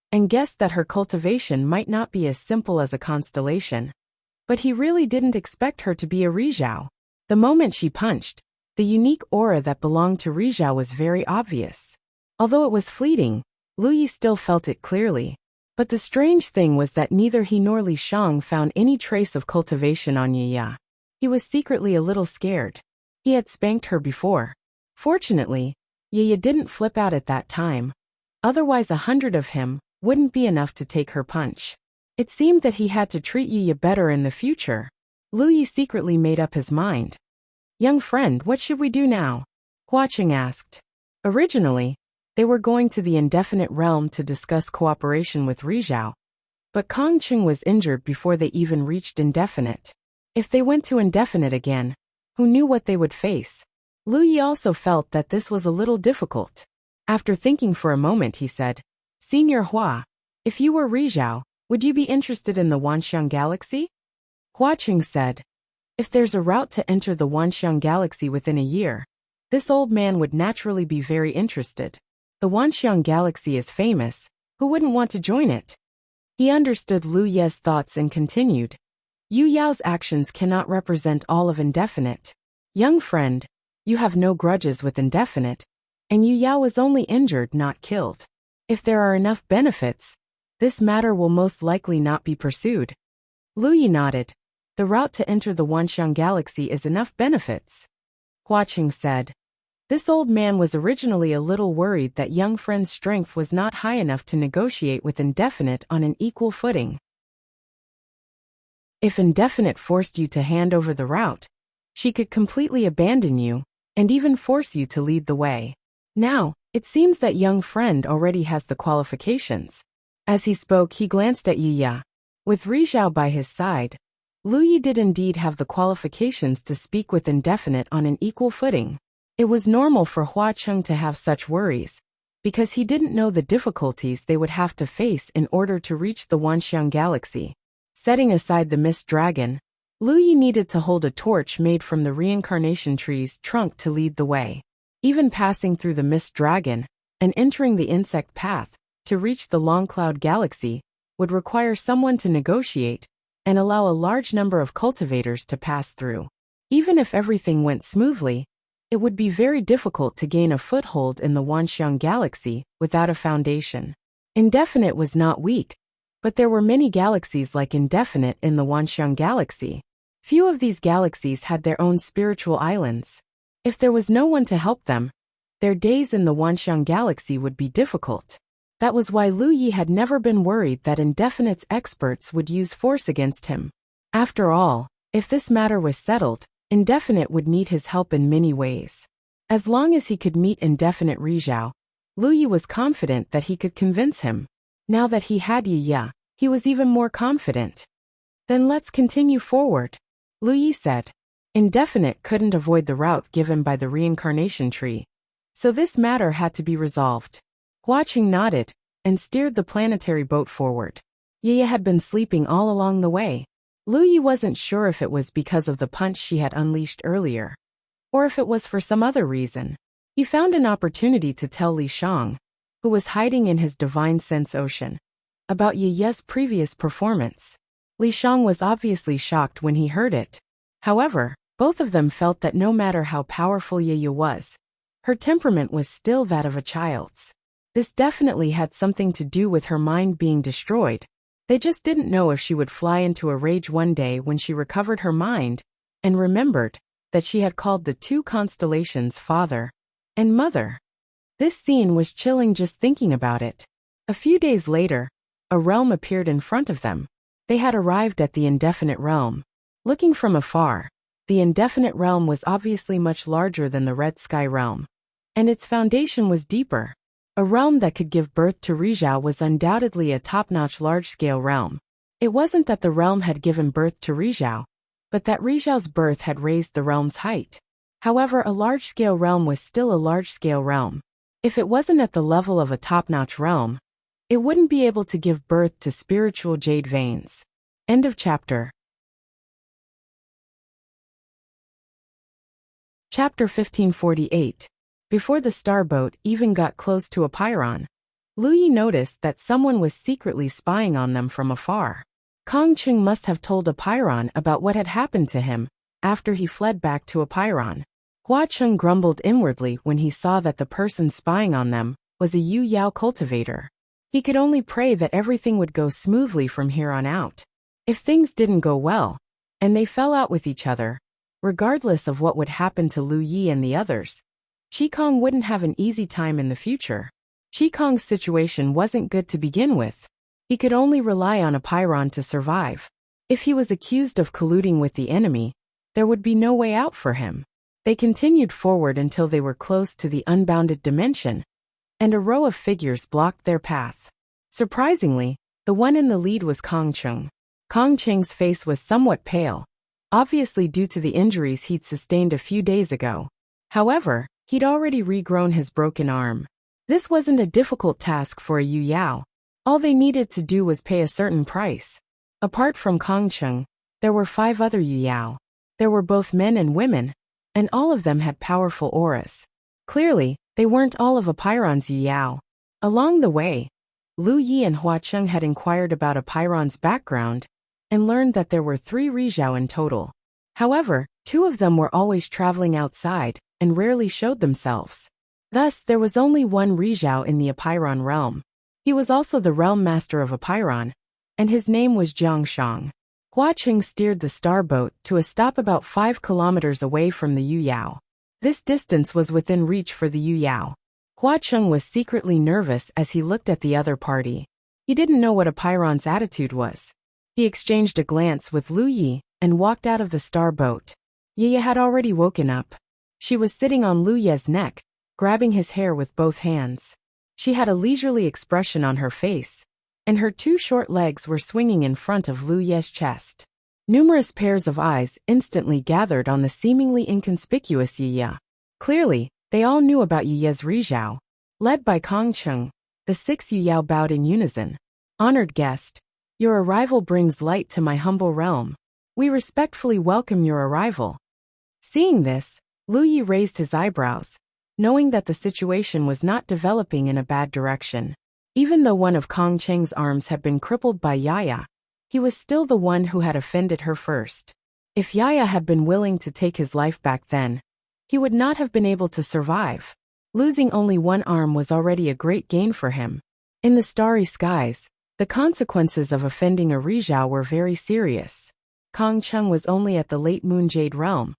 and guessed that her cultivation might not be as simple as a constellation. But he really didn't expect her to be a Rizhao. The moment she punched, the unique aura that belonged to Rizhao was very obvious. Although it was fleeting, Lu Yi still felt it clearly. But the strange thing was that neither he nor Li Shang found any trace of cultivation on Yi. He was secretly a little scared. He had spanked her before. Fortunately, Yi didn't flip out at that time. Otherwise 100 of him wouldn't be enough to take her punch. It seemed that he had to treat Yi better in the future. Lu Yi secretly made up his mind. "Young friend, what should we do now?" Huaqing asked. Originally, they were going to the indefinite realm to discuss cooperation with Rizhao, but Kongqing was injured before they even reached indefinite. If they went to indefinite again, who knew what they would face? Lu Yi also felt that this was a little difficult. After thinking for a moment, he said, "Senior Hua, if you were Rizhao, would you be interested in the Wanxiang Galaxy?" Huaqing said, "If there's a route to enter the Wanxiang Galaxy within a year, this old man would naturally be very interested." The Wanxiang Galaxy is famous. Who wouldn't want to join it? He understood Lu Ye's thoughts and continued. Yu Yao's actions cannot represent all of Indefinite. Young friend, you have no grudges with Indefinite, and Yu Yao was only injured, not killed. If there are enough benefits, this matter will most likely not be pursued. Lu Yi nodded. The route to enter the Wanxiang Galaxy is enough benefits. Hua Qing said. This old man was originally a little worried that young friend's strength was not high enough to negotiate with Indefinite on an equal footing. If Indefinite forced you to hand over the route, she could completely abandon you, and even force you to lead the way. Now, it seems that young friend already has the qualifications. As he spoke, he glanced at Yu Ya. With Ri Zhao by his side, Lu Yi did indeed have the qualifications to speak with Indefinite on an equal footing. It was normal for Hua Cheng to have such worries, because he didn't know the difficulties they would have to face in order to reach the Wanxiang Galaxy. Setting aside the Mist Dragon, Lu Yi needed to hold a torch made from the reincarnation tree's trunk to lead the way. Even passing through the Mist Dragon and entering the insect path to reach the Long Cloud Galaxy would require someone to negotiate and allow a large number of cultivators to pass through. Even if everything went smoothly, it would be very difficult to gain a foothold in the Wanxiang Galaxy without a foundation. Indefinite was not weak, but there were many galaxies like Indefinite in the Wanxiang Galaxy. Few of these galaxies had their own spiritual islands. If there was no one to help them, their days in the Wanxiang Galaxy would be difficult. That was why Lu Yi had never been worried that Indefinite's experts would use force against him. After all, if this matter was settled, Indefinite would need his help in many ways. As long as he could meet Indefinite Ri Zhao, Lu Yi was confident that he could convince him. Now that he had Yu Ya, he was even more confident. Then let's continue forward, Lu Yi said. Indefinite couldn't avoid the route given by the reincarnation tree, so this matter had to be resolved. Hua Qing nodded and steered the planetary boat forward. Yu Ya had been sleeping all along the way. Lu Yi wasn't sure if it was because of the punch she had unleashed earlier, or if it was for some other reason. He found an opportunity to tell Li Shang, who was hiding in his divine sense ocean, about Yu Ya's previous performance. Li Shang was obviously shocked when he heard it. However, both of them felt that no matter how powerful Yu Ya was, her temperament was still that of a child's. This definitely had something to do with her mind being destroyed. They just didn't know if she would fly into a rage one day when she recovered her mind and remembered that she had called the two constellations father and mother. This scene was chilling just thinking about it. A few days later, a realm appeared in front of them. They had arrived at the Indefinite Realm. Looking from afar, the Indefinite Realm was obviously much larger than the Red Sky Realm, and its foundation was deeper. A realm that could give birth to Ri Zhao was undoubtedly a top-notch large-scale realm. It wasn't that the realm had given birth to Ri Zhao, but that Ri Zhao's birth had raised the realm's height. However, a large-scale realm was still a large-scale realm. If it wasn't at the level of a top-notch realm, it wouldn't be able to give birth to spiritual jade veins. End of chapter. Chapter 1548. Before the starboat even got close to Apeiron, Lu Yi noticed that someone was secretly spying on them from afar. Kong Qing must have told Apeiron about what had happened to him after he fled back to Apeiron. Hua Cheng grumbled inwardly when he saw that the person spying on them was a Yu Yao cultivator. He could only pray that everything would go smoothly from here on out. If things didn't go well, and they fell out with each other, regardless of what would happen to Lu Yi and the others, Qi Kong wouldn't have an easy time in the future. Qi Kong's situation wasn't good to begin with. He could only rely on Apeiron to survive. If he was accused of colluding with the enemy, there would be no way out for him. They continued forward until they were close to the unbounded dimension, and a row of figures blocked their path. Surprisingly, the one in the lead was Kong Qing. Kong Qing's face was somewhat pale, obviously due to the injuries he'd sustained a few days ago. However, he'd already regrown his broken arm. This wasn't a difficult task for a Yu Yao. All they needed to do was pay a certain price. Apart from Kong Qing, there were 5 other Yu Yao. There were both men and women, and all of them had powerful auras. Clearly, They weren't all of Apiron's Yao. Along the way, Lu Yi and Hua Cheng had inquired about Apiron's background and learned that there were 3 Rizhao in total. However, 2 of them were always traveling outside and rarely showed themselves. Thus, there was only 1 Rizhao in the Apiron realm. He was also the realm master of Apiron, and his name was Jiang Shang. Hua Cheng steered the starboat to a stop about 5 kilometers away from the Yu Yao. This distance was within reach for the Yu Yao. Hua Cheng was secretly nervous as he looked at the other party. He didn't know what Apiron's attitude was. He exchanged a glance with Lu Yi and walked out of the starboat. Ye had already woken up. She was sitting on Lu Ye's neck, grabbing his hair with both hands. She had a leisurely expression on her face, and her 2 short legs were swinging in front of Lu Ye's chest. Numerous pairs of eyes instantly gathered on the seemingly inconspicuous Yi. Clearly, they all knew about Yi's Rizhao. Led by Kong Cheng, the 6 Yu bowed in unison. Honored guest, your arrival brings light to my humble realm. We respectfully welcome your arrival. Seeing this, Lu Yi raised his eyebrows, knowing that the situation was not developing in a bad direction. Even though one of Kong Cheng's arms had been crippled by Yaya, he was still the one who had offended her first. If Yaya had been willing to take his life back then, he would not have been able to survive. Losing only 1 arm was already a great gain for him. In the starry skies, the consequences of offending a Rizhao were very serious. Kong Cheng was only at the late Moon Jade realm,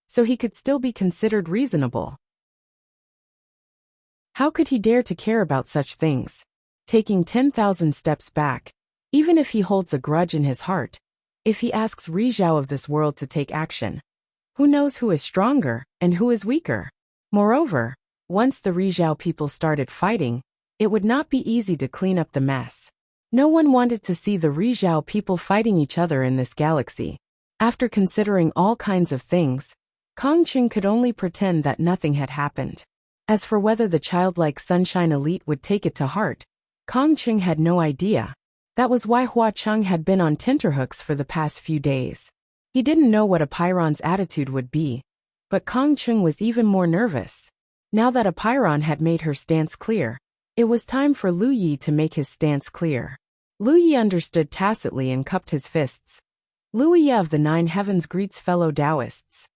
so he could still be considered reasonable. How could he dare to care about such things? Taking 10,000 steps back, even if he holds a grudge in his heart, if he asks Rizhao of this world to take action, who knows who is stronger and who is weaker? Moreover, once the Rizhao people started fighting, it would not be easy to clean up the mess. No one wanted to see the Rizhao people fighting each other in this galaxy. After considering all kinds of things, Kong Cheng could only pretend that nothing had happened. As for whether the childlike Sunshine Elite would take it to heart, Kong Cheng had no idea. That was why Hua Cheng had been on tenterhooks for the past few days. He didn't know what Apiron's attitude would be, but Kong Cheng was even more nervous. Now that Apiron had made her stance clear, it was time for Lu Yi to make his stance clear. Lu Yi understood tacitly and cupped his fists. Lu Yi of the 9 heavens greets fellow Taoists.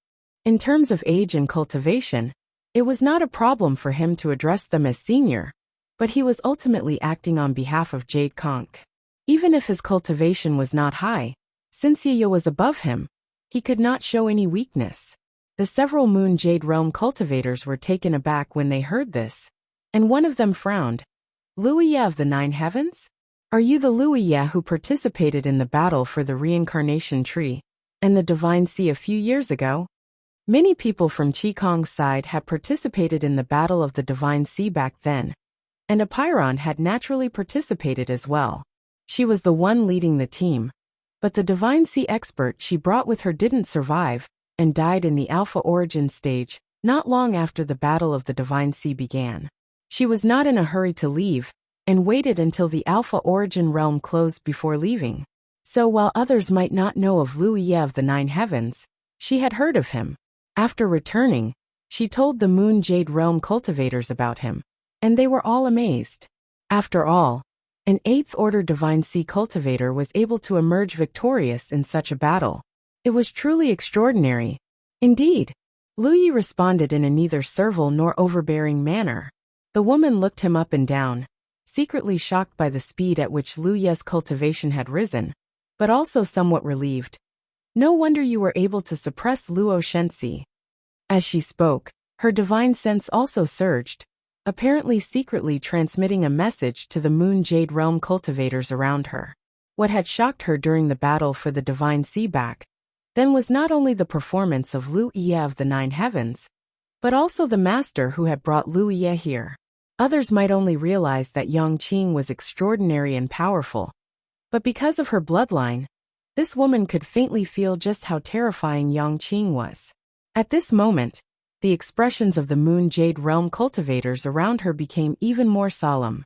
In terms of age and cultivation, it was not a problem for him to address them as senior, but he was ultimately acting on behalf of Jade Conch. Even if his cultivation was not high, since Yi was above him, he could not show any weakness. The several Moon Jade Realm cultivators were taken aback when they heard this, and one of them frowned. Lu Yi of the 9 heavens? Are you the Lu Yi who participated in the battle for the reincarnation tree and the divine sea a few years ago? Many people from Qikong's side had participated in the battle of the divine sea back then, and Apiron had naturally participated as well. She was the one leading the team, but the divine sea expert she brought with her didn't survive and died in the Alpha Origin stage not long after the battle of the divine sea began. She was not in a hurry to leave and waited until the Alpha Origin realm closed before leaving. So while others might not know of Lu Yi of the 9 heavens, she had heard of him. After returning, she told the Moon Jade Realm cultivators about him, and they were all amazed. After all, an 8th Order Divine Sea cultivator was able to emerge victorious in such a battle. It was truly extraordinary. Indeed, Lu Yi responded in a neither servile nor overbearing manner. The woman looked him up and down, secretly shocked by the speed at which Lu Yi's cultivation had risen, but also somewhat relieved. No wonder you were able to suppress Luo Shenxi. As she spoke, her divine sense also surged, apparently secretly transmitting a message to the Moon Jade Realm cultivators around her. What had shocked her during the battle for the divine sea back then was not only the performance of Lu Yi of the 9 heavens, but also the master who had brought Lu Yi here. Others might only realize that Yang Qing was extraordinary and powerful, but because of her bloodline, this woman could faintly feel just how terrifying Yang Qing was. At this moment, the expressions of the Moon Jade Realm cultivators around her became even more solemn.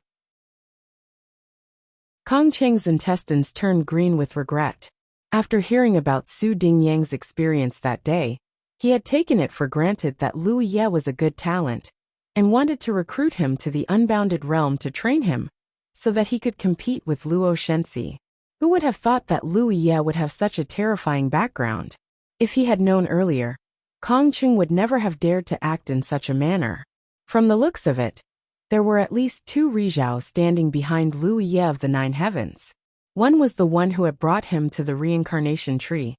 Kong Cheng's intestines turned green with regret. After hearing about Su Dingyang's experience that day, he had taken it for granted that Lu Ye was a good talent, and wanted to recruit him to the unbounded realm to train him, so that he could compete with Luo Shenxi. Who would have thought that Lu Ye would have such a terrifying background? If he had known earlier, Kong Chung would never have dared to act in such a manner. From the looks of it, there were at least 2 Rizhao standing behind Lu Ye of the 9 heavens. One was the one who had brought him to the reincarnation tree,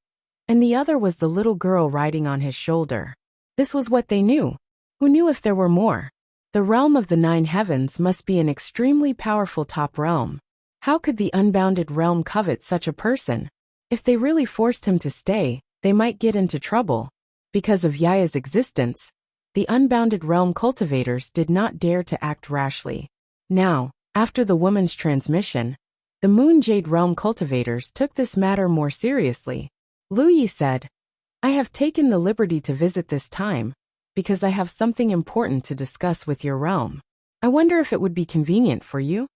and the other was the little girl riding on his shoulder. This was what they knew. Who knew if there were more? The realm of the 9 heavens must be an extremely powerful top realm. How could the unbounded realm covet such a person? If they really forced him to stay, they might get into trouble. Because of Yaya's existence, the unbounded realm cultivators did not dare to act rashly. Now, after the woman's transmission, the Moon Jade realm cultivators took this matter more seriously. Lu Yi said, "I have taken the liberty to visit this time, because I have something important to discuss with your realm. I wonder if it would be convenient for you?"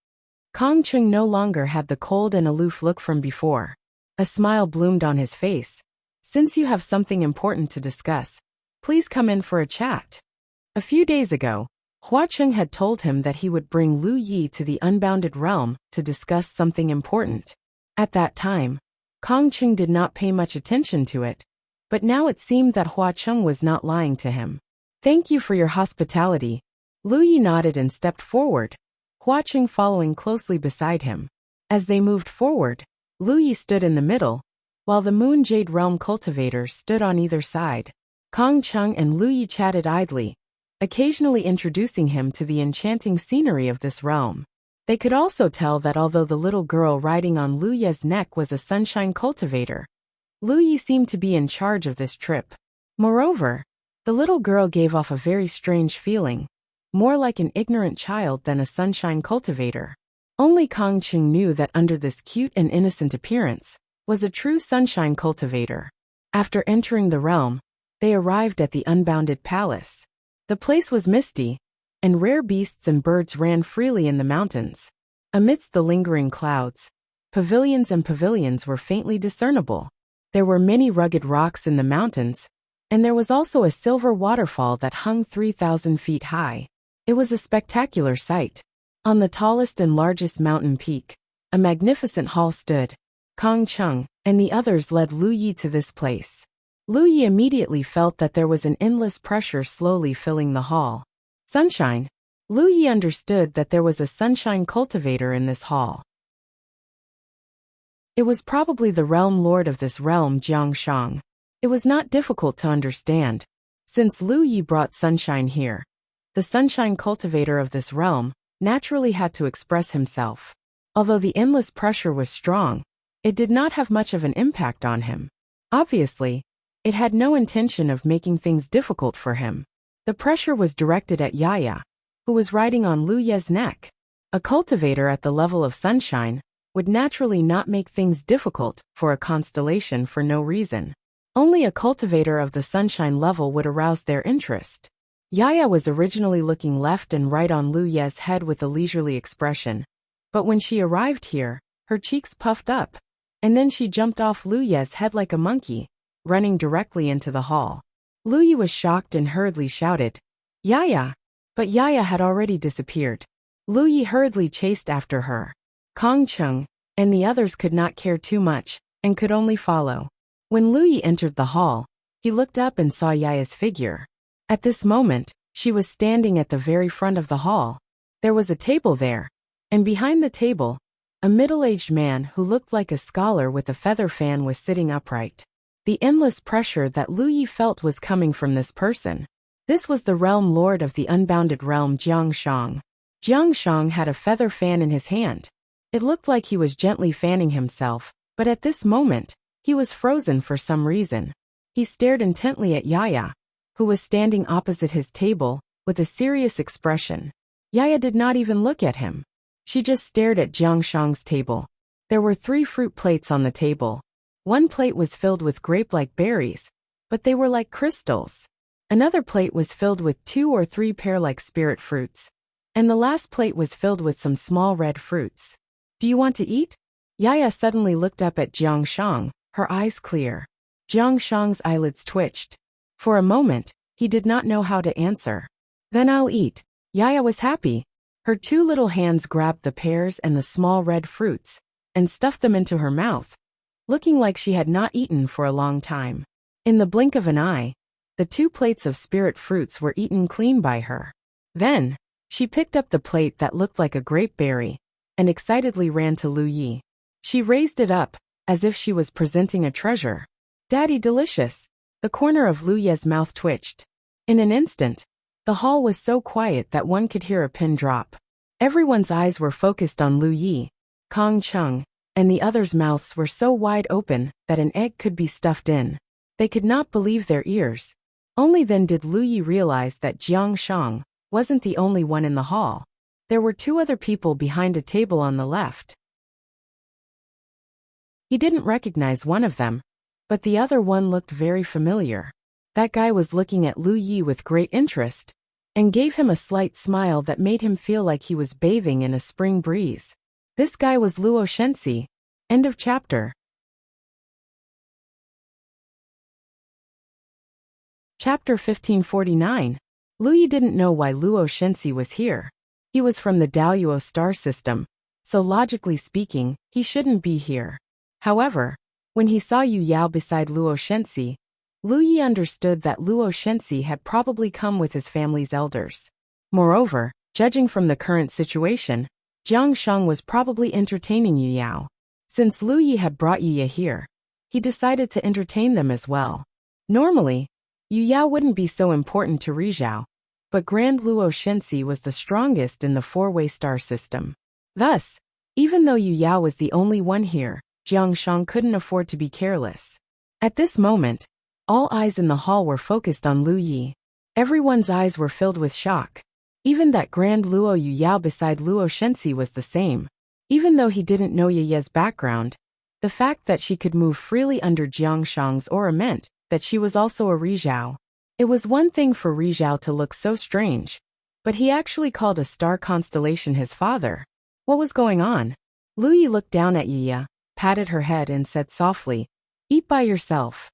Kong Chung no longer had the cold and aloof look from before. A smile bloomed on his face. "Since you have something important to discuss, please come in for a chat." A few days ago, Hua Chung had told him that he would bring Lu Yi to the unbounded realm to discuss something important. At that time, Kong Chung did not pay much attention to it, but now it seemed that Hua Chung was not lying to him. "Thank you for your hospitality." Lu Yi nodded and stepped forward, Hua Chung following closely beside him. As they moved forward, Lu Yi stood in the middle, while the Moon Jade realm cultivators stood on either side. Kong Chung and Lu Yi chatted idly, occasionally introducing him to the enchanting scenery of this realm. They could also tell that although the little girl riding on Lu Ye's neck was a sunshine cultivator, Lu Yi seemed to be in charge of this trip. Moreover, the little girl gave off a very strange feeling, more like an ignorant child than a sunshine cultivator. Only Kong Chung knew that under this cute and innocent appearance was a true sunshine cultivator. After entering the realm, they arrived at the unbounded palace. The place was misty, and rare beasts and birds ran freely in the mountains. Amidst the lingering clouds, pavilions and pavilions were faintly discernible. There were many rugged rocks in the mountains, and there was also a silver waterfall that hung 3,000 feet high. It was a spectacular sight. On the tallest and largest mountain peak, a magnificent hall stood. Kong Chung and the others led Lu Yi to this place. Lu Yi immediately felt that there was an endless pressure slowly filling the hall. Sunshine. Lu Yi understood that there was a sunshine cultivator in this hall. It was probably the realm lord of this realm, Jiang Shang. It was not difficult to understand. Since Lu Yi brought sunshine here, the sunshine cultivator of this realm naturally had to express himself. Although the endless pressure was strong, it did not have much of an impact on him. Obviously, it had no intention of making things difficult for him. The pressure was directed at Yaya, who was riding on Lu Ye's neck. A cultivator at the level of sunshine would naturally not make things difficult for a constellation for no reason. Only a cultivator of the sunshine level would arouse their interest. Yaya was originally looking left and right on Lu Ye's head with a leisurely expression, but when she arrived here, her cheeks puffed up, and then she jumped off Lu Ye's head like a monkey, running directly into the hall. Lu Yi was shocked and hurriedly shouted, "Yaya!" But Yaya had already disappeared. Lu Yi hurriedly chased after her. Kong Chung and the others could not care too much, and could only follow. When Lu Yi entered the hall, he looked up and saw Yaya's figure. At this moment, she was standing at the very front of the hall. There was a table there, and behind the table, a middle-aged man who looked like a scholar with a feather fan was sitting upright. The endless pressure that Lu Yi felt was coming from this person. This was the realm lord of the unbounded realm, Jiang Shang. Jiang Shang had a feather fan in his hand. It looked like he was gently fanning himself, but at this moment, he was frozen for some reason. He stared intently at Yaya, who was standing opposite his table, with a serious expression. Yaya did not even look at him. She just stared at Jiang Shang's table. There were 3 fruit plates on the table. One plate was filled with grape-like berries, but they were like crystals. Another plate was filled with 2 or 3 pear-like spirit fruits, and the last plate was filled with some small red fruits. "Do you want to eat?" Yaya suddenly looked up at Jiang Shang, her eyes clear. Jiang Shang's eyelids twitched. For a moment, he did not know how to answer. "Then I'll eat," Yaya was happy. Her two little hands grabbed the pears and the small red fruits and stuffed them into her mouth, looking like she had not eaten for a long time. In the blink of an eye, the 2 plates of spirit fruits were eaten clean by her. Then, she picked up the plate that looked like a grape berry and excitedly ran to Lu Yi. She raised it up, as if she was presenting a treasure. "Daddy, delicious!" The corner of Lu Ye's mouth twitched. In an instant, the hall was so quiet that one could hear a pin drop. Everyone's eyes were focused on Lu Yi, Kong Cheng, and the others' mouths were so wide open that an egg could be stuffed in. They could not believe their ears. Only then did Lu Yi realize that Jiang Shang wasn't the only one in the hall. There were 2 other people behind a table on the left. He didn't recognize one of them, but the other one looked very familiar. That guy was looking at Lu Yi with great interest and gave him a slight smile that made him feel like he was bathing in a spring breeze. This guy was Luo Shenxi. End of chapter. Chapter 1549. Lu Yi didn't know why Luo Shenxi was here. He was from the Daluo star system, so logically speaking, he shouldn't be here. However, when he saw Yu Yao beside Luo Shenxi, Lu Yi understood that Luo Shenxi had probably come with his family's elders. Moreover, judging from the current situation, Jiang Shang was probably entertaining Yu Yao. Since Lu Yi had brought Yu Yao here, he decided to entertain them as well. Normally, Yu Yao wouldn't be so important to Rizhao, but Grand Luo Shenxi was the strongest in the 4-way star system. Thus, even though Yu Yao was the only one here, Jiang Shang couldn't afford to be careless. At this moment, all eyes in the hall were focused on Lu Yi. Everyone's eyes were filled with shock. Even that Grand Luo Yu Yao beside Luo Shenxi was the same. Even though he didn't know Yu Yao's background, the fact that she could move freely under Jiang Shang's aura meant that she was also a Rizhao. It was one thing for Rizhao to look so strange, but he actually called a star constellation his father. What was going on? Lu Yi looked down at Yu Yao, patted her head and said softly, "Eat by yourself."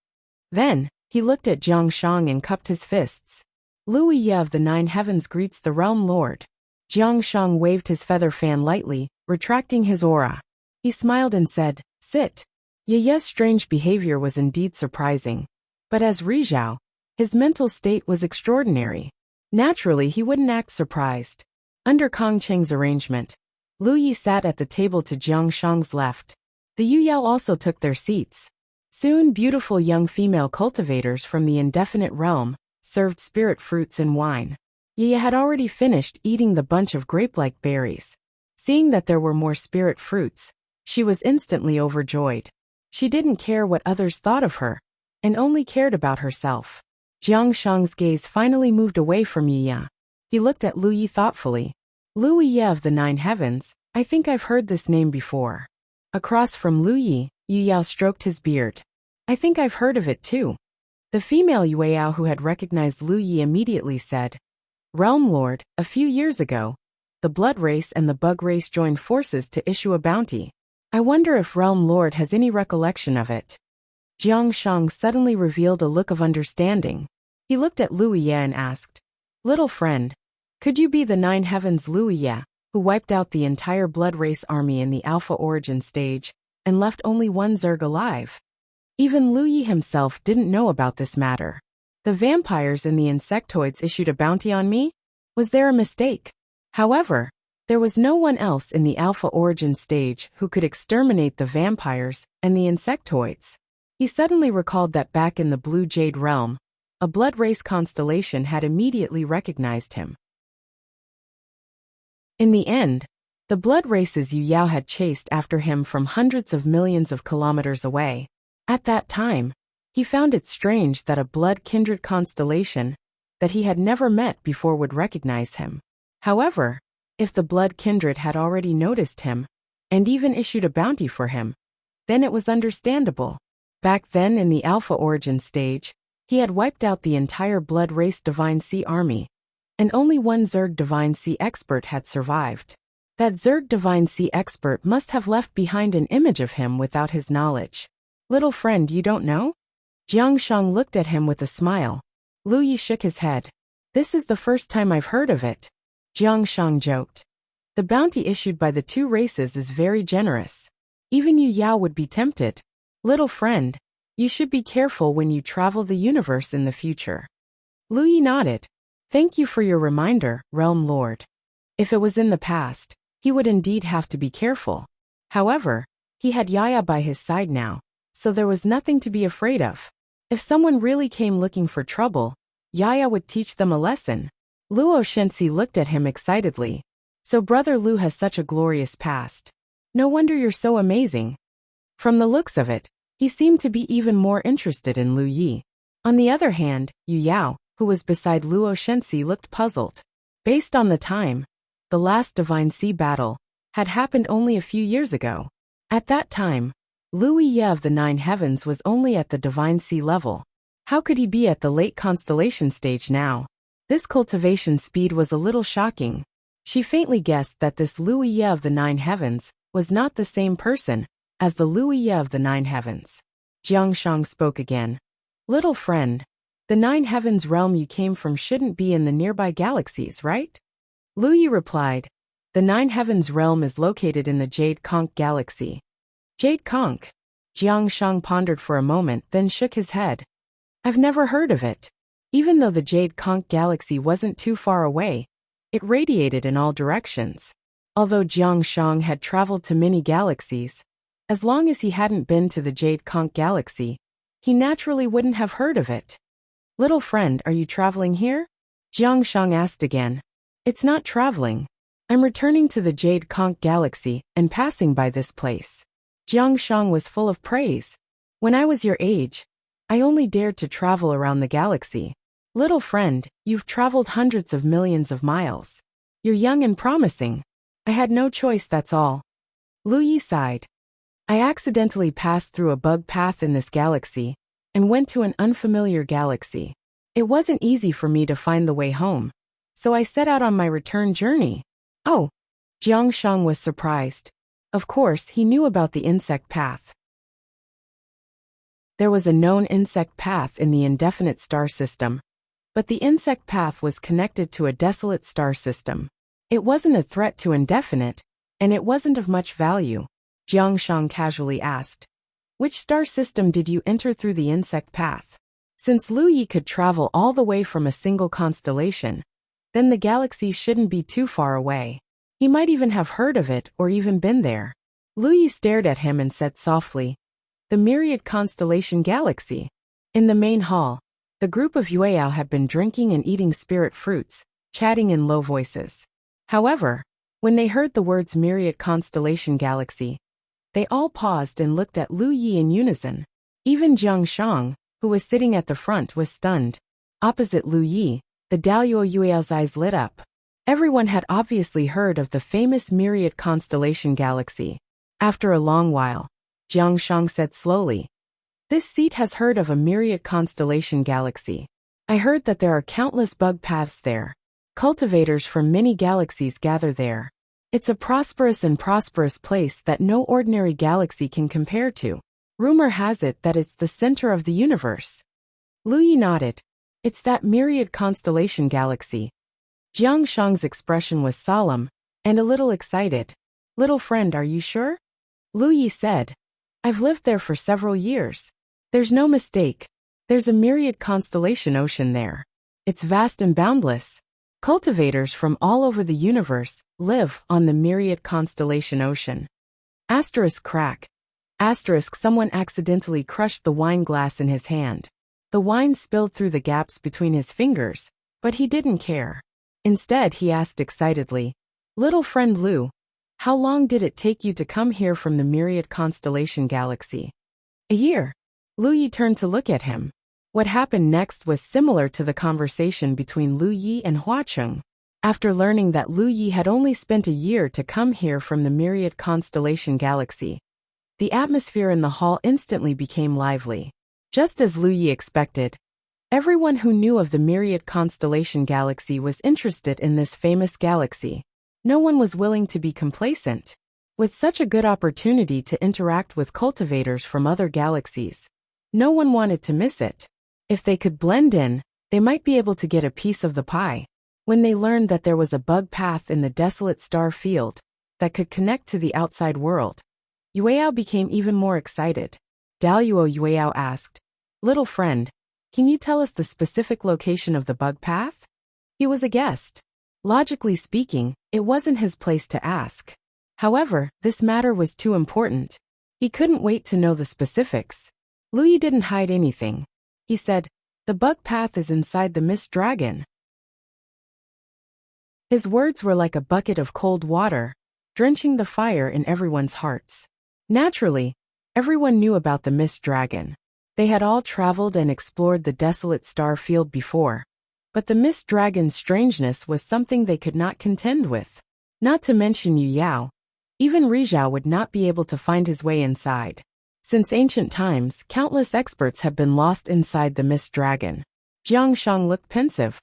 Then, he looked at Jiang Shang and cupped his fists. Lu Yi of the 9 heavens greets the realm lord. Jiang Shang waved his feather fan lightly, retracting his aura. He smiled and said, "Sit." Yu Yao's strange behavior was indeed surprising. But as Rizhao, his mental state was extraordinary. Naturally, he wouldn't act surprised. Under Kong Cheng's arrangement, Lu Yi sat at the table to Jiang Shang's left. The Yu Yao also took their seats. Soon, beautiful young female cultivators from the indefinite realm served spirit fruits and wine. Yu Yao had already finished eating the bunch of grape-like berries. Seeing that there were more spirit fruits, she was instantly overjoyed. She didn't care what others thought of her, and only cared about herself. Jiang Shang's gaze finally moved away from Yu Yao. He looked at Lu Yi thoughtfully. "Lu Yi of the 9 heavens, I think I've heard this name before." Across from Lu Yi, Yu Yao stroked his beard. "I think I've heard of it too." The female Yu Yao who had recognized Lu Yi immediately said, "Realm Lord, a few years ago, the blood race and the bug race joined forces to issue a bounty. I wonder if Realm Lord has any recollection of it." Jiang Shang suddenly revealed a look of understanding. He looked at Lu Yi and asked, "Little friend, could you be the 9 heavens Lu Yi, who wiped out the entire blood race army in the Alpha origin stage and left only one Zerg alive?" Even Lu Yi himself didn't know about this matter. The vampires and the insectoids issued a bounty on me? Was there a mistake? However, there was no one else in the Alpha origin stage who could exterminate the vampires and the insectoids. He suddenly recalled that back in the Blue Jade realm, a blood race constellation had immediately recognized him. In the end, the blood races Yu Yao had chased after him from hundreds of millions of kilometers away. At that time, he found it strange that a blood-kindred constellation that he had never met before would recognize him. However, if the blood kindred had already noticed him, and even issued a bounty for him, then it was understandable. Back then in the Alpha origin stage, he had wiped out the entire blood race Divine Sea army, and only one Zerg Divine Sea expert had survived. That Zerg Divine Sea expert must have left behind an image of him without his knowledge. "Little friend, you don't know?" Jiang Shang looked at him with a smile. Lu Yi shook his head. "This is the first time I've heard of it." Jiang Shang joked. The bounty issued by the two races is very generous. Even Yu Yao would be tempted. Little friend, you should be careful when you travel the universe in the future. Lu Yi nodded. Thank you for your reminder, Realm Lord. If it was in the past, he would indeed have to be careful. However, he had Yaya by his side now, so there was nothing to be afraid of. If someone really came looking for trouble, Yaya would teach them a lesson. Luo Shenxi looked at him excitedly. So Brother Lu has such a glorious past. No wonder you're so amazing. From the looks of it, he seemed to be even more interested in Lu Yi. On the other hand, Yu Yao, who was beside Luo Shenxi, looked puzzled. Based on the time, the last Divine Sea battle had happened only a few years ago. At that time, Lu Yi of the Nine Heavens was only at the Divine Sea level. How could he be at the late constellation stage now? This cultivation speed was a little shocking. She faintly guessed that this Lu Yi of the Nine Heavens was not the same person as the Lu Yi of the Nine Heavens. Jiang Shang spoke again. Little friend, the Nine Heavens realm you came from shouldn't be in the nearby galaxies, right? Lu Yi replied. The Nine Heavens realm is located in the Jade Conch galaxy. Jade Conch? Jiang Shang pondered for a moment, then shook his head. I've never heard of it. Even though the Jade Conch galaxy wasn't too far away, it radiated in all directions. Although Jiang Shang had traveled to many galaxies, as long as he hadn't been to the Jade Conch galaxy, he naturally wouldn't have heard of it. Little friend, are you traveling here? Jiang Shang asked again. It's not traveling. I'm returning to the Jade Conch galaxy and passing by this place. Jiang Shang was full of praise. When I was your age, I only dared to travel around the galaxy. Little friend, you've traveled hundreds of millions of miles. You're young and promising. I had no choice, that's all. Lu Yi sighed. I accidentally passed through a bug path in this galaxy and went to an unfamiliar galaxy. It wasn't easy for me to find the way home, so I set out on my return journey. Oh, Jiang Shang was surprised. Of course, he knew about the insect path. There was a known insect path in the indefinite star system, but the insect path was connected to a desolate star system. It wasn't a threat to indefinite, and it wasn't of much value. Jiang Shang casually asked. Which star system did you enter through the insect path? Since Lu Yi could travel all the way from a single constellation, then the galaxy shouldn't be too far away. He might even have heard of it or even been there. Lu Yi stared at him and said softly, the Myriad Constellation Galaxy. In the main hall, the group of Yueyao had been drinking and eating spirit fruits, chatting in low voices. However, when they heard the words Myriad Constellation Galaxy, they all paused and looked at Lu Yi in unison. Even Jiang Shang, who was sitting at the front, was stunned. Opposite Lu Yi, the Daoyuo Yueyao's eyes lit up. Everyone had obviously heard of the famous Myriad Constellation Galaxy. After a long while, Jiang Shang said slowly, this seat has heard of a Myriad Constellation Galaxy. I heard that there are countless bug paths there. Cultivators from many galaxies gather there. It's a prosperous place that no ordinary galaxy can compare to. Rumor has it that it's the center of the universe. Lu Yi nodded. It's that Myriad Constellation Galaxy. Jiang Shang's expression was solemn and a little excited. Little friend, are you sure? Lu Yi said. I've lived there for several years. There's no mistake. There's a Myriad Constellation ocean there. It's vast and boundless. Cultivators from all over the universe live on the Myriad Constellation ocean. Asterisk crack. Asterisk, someone accidentally crushed the wine glass in his hand. The wine spilled through the gaps between his fingers, but he didn't care. Instead, he asked excitedly, little friend Lu, how long did it take you to come here from the Myriad Constellation Galaxy? A year. Lu Yi turned to look at him. What happened next was similar to the conversation between Lu Yi and Hua Cheng. After learning that Lu Yi had only spent a year to come here from the Myriad Constellation Galaxy, the atmosphere in the hall instantly became lively. Just as Lu Yi expected, everyone who knew of the Myriad Constellation Galaxy was interested in this famous galaxy. No one was willing to be complacent. With such a good opportunity to interact with cultivators from other galaxies, no one wanted to miss it. If they could blend in, they might be able to get a piece of the pie. When they learned that there was a bug path in the desolate star field that could connect to the outside world, Yueyao became even more excited. Daluo Yueyao asked, "Little friend, can you tell us the specific location of the bug path?" He was a guest. Logically speaking, it wasn't his place to ask. However, this matter was too important. He couldn't wait to know the specifics. Lu Yi didn't hide anything. He said, "The bug path is inside the mist dragon." His words were like a bucket of cold water, drenching the fire in everyone's hearts. Naturally, everyone knew about the mist dragon. They had all traveled and explored the desolate star field before. But the mist dragon's strangeness was something they could not contend with. Not to mention Yu Yao. Even Rizhao would not be able to find his way inside. Since ancient times, countless experts have been lost inside the mist dragon. Jiang Shang looked pensive.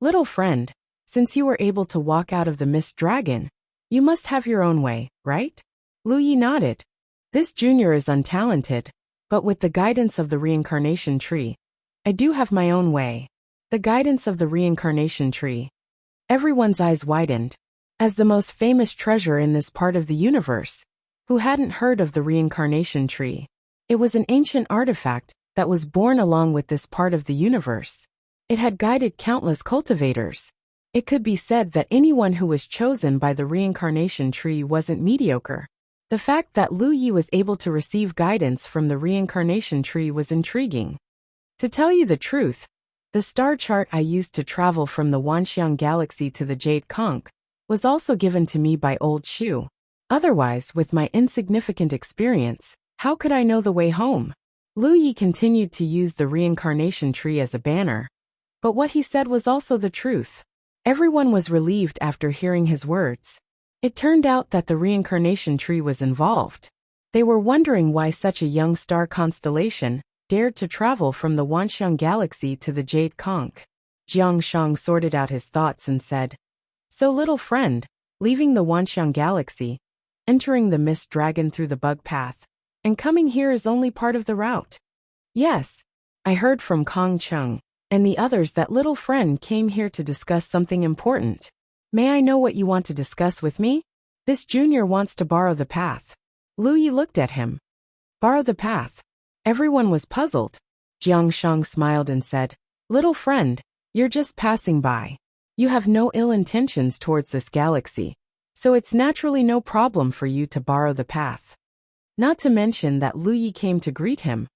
"Little friend, since you were able to walk out of the mist dragon, you must have your own way, right?" Lu Yi nodded. "This junior is untalented, but with the guidance of the reincarnation tree, I do have my own way." The guidance of the reincarnation tree. Everyone's eyes widened. As the most famous treasure in this part of the universe, who hadn't heard of the reincarnation tree? It was an ancient artifact that was born along with this part of the universe. It had guided countless cultivators. It could be said that anyone who was chosen by the reincarnation tree wasn't mediocre. The fact that Lu Yi was able to receive guidance from the reincarnation tree was intriguing. To tell you the truth, the star chart I used to travel from the Wanxiang galaxy to the Jade Conch was also given to me by old Shu. Otherwise, with my insignificant experience, how could I know the way home? Lu Yi continued to use the reincarnation tree as a banner. But what he said was also the truth. Everyone was relieved after hearing his words. It turned out that the reincarnation tree was involved. They were wondering why such a young star constellation dared to travel from the Wanxiang galaxy to the Jade Conch. Jiang Shang sorted out his thoughts and said, "So little friend, leaving the Wanxiang galaxy, entering the mist dragon through the bug path, and coming here is only part of the route." "Yes. I heard from Kong Cheng and the others that little friend came here to discuss something important. May I know what you want to discuss with me?" "This junior wants to borrow the path." Lu Yi looked at him. "Borrow the path?" Everyone was puzzled. Jiang Shang smiled and said, "Little friend, you're just passing by. You have no ill intentions towards this galaxy, so it's naturally no problem for you to borrow the path." Not to mention that Lu Yi came to greet him.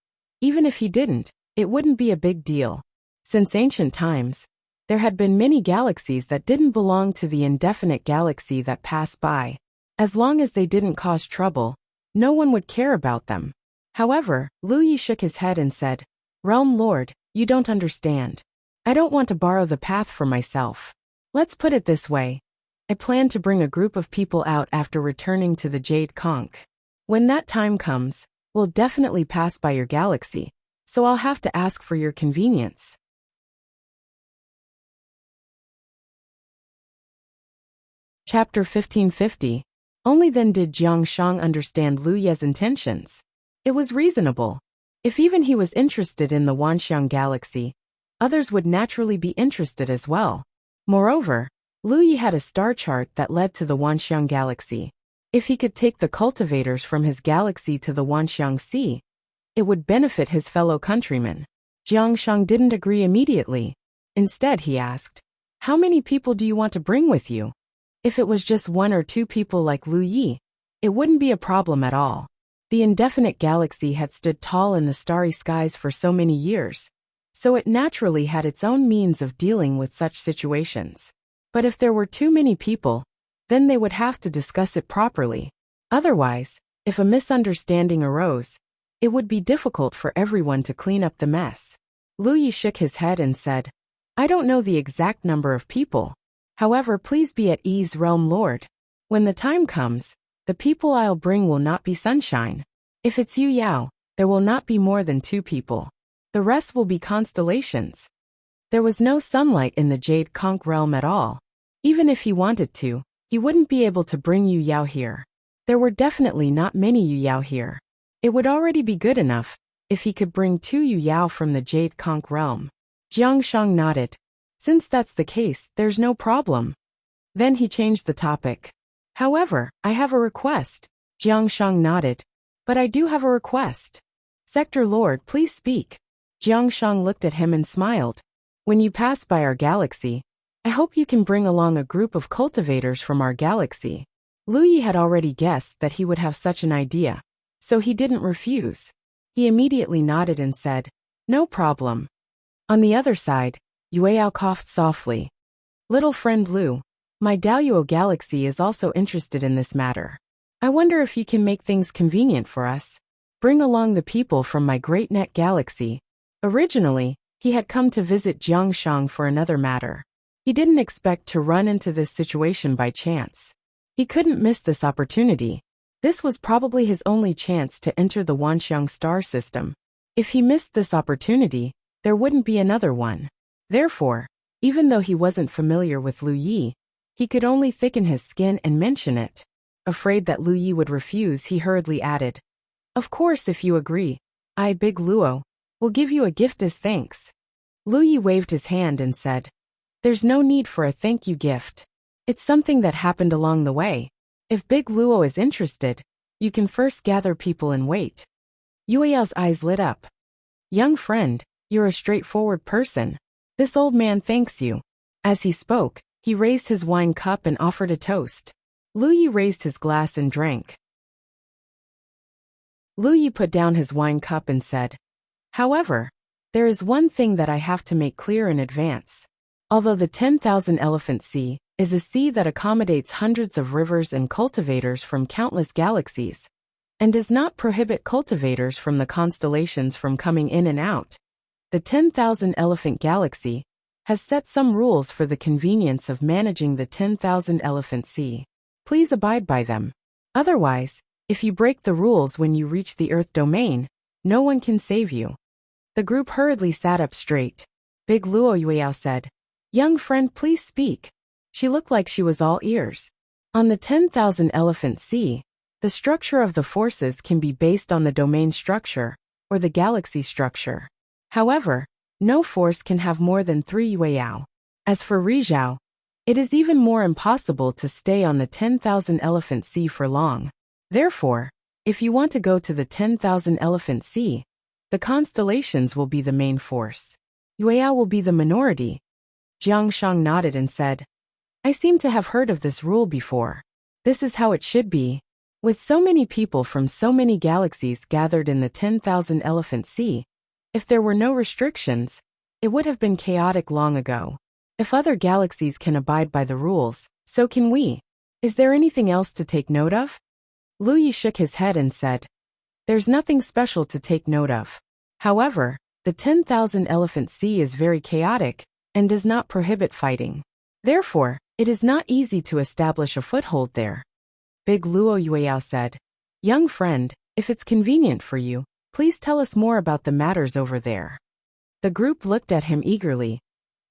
Even if he didn't, it wouldn't be a big deal. Since ancient times, there had been many galaxies that didn't belong to the indefinite galaxy that passed by. As long as they didn't cause trouble, no one would care about them. However, Lu Yi shook his head and said, "Realm Lord, you don't understand. I don't want to borrow the path for myself. Let's put it this way. I plan to bring a group of people out after returning to the Jade Conch. When that time comes, we'll definitely pass by your galaxy, so I'll have to ask for your convenience." Chapter 1550. Only then did Jiang Shang understand Lu Ye's intentions. It was reasonable. If even he was interested in the Wanxiang galaxy, others would naturally be interested as well. Moreover, Lu Yi had a star chart that led to the Wanxiang galaxy. If he could take the cultivators from his galaxy to the Wanxiang Sea, it would benefit his fellow countrymen. Jiang Shang didn't agree immediately. Instead, he asked, "How many people do you want to bring with you?" If it was just one or two people like Lu Yi, it wouldn't be a problem at all. The indefinite galaxy had stood tall in the starry skies for so many years, so it naturally had its own means of dealing with such situations. But if there were too many people, then they would have to discuss it properly. Otherwise, if a misunderstanding arose, it would be difficult for everyone to clean up the mess. Lu Yi shook his head and said, "I don't know the exact number of people. However, please be at ease, Realm Lord. When the time comes, the people I'll bring will not be sunshine. If it's Yu Yao, there will not be more than 2 people. The rest will be constellations." There was no sunlight in the Jade Conch realm at all. Even if he wanted to, he wouldn't be able to bring Yu Yao here. There were definitely not many Yu Yao here. It would already be good enough if he could bring 2 Yu Yao from the Jade Conch realm. Jiang Shang nodded. Since that's the case, there's no problem. Then he changed the topic. However, I have a request. Jiang Shang nodded. But I do have a request. Sector Lord, please speak. Jiang Shang looked at him and smiled. When you pass by our galaxy, I hope you can bring along a group of cultivators from our galaxy. Lu Yi had already guessed that he would have such an idea, so he didn't refuse. He immediately nodded and said, no problem. On the other side, Yueyao coughed softly. Little friend Lu, my Daoyuo galaxy is also interested in this matter. I wonder if you can make things convenient for us. Bring along the people from my Great Net galaxy. Originally, he had come to visit Jiangshang for another matter. He didn't expect to run into this situation by chance. He couldn't miss this opportunity. This was probably his only chance to enter the Wanxiang star system. If he missed this opportunity, there wouldn't be another one. Therefore, even though he wasn't familiar with Lu Yi, he could only thicken his skin and mention it. Afraid that Lu Yi would refuse, he hurriedly added, of course, if you agree, I, Big Luo, will give you a gift as thanks. Lu Yi waved his hand and said, there's no need for a thank you gift. It's something that happened along the way. If Big Luo is interested, you can first gather people and wait. Yueyao's eyes lit up. Young friend, you're a straightforward person. This old man thanks you. As he spoke, he raised his wine cup and offered a toast. Lu Yi raised his glass and drank. Lu Yi put down his wine cup and said, however, there is one thing that I have to make clear in advance. Although the 10,000 Elephant Sea is a sea that accommodates hundreds of rivers and cultivators from countless galaxies, and does not prohibit cultivators from the constellations from coming in and out, the 10,000 Elephant Galaxy has set some rules for the convenience of managing the 10,000 Elephant Sea. Please abide by them. Otherwise, if you break the rules when you reach the Earth domain, no one can save you. The group hurriedly sat up straight. Big Luo Yueyao said, young friend, please speak. She looked like she was all ears. On the 10,000 Elephant Sea, the structure of the forces can be based on the domain structure, or the galaxy structure. However, no force can have more than 3 Yueyao. As for Rizhao, it is even more impossible to stay on the 10,000 Elephant Sea for long. Therefore, if you want to go to the 10,000 Elephant Sea, the constellations will be the main force. Yueyao will be the minority. Jiang Shang nodded and said, I seem to have heard of this rule before. This is how it should be. With so many people from so many galaxies gathered in the 10,000 Elephant Sea, if there were no restrictions, it would have been chaotic long ago. If other galaxies can abide by the rules, so can we. Is there anything else to take note of? Lu Yi shook his head and said, there's nothing special to take note of. However, the 10,000 Elephant Sea is very chaotic and does not prohibit fighting. Therefore, it is not easy to establish a foothold there. Big Luo Yueyao said, young friend, if it's convenient for you, please tell us more about the matters over there. The group looked at him eagerly,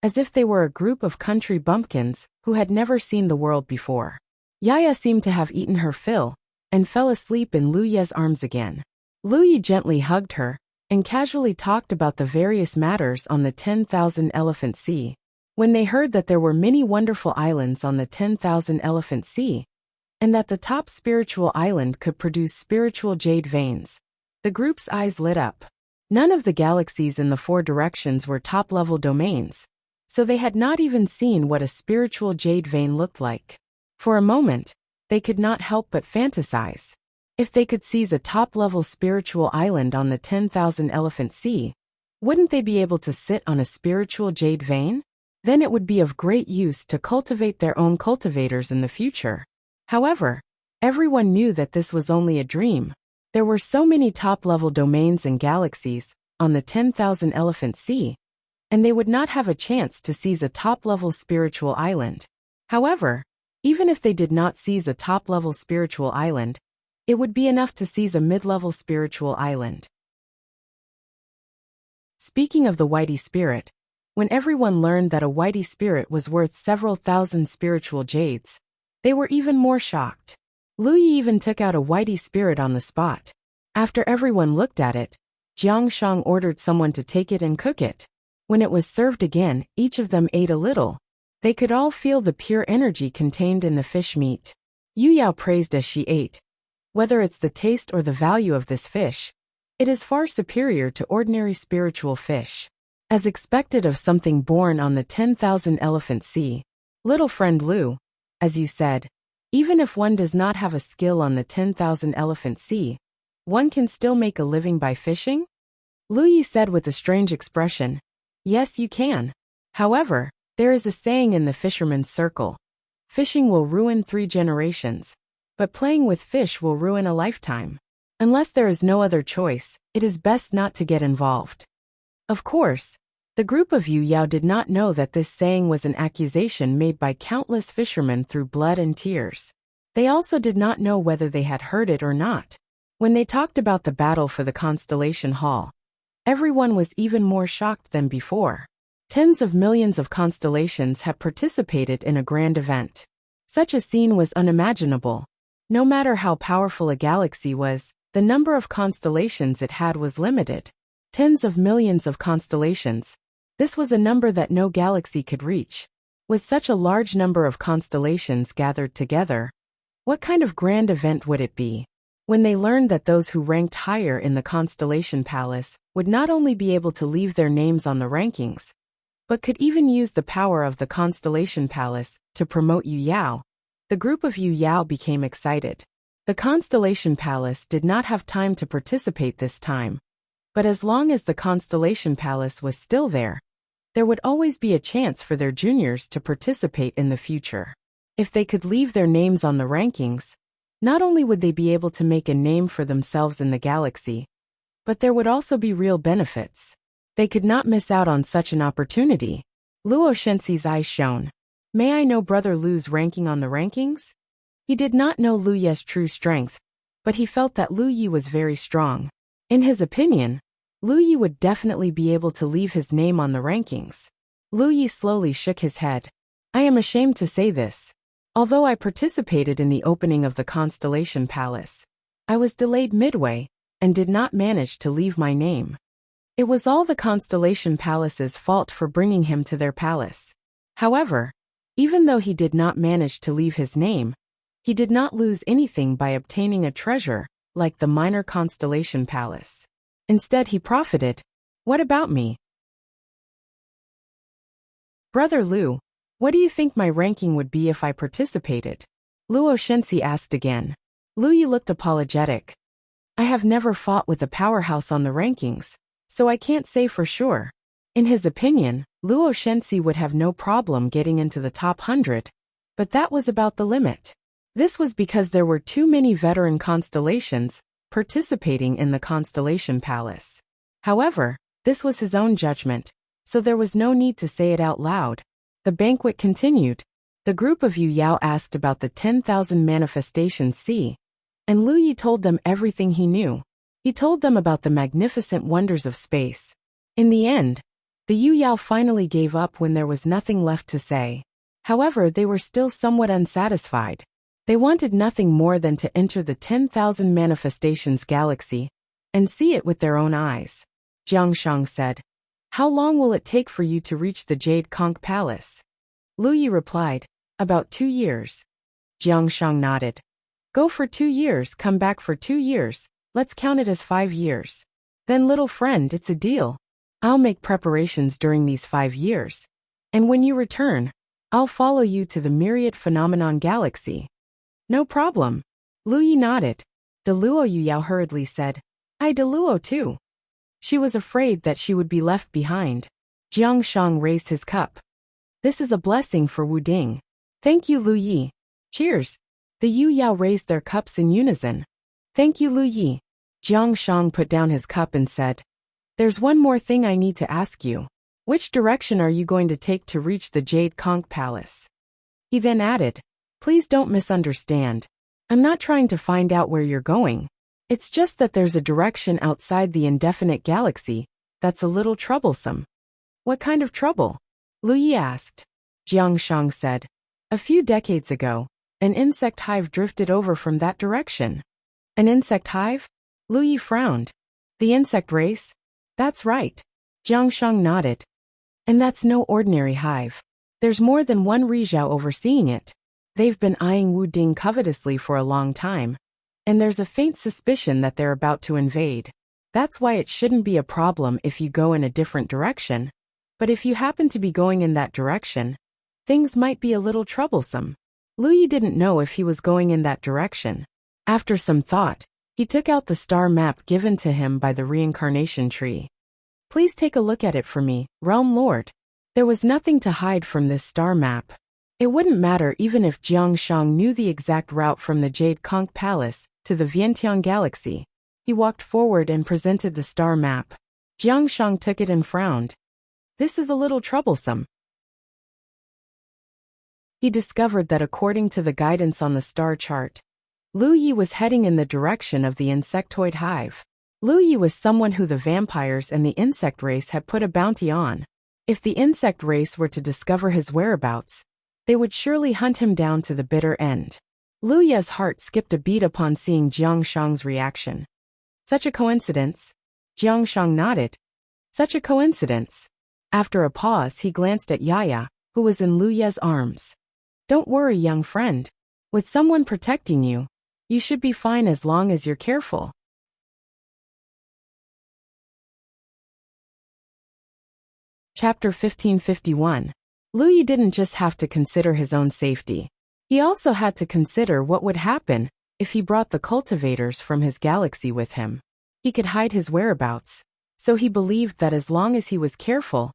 as if they were a group of country bumpkins who had never seen the world before. Yaya seemed to have eaten her fill and fell asleep in Lu Ye's arms again. Lu Yi gently hugged her and casually talked about the various matters on the 10,000 Elephant Sea. When they heard that there were many wonderful islands on the 10,000 Elephant Sea, and that the top spiritual island could produce spiritual jade veins, the group's eyes lit up. None of the galaxies in the 4 directions were top-level domains, so they had not even seen what a spiritual jade vein looked like. For a moment, they could not help but fantasize. If they could seize a top-level spiritual island on the 10,000 Elephant Sea, wouldn't they be able to sit on a spiritual jade vein? Then it would be of great use to cultivate their own cultivators in the future. However, everyone knew that this was only a dream. There were so many top-level domains and galaxies on the 10,000 Elephant Sea, and they would not have a chance to seize a top-level spiritual island. However, even if they did not seize a top-level spiritual island, it would be enough to seize a mid-level spiritual island. Speaking of the Whitey spirit, when everyone learned that a Whitey spirit was worth several thousand spiritual jades, they were even more shocked. Lu Yi even took out a Whitey spirit on the spot. After everyone looked at it, Jiang Shang ordered someone to take it and cook it. When it was served again, each of them ate a little. They could all feel the pure energy contained in the fish meat. Yu Yao praised as she ate. Whether it's the taste or the value of this fish, it is far superior to ordinary spiritual fish. As expected of something born on the 10,000 elephant sea. Little friend Lu, as you said, even if one does not have a skill on the 10,000 elephant sea, one can still make a living by fishing? Lu Yi said with a strange expression. Yes, you can. However, there is a saying in the fisherman's circle. Fishing will ruin 3 generations, but playing with fish will ruin a lifetime. Unless there is no other choice, it is best not to get involved. Of course, the group of Yu Yao did not know that this saying was an accusation made by countless fishermen through blood and tears. They also did not know whether they had heard it or not. When they talked about the battle for the Constellation Hall, everyone was even more shocked than before. Tens of millions of constellations had participated in a grand event. Such a scene was unimaginable. No matter how powerful a galaxy was, the number of constellations it had was limited. Tens of millions of constellations. This was a number that no galaxy could reach. With such a large number of constellations gathered together, what kind of grand event would it be? When they learned that those who ranked higher in the Constellation Palace would not only be able to leave their names on the rankings, but could even use the power of the Constellation Palace to promote Yu Yao, the group of Yu Yao became excited. The Constellation Palace did not have time to participate this time. But as long as the Constellation Palace was still there would always be a chance for their juniors to participate in the future. If they could leave their names on the rankings, not only would they be able to make a name for themselves in the galaxy, but there would also be real benefits. They could not miss out on such an opportunity. Luo Shenxi's eyes shone. May I know Brother Lu's ranking on the rankings? He did not know Lu Ye's true strength, but he felt that Lu Yi was very strong. In his opinion, Lu Yi would definitely be able to leave his name on the rankings. Lu Yi slowly shook his head. I am ashamed to say this. Although I participated in the opening of the Constellation Palace, I was delayed midway and did not manage to leave my name. It was all the Constellation Palace's fault for bringing him to their palace. However, even though he did not manage to leave his name, he did not lose anything by obtaining a treasure like the Minor Constellation Palace. Instead, he profited. What about me? Brother Lu, what do you think my ranking would be if I participated? Luo Shenxi asked again. Lu Yi looked apologetic. I have never fought with a powerhouse on the rankings, so I can't say for sure. In his opinion, Luo Shenxi would have no problem getting into the top 100, but that was about the limit. This was because there were too many veteran constellations participating in the Constellation Palace. However, this was his own judgment, so there was no need to say it out loud. The banquet continued. The group of Yu Yao asked about the 10,000 manifestation sea, and Lu Yi told them everything he knew. He told them about the magnificent wonders of space. In the end, the Yu Yao finally gave up when there was nothing left to say. However, they were still somewhat unsatisfied. They wanted nothing more than to enter the 10,000 manifestations galaxy and see it with their own eyes. Jiang Shang said, How long will it take for you to reach the Jade Conch Palace? Lu Yi replied, About 2 years. Jiang Shang nodded. Go for 2 years, come back for 2 years, let's count it as 5 years. Then little friend, it's a deal. I'll make preparations during these 5 years. And when you return, I'll follow you to the Myriad Phenomenon Galaxy. No problem. Lu Yi nodded. Deluo Yu Yao hurriedly said, I Deluo too. She was afraid that she would be left behind. Jiang Shang raised his cup. This is a blessing for Wu Ding. Thank you, Lu Yi. Cheers. The Yu Yao raised their cups in unison. Thank you, Lu Yi. Jiang Shang put down his cup and said, There's one more thing I need to ask you. Which direction are you going to take to reach the Jade Conch Palace? He then added, Please don't misunderstand. I'm not trying to find out where you're going. It's just that there's a direction outside the indefinite galaxy that's a little troublesome. What kind of trouble? Lu Yi asked. Jiang Shang said, A few decades ago, an insect hive drifted over from that direction. An insect hive? Lu Yi frowned. The insect race? That's right. Jiang Shang nodded. And that's no ordinary hive. There's more than one Rizhao overseeing it. They've been eyeing Wu Ding covetously for a long time. And there's a faint suspicion that they're about to invade. That's why it shouldn't be a problem if you go in a different direction. But if you happen to be going in that direction, things might be a little troublesome. Lu Yi didn't know if he was going in that direction. After some thought, he took out the star map given to him by the reincarnation tree. Please take a look at it for me, Realm Lord. There was nothing to hide from this star map. It wouldn't matter even if Jiang Shang knew the exact route from the Jade Conch Palace to the Vientiane Galaxy. He walked forward and presented the star map. Jiang Shang took it and frowned. This is a little troublesome. He discovered that according to the guidance on the star chart, Lu Yi was heading in the direction of the insectoid hive. Lu Yi was someone who the vampires and the insect race had put a bounty on. If the insect race were to discover his whereabouts, they would surely hunt him down to the bitter end. Lu Yi's heart skipped a beat upon seeing Jiang Shang's reaction. Such a coincidence? Jiang Shang nodded. Such a coincidence. After a pause, he glanced at Yaya, who was in Lu Yi's arms. Don't worry, young friend. With someone protecting you, you should be fine as long as you're careful. Chapter 1551. Lu Yi didn't just have to consider his own safety. He also had to consider what would happen if he brought the cultivators from his galaxy with him. He could hide his whereabouts, so he believed that as long as he was careful,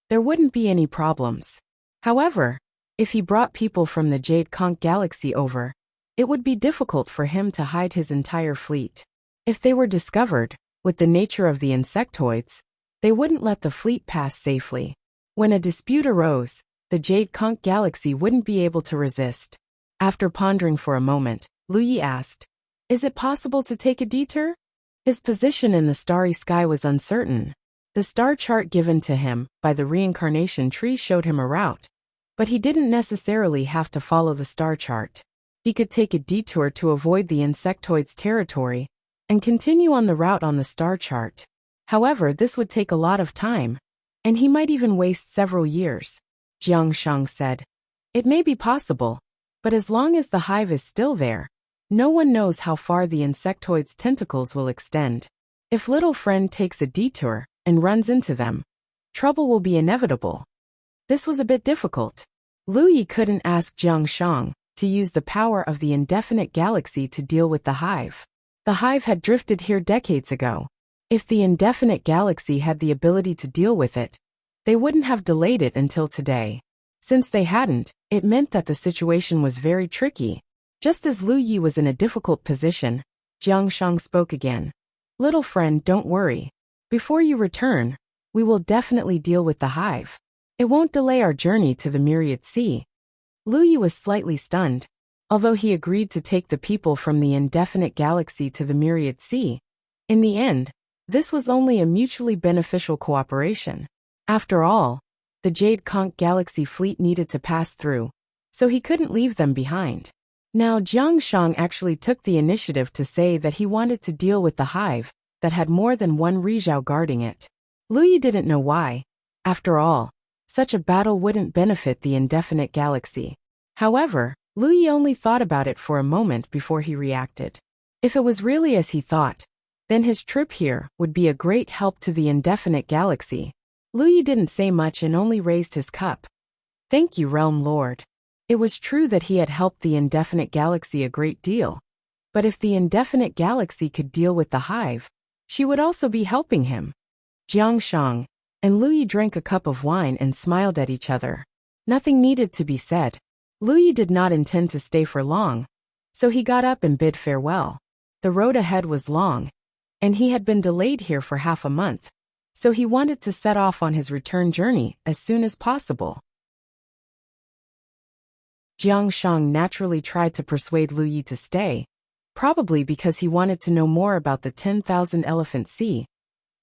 there wouldn't be any problems. However, if he brought people from the Jade Conch Galaxy over, it would be difficult for him to hide his entire fleet. If they were discovered, with the nature of the insectoids, they wouldn't let the fleet pass safely. When a dispute arose, the Jade Conch Galaxy wouldn't be able to resist. After pondering for a moment, Lu Yi asked, "Is it possible to take a detour?" His position in the starry sky was uncertain. The star chart given to him by the reincarnation tree showed him a route, but he didn't necessarily have to follow the star chart. He could take a detour to avoid the insectoid's territory and continue on the route on the star chart. However, this would take a lot of time, and he might even waste several years. Jiang Shang said, "It may be possible, but as long as the hive is still there, no one knows how far the insectoid's tentacles will extend. If little friend takes a detour and runs into them, trouble will be inevitable." This was a bit difficult. Lu Yi couldn't ask Jiang Shang to use the power of the indefinite galaxy to deal with the hive. The hive had drifted here decades ago. If the indefinite galaxy had the ability to deal with it, they wouldn't have delayed it until today. Since they hadn't, it meant that the situation was very tricky. Just as Lu Yi was in a difficult position, Jiang Shang spoke again. "Little friend, don't worry. Before you return, we will definitely deal with the hive. It won't delay our journey to the Myriad Sea." Lu Yi was slightly stunned. Although he agreed to take the people from the indefinite galaxy to the Myriad Sea, in the end, this was only a mutually beneficial cooperation. After all, the Jade Conch Galaxy fleet needed to pass through, so he couldn't leave them behind. Now Jiang Shang actually took the initiative to say that he wanted to deal with the hive that had more than one Rizhao guarding it. Lu Yi didn't know why. After all, such a battle wouldn't benefit the indefinite galaxy. However, Lu Yi only thought about it for a moment before he reacted. If it was really as he thought, then his trip here would be a great help to the indefinite galaxy. Lu Yi didn't say much and only raised his cup. "Thank you, Realm Lord." It was true that he had helped the indefinite galaxy a great deal. But if the indefinite galaxy could deal with the hive, she would also be helping him. Jiang Shang and Lu Yi drank a cup of wine and smiled at each other. Nothing needed to be said. Lu Yi did not intend to stay for long, so he got up and bid farewell. The road ahead was long, and he had been delayed here for half a month, so he wanted to set off on his return journey as soon as possible. Jiang Shang naturally tried to persuade Lu Yi to stay, probably because he wanted to know more about the 10,000 Elephant Sea.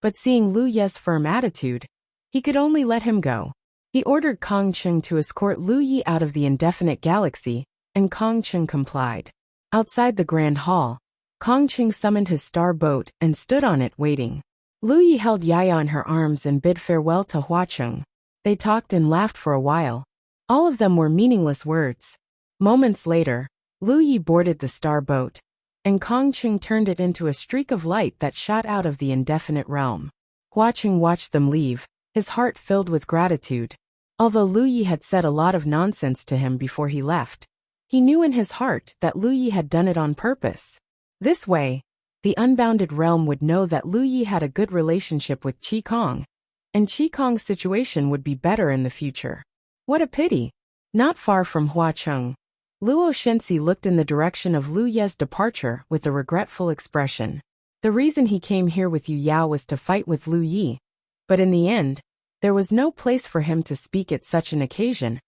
But seeing Lu Yi's firm attitude, he could only let him go. He ordered Kong Cheng to escort Lu Yi out of the indefinite galaxy, and Kong Cheng complied. Outside the grand hall, Kong Cheng summoned his star boat and stood on it waiting. Lu Yi held Yaya in her arms and bid farewell to Hua Cheng. They talked and laughed for a while. All of them were meaningless words. Moments later, Lu Yi boarded the star boat, and Kong Qing turned it into a streak of light that shot out of the indefinite realm. Hua Qing watched them leave, his heart filled with gratitude. Although Lu Yi had said a lot of nonsense to him before he left, he knew in his heart that Lu Yi had done it on purpose. This way, the unbounded realm would know that Lu Yi had a good relationship with Qi Kong, and Qi Kong's situation would be better in the future. What a pity! Not far from Hua Qing, Luo Shenxi looked in the direction of Lu Ye's departure with a regretful expression. The reason he came here with Yu Yao was to fight with Lu Yi, but in the end, there was no place for him to speak at such an occasion,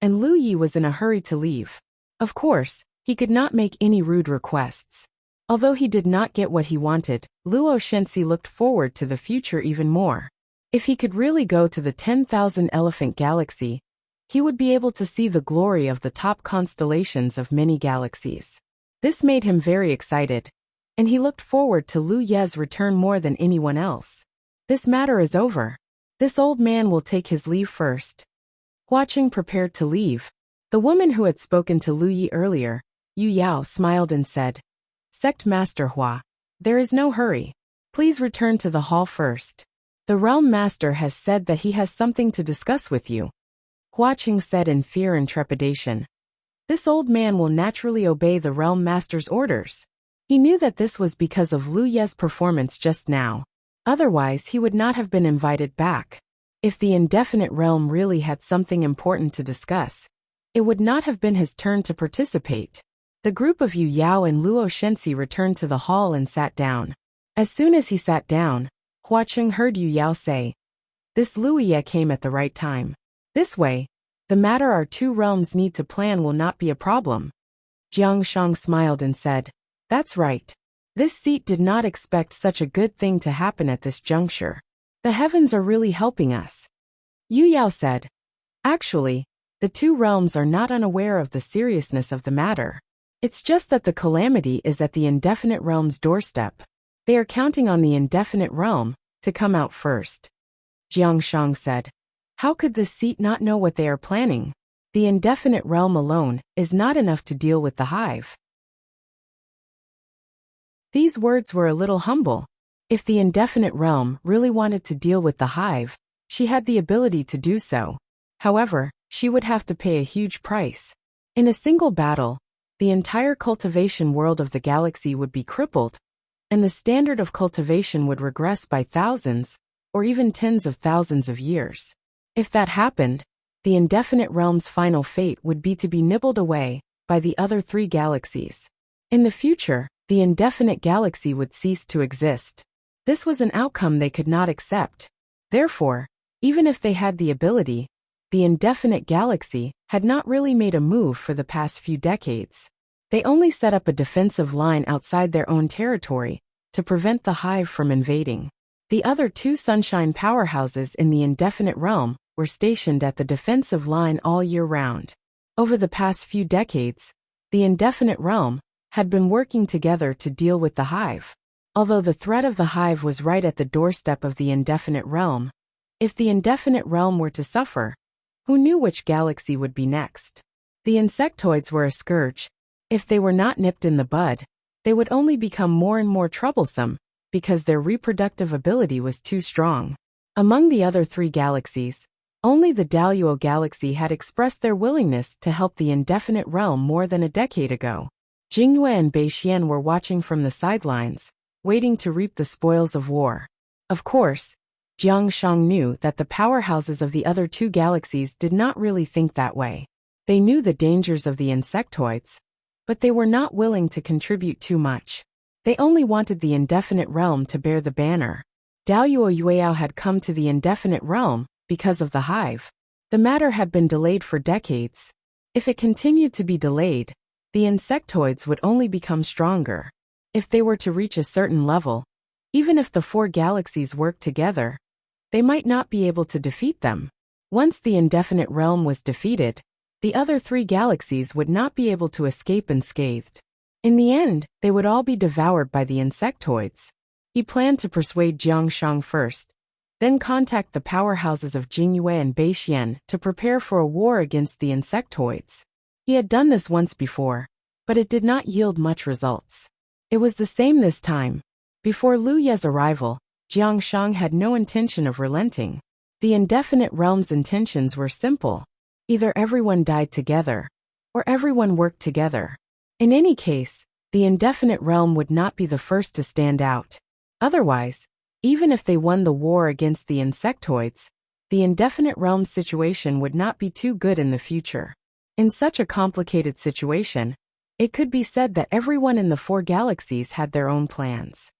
and Lu Yi was in a hurry to leave. Of course, he could not make any rude requests. Although he did not get what he wanted, Luo Shenxi looked forward to the future even more. If he could really go to the 10,000 Elephant Galaxy, he would be able to see the glory of the top constellations of many galaxies. This made him very excited, and he looked forward to Lu Ye's return more than anyone else. This matter is over. This old man will take his leave first. Hua Qing prepared to leave. The woman who had spoken to Lu Yi earlier, Yu Yao, smiled and said, "Sect Master Hua, there is no hurry. Please return to the hall first. The Realm Master has said that he has something to discuss with you." Hua Qing said in fear and trepidation. This old man will naturally obey the Realm Master's orders. He knew that this was because of Lu Ye's performance just now. Otherwise, he would not have been invited back. If the indefinite realm really had something important to discuss, it would not have been his turn to participate. The group of Yu Yao and Luo Shenxi returned to the hall and sat down. As soon as he sat down, Hua Qing heard Yu Yao say, "This Lu Yi came at the right time. This way, the matter our two realms need to plan will not be a problem." Jiang Shang smiled and said, "That's right. This seat did not expect such a good thing to happen at this juncture. The heavens are really helping us." Yu Yao said, "Actually, the two realms are not unaware of the seriousness of the matter. It's just that the calamity is at the indefinite realm's doorstep. They are counting on the indefinite realm to come out first." Jiang Shang said, "How could this seat not know what they are planning? The indefinite realm alone is not enough to deal with the hive." These words were a little humble. If the indefinite realm really wanted to deal with the hive, she had the ability to do so. However, she would have to pay a huge price. In a single battle, the entire cultivation world of the galaxy would be crippled, and the standard of cultivation would regress by thousands, or even tens of thousands of years. If that happened, the indefinite realm's final fate would be to be nibbled away by the other three galaxies. In the future, the indefinite galaxy would cease to exist. This was an outcome they could not accept. Therefore, even if they had the ability, the indefinite galaxy had not really made a move for the past few decades. They only set up a defensive line outside their own territory to prevent the hive from invading. The other two sunshine powerhouses in the indefinite realm were stationed at the defensive line all year round. Over the past few decades, the indefinite realm had been working together to deal with the hive. Although the threat of the hive was right at the doorstep of the indefinite realm, if the indefinite realm were to suffer, who knew which galaxy would be next? The insectoids were a scourge. If they were not nipped in the bud, they would only become more and more troublesome, because their reproductive ability was too strong. Among the other three galaxies, only the Daluo galaxy had expressed their willingness to help the indefinite realm more than a decade ago. Jingyue and Beixian were watching from the sidelines, waiting to reap the spoils of war. Of course, Jiang Shang knew that the powerhouses of the other two galaxies did not really think that way. They knew the dangers of the insectoids, but they were not willing to contribute too much. They only wanted the indefinite realm to bear the banner. Daluo Yueyao had come to the indefinite realm because of the hive. The matter had been delayed for decades. If it continued to be delayed, the insectoids would only become stronger. If they were to reach a certain level, even if the four galaxies worked together, they might not be able to defeat them. Once the indefinite realm was defeated, the other three galaxies would not be able to escape unscathed. In the end, they would all be devoured by the insectoids. He planned to persuade Jiang Shang first, Then contact the powerhouses of Jingyue and Beixian to prepare for a war against the insectoids. He had done this once before, but it did not yield much results. It was the same this time. Before Lu Ye's arrival, Jiang Shang had no intention of relenting. The indefinite realm's intentions were simple. Either everyone died together, or everyone worked together. In any case, the indefinite realm would not be the first to stand out. Otherwise, even if they won the war against the insectoids, the indefinite realm situation would not be too good in the future. In such a complicated situation, it could be said that everyone in the 4 galaxies had their own plans.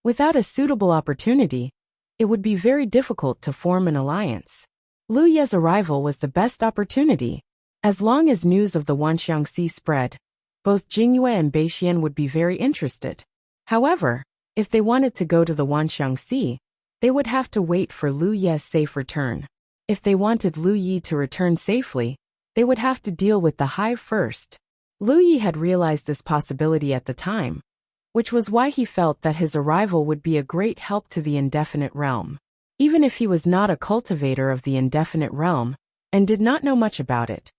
Without a suitable opportunity, it would be very difficult to form an alliance. Lu Ye's arrival was the best opportunity. As long as news of the Wanxiangxi spread, both Jingyue and Beixian would be very interested. However, if they wanted to go to the Wanxiangxi, they would have to wait for Lu Ye's safe return. If they wanted Lu Yi to return safely, they would have to deal with the hive first. Lu Yi had realized this possibility at the time, which was why he felt that his arrival would be a great help to the indefinite realm. Even if he was not a cultivator of the indefinite realm, and did not know much about it,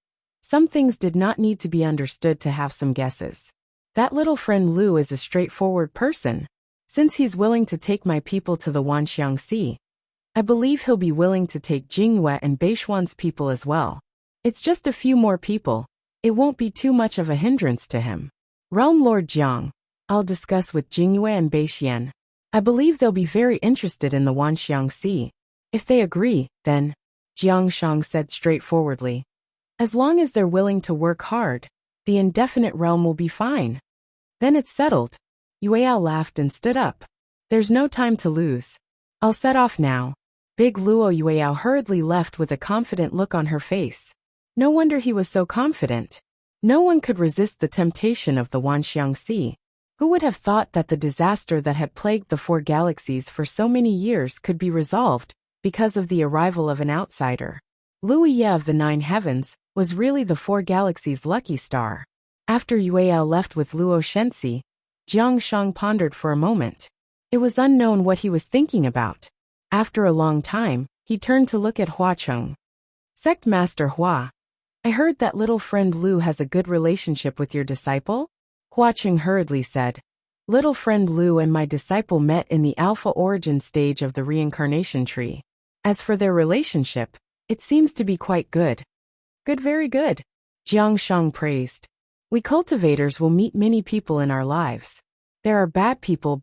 some things did not need to be understood to have some guesses. That little friend Lu is a straightforward person. Since he's willing to take my people to the Wanxiangxi, I believe he'll be willing to take Jingyue and Beixian's people as well. It's just a few more people. It won't be too much of a hindrance to him. Realm Lord Jiang, I'll discuss with Jingyue and Beixian. I believe they'll be very interested in the Wanxiangxi. If they agree, then, Jiang Shang said straightforwardly. As long as they're willing to work hard, the indefinite realm will be fine. Then it's settled. Yueyao laughed and stood up. There's no time to lose. I'll set off now. Big Luo Yueyao hurriedly left with a confident look on her face. No wonder he was so confident. No one could resist the temptation of the Wanxiangxi. Who would have thought that the disaster that had plagued the 4 galaxies for so many years could be resolved because of the arrival of an outsider? Lu Ye of the 9 heavens was really the 4 galaxies' lucky star. After Yueyao left with Luo Shenxi, Jiang Shang pondered for a moment. It was unknown what he was thinking about. After a long time, he turned to look at Hua Cheng. Sect Master Hua, I heard that little friend Lu has a good relationship with your disciple? Hua Cheng hurriedly said. Little friend Lu and my disciple met in the alpha origin stage of the reincarnation tree. As for their relationship, it seems to be quite good. Good, very good. Jiang Shang praised. We cultivators will meet many people in our lives. There are bad people,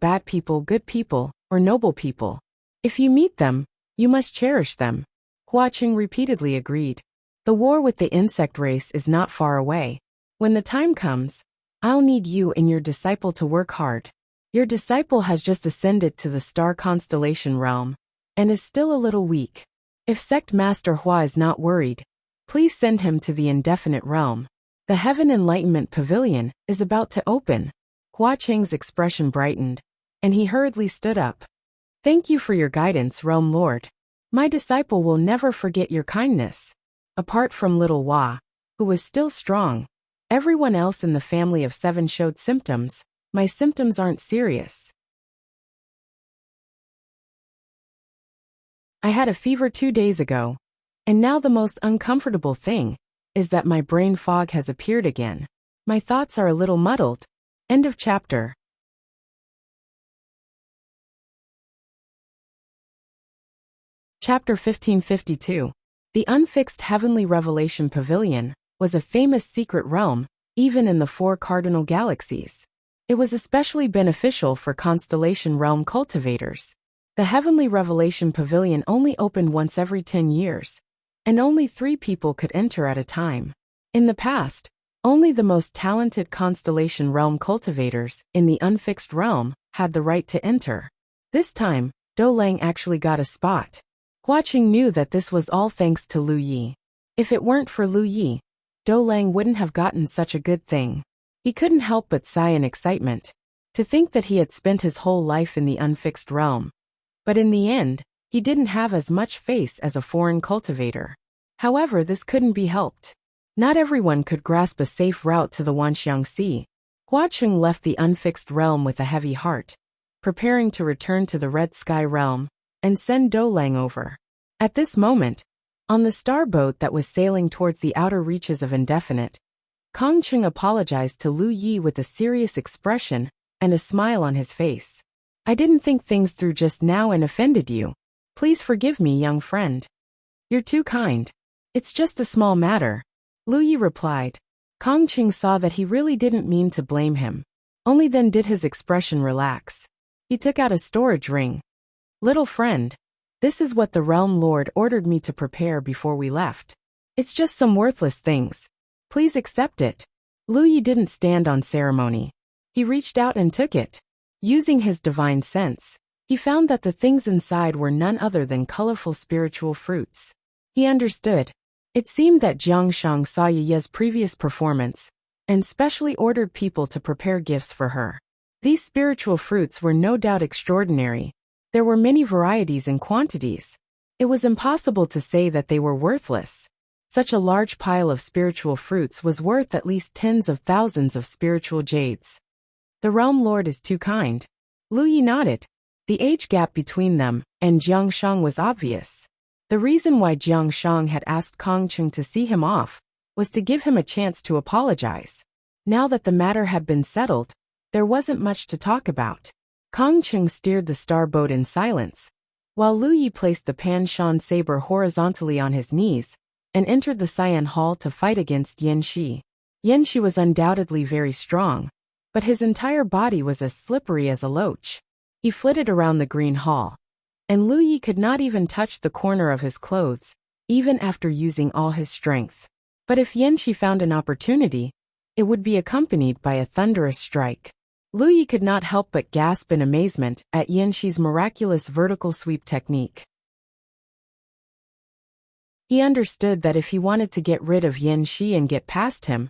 good people, or noble people. If you meet them, you must cherish them. Hua Cheng repeatedly agreed. The war with the insect race is not far away. When the time comes, I'll need you and your disciple to work hard. Your disciple has just ascended to the star constellation realm, and is still a little weak. If Sect Master Hua is not worried, please send him to the indefinite realm. The Heaven Enlightenment Pavilion is about to open. Hua Cheng's expression brightened, and he hurriedly stood up. Thank you for your guidance, Realm Lord. My disciple will never forget your kindness. Apart from little Hua, who was still strong, everyone else in the family of 7 showed symptoms. My symptoms aren't serious. I had a fever 2 days ago, and now the most uncomfortable thing is that my brain fog has appeared again. My thoughts are a little muddled. End of chapter. Chapter 1552. The Unfixed Heavenly Revelation Pavilion was a famous secret realm, even in the 4 cardinal galaxies. It was especially beneficial for constellation realm cultivators. The Heavenly Revelation Pavilion only opened once every 10 years, and only 3 people could enter at a time. In the past, only the most talented constellation realm cultivators in the unfixed realm had the right to enter. This time, Do Lang actually got a spot. Hua Cheng knew that this was all thanks to Lu Yi. If it weren't for Lu Yi, Do Lang wouldn't have gotten such a good thing. He couldn't help but sigh in excitement. To think that he had spent his whole life in the unfixed realm. But in the end, he didn't have as much face as a foreign cultivator. However, this couldn't be helped. Not everyone could grasp a safe route to the Wanxiangxi. Hua Cheng left the unfixed realm with a heavy heart. preparing to return to the Red Sky realm and send Dolang over. At this moment, on the star boat that was sailing towards the outer reaches of indefinite, Kong Cheng apologized to Lu Yi with a serious expression and a smile on his face. I didn't think things through just now and offended you. Please forgive me, young friend. You're too kind. It's just a small matter, Lu Yi replied. Kong Cheng saw that he really didn't mean to blame him. Only then did his expression relax. He took out a storage ring. Little friend, this is what the Realm Lord ordered me to prepare before we left. It's just some worthless things. Please accept it. Lu Yi didn't stand on ceremony. He reached out and took it. Using his divine sense, he found that the things inside were none other than colorful spiritual fruits. He understood. It seemed that Jiang Shang saw Ye's previous performance and specially ordered people to prepare gifts for her. These spiritual fruits were no doubt extraordinary. There were many varieties and quantities. It was impossible to say that they were worthless. Such a large pile of spiritual fruits was worth at least tens of thousands of spiritual jades. The Realm Lord is too kind. Lu Yi nodded. The age gap between them and Jiang Shang was obvious. The reason why Jiang Shang had asked Kong Cheng to see him off was to give him a chance to apologize. Now that the matter had been settled, there wasn't much to talk about. Kong Cheng steered the star boat in silence, while Lu Yi placed the Pan Shan saber horizontally on his knees and entered the Cyan Hall to fight against Yan Shi. Yan Shi was undoubtedly very strong, but his entire body was as slippery as a loach. He flitted around the green hall, and Lu Yi could not even touch the corner of his clothes, even after using all his strength. But if Yan Shi found an opportunity, it would be accompanied by a thunderous strike. Lu Yi could not help but gasp in amazement at Yan Shi's miraculous vertical sweep technique. He understood that if he wanted to get rid of Yan Shi and get past him,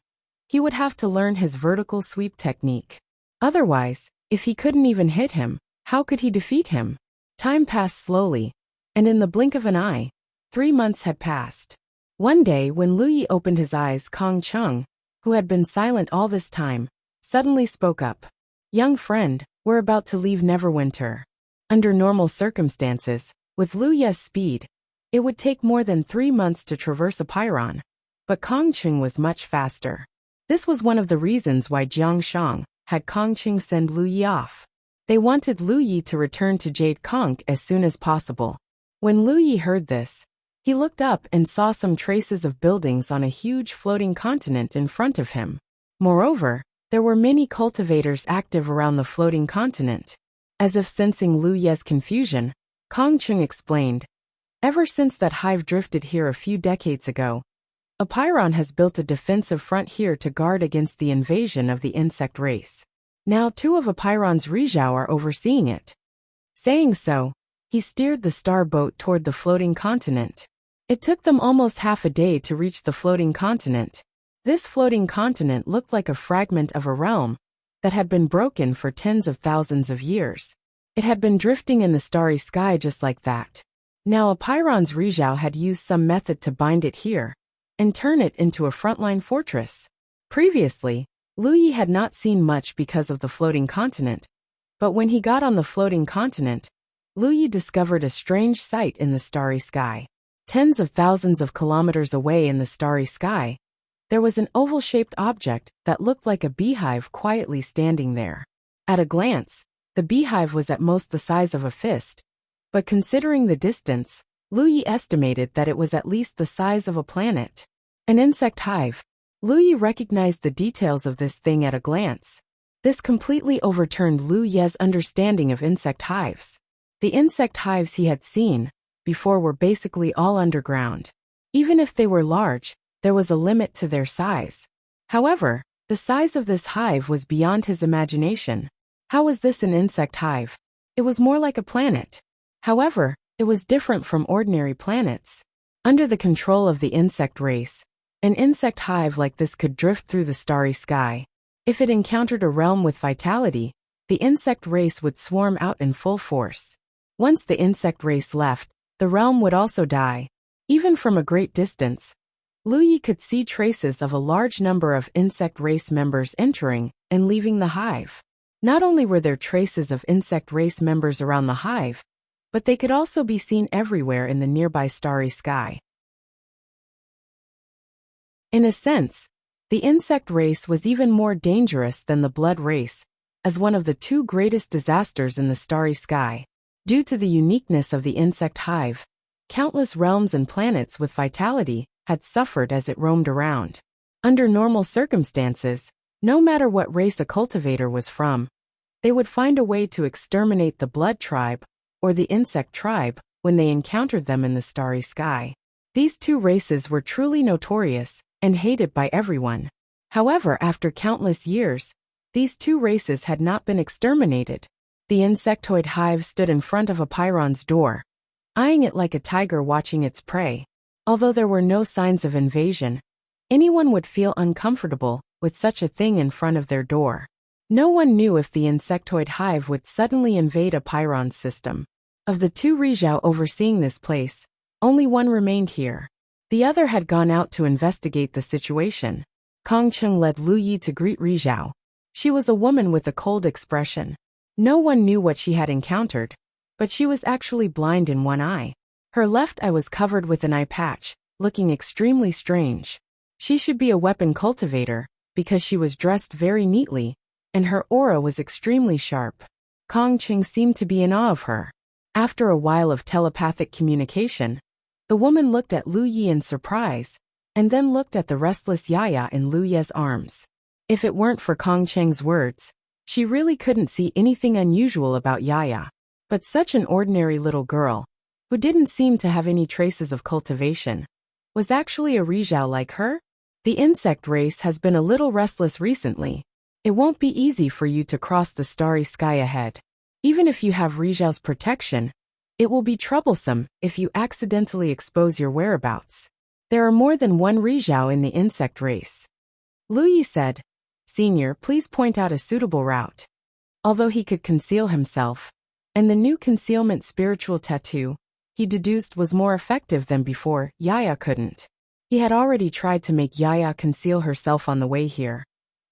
he would have to learn his vertical sweep technique. Otherwise, if he couldn't even hit him, how could he defeat him? Time passed slowly, and in the blink of an eye, 3 months had passed. One day when Lu Yi opened his eyes, Kong Cheng, who had been silent all this time, suddenly spoke up. Young friend, we're about to leave Neverwinter. Under normal circumstances, with Lu Ye's speed, it would take more than 3 months to traverse a Pyron. But Kong Cheng was much faster. This was one of the reasons why Jiang Shang had Kong Cheng send Lu Yi off. They wanted Lu Yi to return to Jade Conch as soon as possible. When Lu Yi heard this, he looked up and saw some traces of buildings on a huge floating continent in front of him. Moreover, there were many cultivators active around the floating continent. As if sensing Lu Ye's confusion, Kong Cheng explained, ever since that hive drifted here a few decades ago, Apeiron has built a defensive front here to guard against the invasion of the insect race. Now 2 of Apeiron's Rizhao are overseeing it. Saying so, he steered the star boat toward the floating continent. It took them almost half a day to reach the floating continent. This floating continent looked like a fragment of a realm that had been broken for tens of thousands of years. It had been drifting in the starry sky just like that. Now Apeiron's Rizhao had used some method to bind it here and turn it into a frontline fortress. Previously, Lu Yi had not seen much because of the floating continent, but when he got on the floating continent, Lu Yi discovered a strange sight in the starry sky. Tens of thousands of kilometers away in the starry sky, there was an oval-shaped object that looked like a beehive quietly standing there. At a glance, the beehive was at most the size of a fist, but considering the distance, Lu Yi estimated that it was at least the size of a planet. An insect hive. Lu Yi recognized the details of this thing at a glance. This completely overturned Lu Ye's understanding of insect hives. The insect hives he had seen before were basically all underground. Even if they were large, there was a limit to their size. However, the size of this hive was beyond his imagination. How was this an insect hive? It was more like a planet. However, it was different from ordinary planets. Under the control of the insect race, an insect hive like this could drift through the starry sky. If it encountered a realm with vitality, the insect race would swarm out in full force. Once the insect race left, the realm would also die. Even from a great distance, Lu Yi could see traces of a large number of insect race members entering and leaving the hive. Not only were there traces of insect race members around the hive, but they could also be seen everywhere in the nearby starry sky. In a sense, the insect race was even more dangerous than the blood race, as one of the two greatest disasters in the starry sky. Due to the uniqueness of the insect hive, countless realms and planets with vitality had suffered as it roamed around. Under normal circumstances, no matter what race a cultivator was from, they would find a way to exterminate the blood tribe or the insect tribe when they encountered them in the starry sky. These two races were truly notorious and hated by everyone. However, after countless years, these two races had not been exterminated. The insectoid hive stood in front of Apiron's door, eyeing it like a tiger watching its prey. Although there were no signs of invasion, anyone would feel uncomfortable with such a thing in front of their door. No one knew if the insectoid hive would suddenly invade Apiron's system. Of the two Rizhao overseeing this place, only one remained here. The other had gone out to investigate the situation. Kong Cheng led Lu Yi to greet Rizhao. She was a woman with a cold expression. No one knew what she had encountered, but she was actually blind in one eye. Her left eye was covered with an eye patch, looking extremely strange. She should be a weapon cultivator, because she was dressed very neatly, and her aura was extremely sharp. Kong Cheng seemed to be in awe of her. After a while of telepathic communication, the woman looked at Lu Yi in surprise, and then looked at the restless Yaya in Lu Ye's arms. If it weren't for Kong Cheng's words, she really couldn't see anything unusual about Yaya. But such an ordinary little girl, who didn't seem to have any traces of cultivation, was actually a Rizhao like her? The insect race has been a little restless recently. It won't be easy for you to cross the starry sky ahead. Even if you have Rizhao's protection, it will be troublesome if you accidentally expose your whereabouts. There are more than one Rizhao in the insect race. Lu Yi said, "Senior, please point out a suitable route." Although he could conceal himself, and the new concealment spiritual tattoo, he deduced was more effective than before, Yaya couldn't. He had already tried to make Yaya conceal herself on the way here.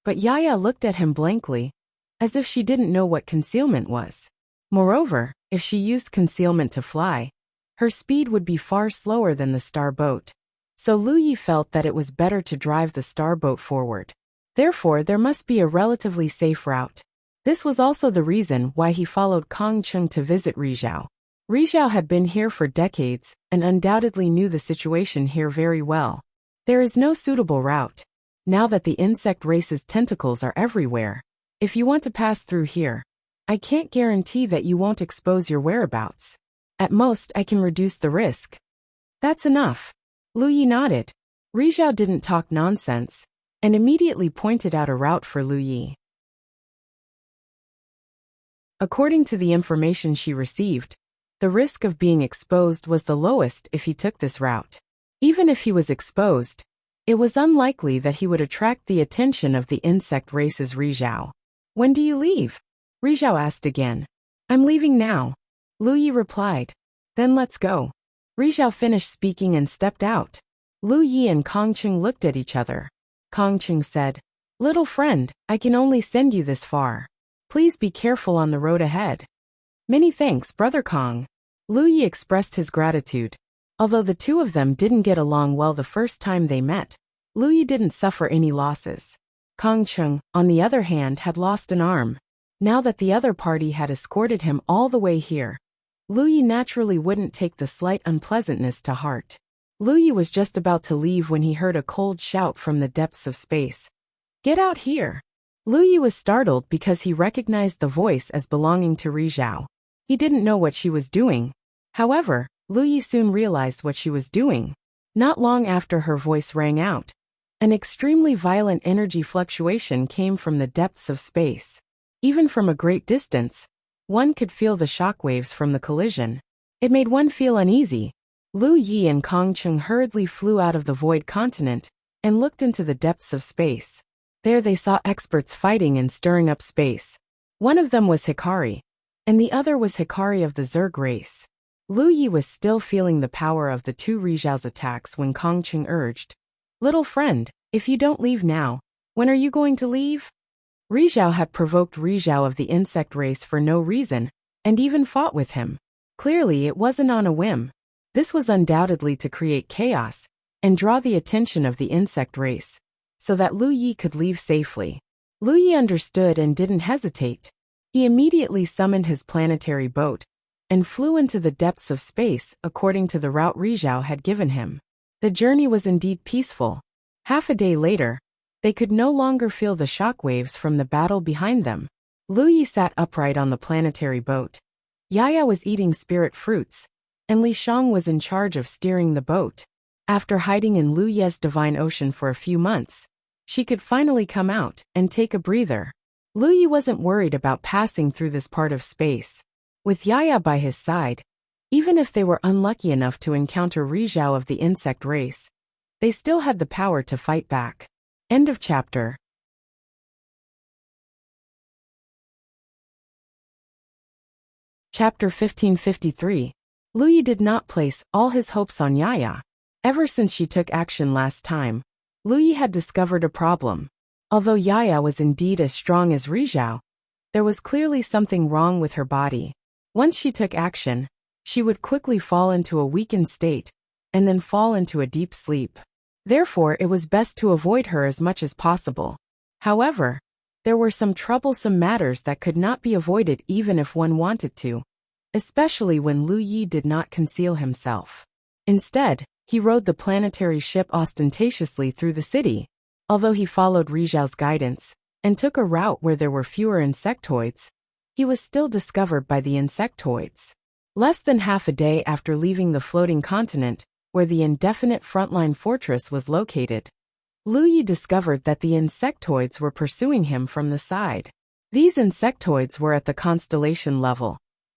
But Yaya looked at him blankly, as if she didn't know what concealment was. Moreover, if she used concealment to fly, her speed would be far slower than the star boat. So Lu Yi felt that it was better to drive the star boat forward. Therefore, there must be a relatively safe route. This was also the reason why he followed Kong Cheng to visit Rizhao. Rizhao had been here for decades and undoubtedly knew the situation here very well. There is no suitable route. Now that the insect race's tentacles are everywhere, if you want to pass through here, I can't guarantee that you won't expose your whereabouts. At most, I can reduce the risk. That's enough. Lu Yi nodded. Rizhao didn't talk nonsense, and immediately pointed out a route for Lu Yi. According to the information she received, the risk of being exposed was the lowest if he took this route. Even if he was exposed, it was unlikely that he would attract the attention of the insect race's Rizhao. "When do you leave?" Rizhao asked again. "I'm leaving now," Lu Yi replied. "Then let's go." Rizhao finished speaking and stepped out. Lu Yi and Kong Cheng looked at each other. Kong Cheng said, "Little friend, I can only send you this far. Please be careful on the road ahead." "Many thanks, Brother Kong." Lu Yi expressed his gratitude. Although the two of them didn't get along well the first time they met, Lu Yi didn't suffer any losses. Kong Cheng, on the other hand, had lost an arm. Now that the other party had escorted him all the way here, Lu Yi naturally wouldn't take the slight unpleasantness to heart. Lu Yi was just about to leave when he heard a cold shout from the depths of space. "Get out here!" Lu Yi was startled because he recognized the voice as belonging to Rizhao. He didn't know what she was doing. However, Lu Yi soon realized what she was doing. Not long after her voice rang out, an extremely violent energy fluctuation came from the depths of space. Even from a great distance, one could feel the shockwaves from the collision. It made one feel uneasy. Lu Yi and Kong Cheng hurriedly flew out of the void continent and looked into the depths of space. There they saw experts fighting and stirring up space. One of them was Hikari, and the other was Hikari of the Zerg race. Lu Yi was still feeling the power of the two Rizhao's attacks when Kong Cheng urged, "Little friend, if you don't leave now, when are you going to leave?" Rizhao had provoked Rizhao of the insect race for no reason, and even fought with him. Clearly it wasn't on a whim. This was undoubtedly to create chaos and draw the attention of the insect race, so that Lu Yi could leave safely. Lu Yi understood and didn't hesitate. He immediately summoned his planetary boat and flew into the depths of space according to the route Rizhao had given him. The journey was indeed peaceful. Half a day later, they could no longer feel the shockwaves from the battle behind them. Lu Yi sat upright on the planetary boat. Yaya was eating spirit fruits, and Li Shang was in charge of steering the boat. After hiding in Lu Ye's divine ocean for a few months, she could finally come out and take a breather. Lu Yi wasn't worried about passing through this part of space. With Yaya by his side, even if they were unlucky enough to encounter Rizhao of the insect race, they still had the power to fight back. End of chapter. Chapter 1553. Lu Yi did not place all his hopes on Yaya. Ever since she took action last time, Lu Yi had discovered a problem. Although Yaya was indeed as strong as Rizhao, there was clearly something wrong with her body. Once she took action, she would quickly fall into a weakened state, and then fall into a deep sleep. Therefore, it was best to avoid her as much as possible. However, there were some troublesome matters that could not be avoided even if one wanted to, especially when Lu Yi did not conceal himself. Instead, he rode the planetary ship ostentatiously through the city. Although he followed Rizhao's guidance and took a route where there were fewer insectoids, he was still discovered by the insectoids. Less than half a day after leaving the floating continent, where the indefinite frontline fortress was located, Lu Yi discovered that the insectoids were pursuing him from the side. These insectoids were at the constellation level,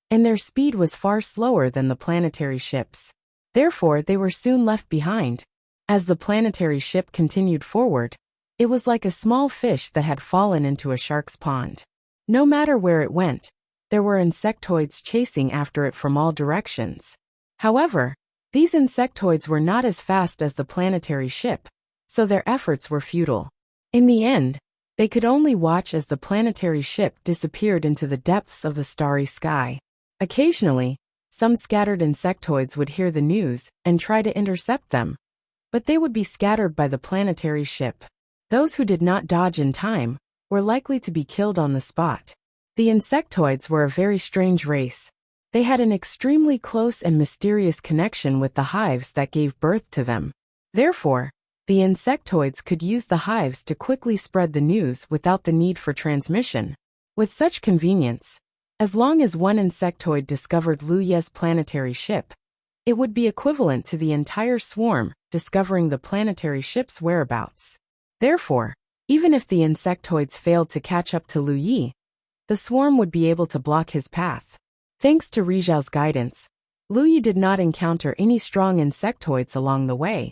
and their speed was far slower than the planetary ships. Therefore, they were soon left behind. As the planetary ship continued forward, it was like a small fish that had fallen into a shark's pond. No matter where it went, there were insectoids chasing after it from all directions. However, these insectoids were not as fast as the planetary ship, so their efforts were futile. In the end, they could only watch as the planetary ship disappeared into the depths of the starry sky. Occasionally, some scattered insectoids would hear the news and try to intercept them, but they would be scattered by the planetary ship. Those who did not dodge in time were likely to be killed on the spot. The insectoids were a very strange race. They had an extremely close and mysterious connection with the hives that gave birth to them. Therefore, the insectoids could use the hives to quickly spread the news without the need for transmission. With such convenience, as long as one insectoid discovered Lu Ye's planetary ship, it would be equivalent to the entire swarm discovering the planetary ship's whereabouts. Therefore, even if the insectoids failed to catch up to Lu Yi, the swarm would be able to block his path. Thanks to Rizhao's guidance, Lu Yi did not encounter any strong insectoids along the way,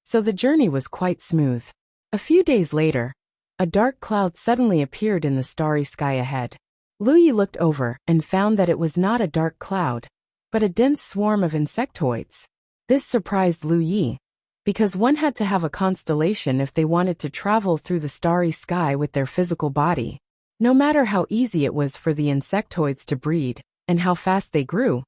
so the journey was quite smooth. A few days later, a dark cloud suddenly appeared in the starry sky ahead. Lu Yi looked over and found that it was not a dark cloud, but a dense swarm of insectoids. This surprised Lu Yi, because one had to have a constellation if they wanted to travel through the starry sky with their physical body. No matter how easy it was for the insectoids to breed and how fast they grew,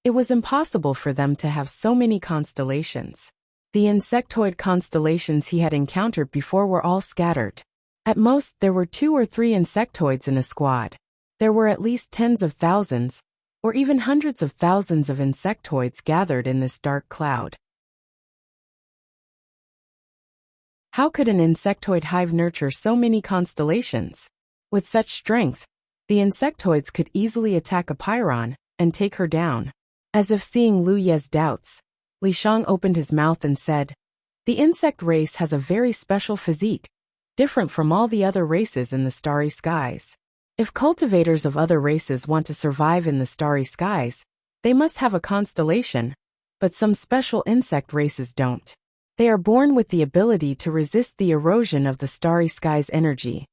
it was impossible for them to have so many constellations. The insectoid constellations he had encountered before were all scattered. At most, there were 2 or 3 insectoids in a squad. There were at least tens of thousands, or even hundreds of thousands of insectoids gathered in this dark cloud. How could an insectoid hive nurture so many constellations? With such strength, the insectoids could easily attack a Pyrrhon and take her down. As if seeing Lu Ye's doubts, Li Shang opened his mouth and said, "The insect race has a very special physique, different from all the other races in the starry skies. If cultivators of other races want to survive in the starry skies, they must have a constellation, but some special insect races don't. They are born with the ability to resist the erosion of the starry sky's energy."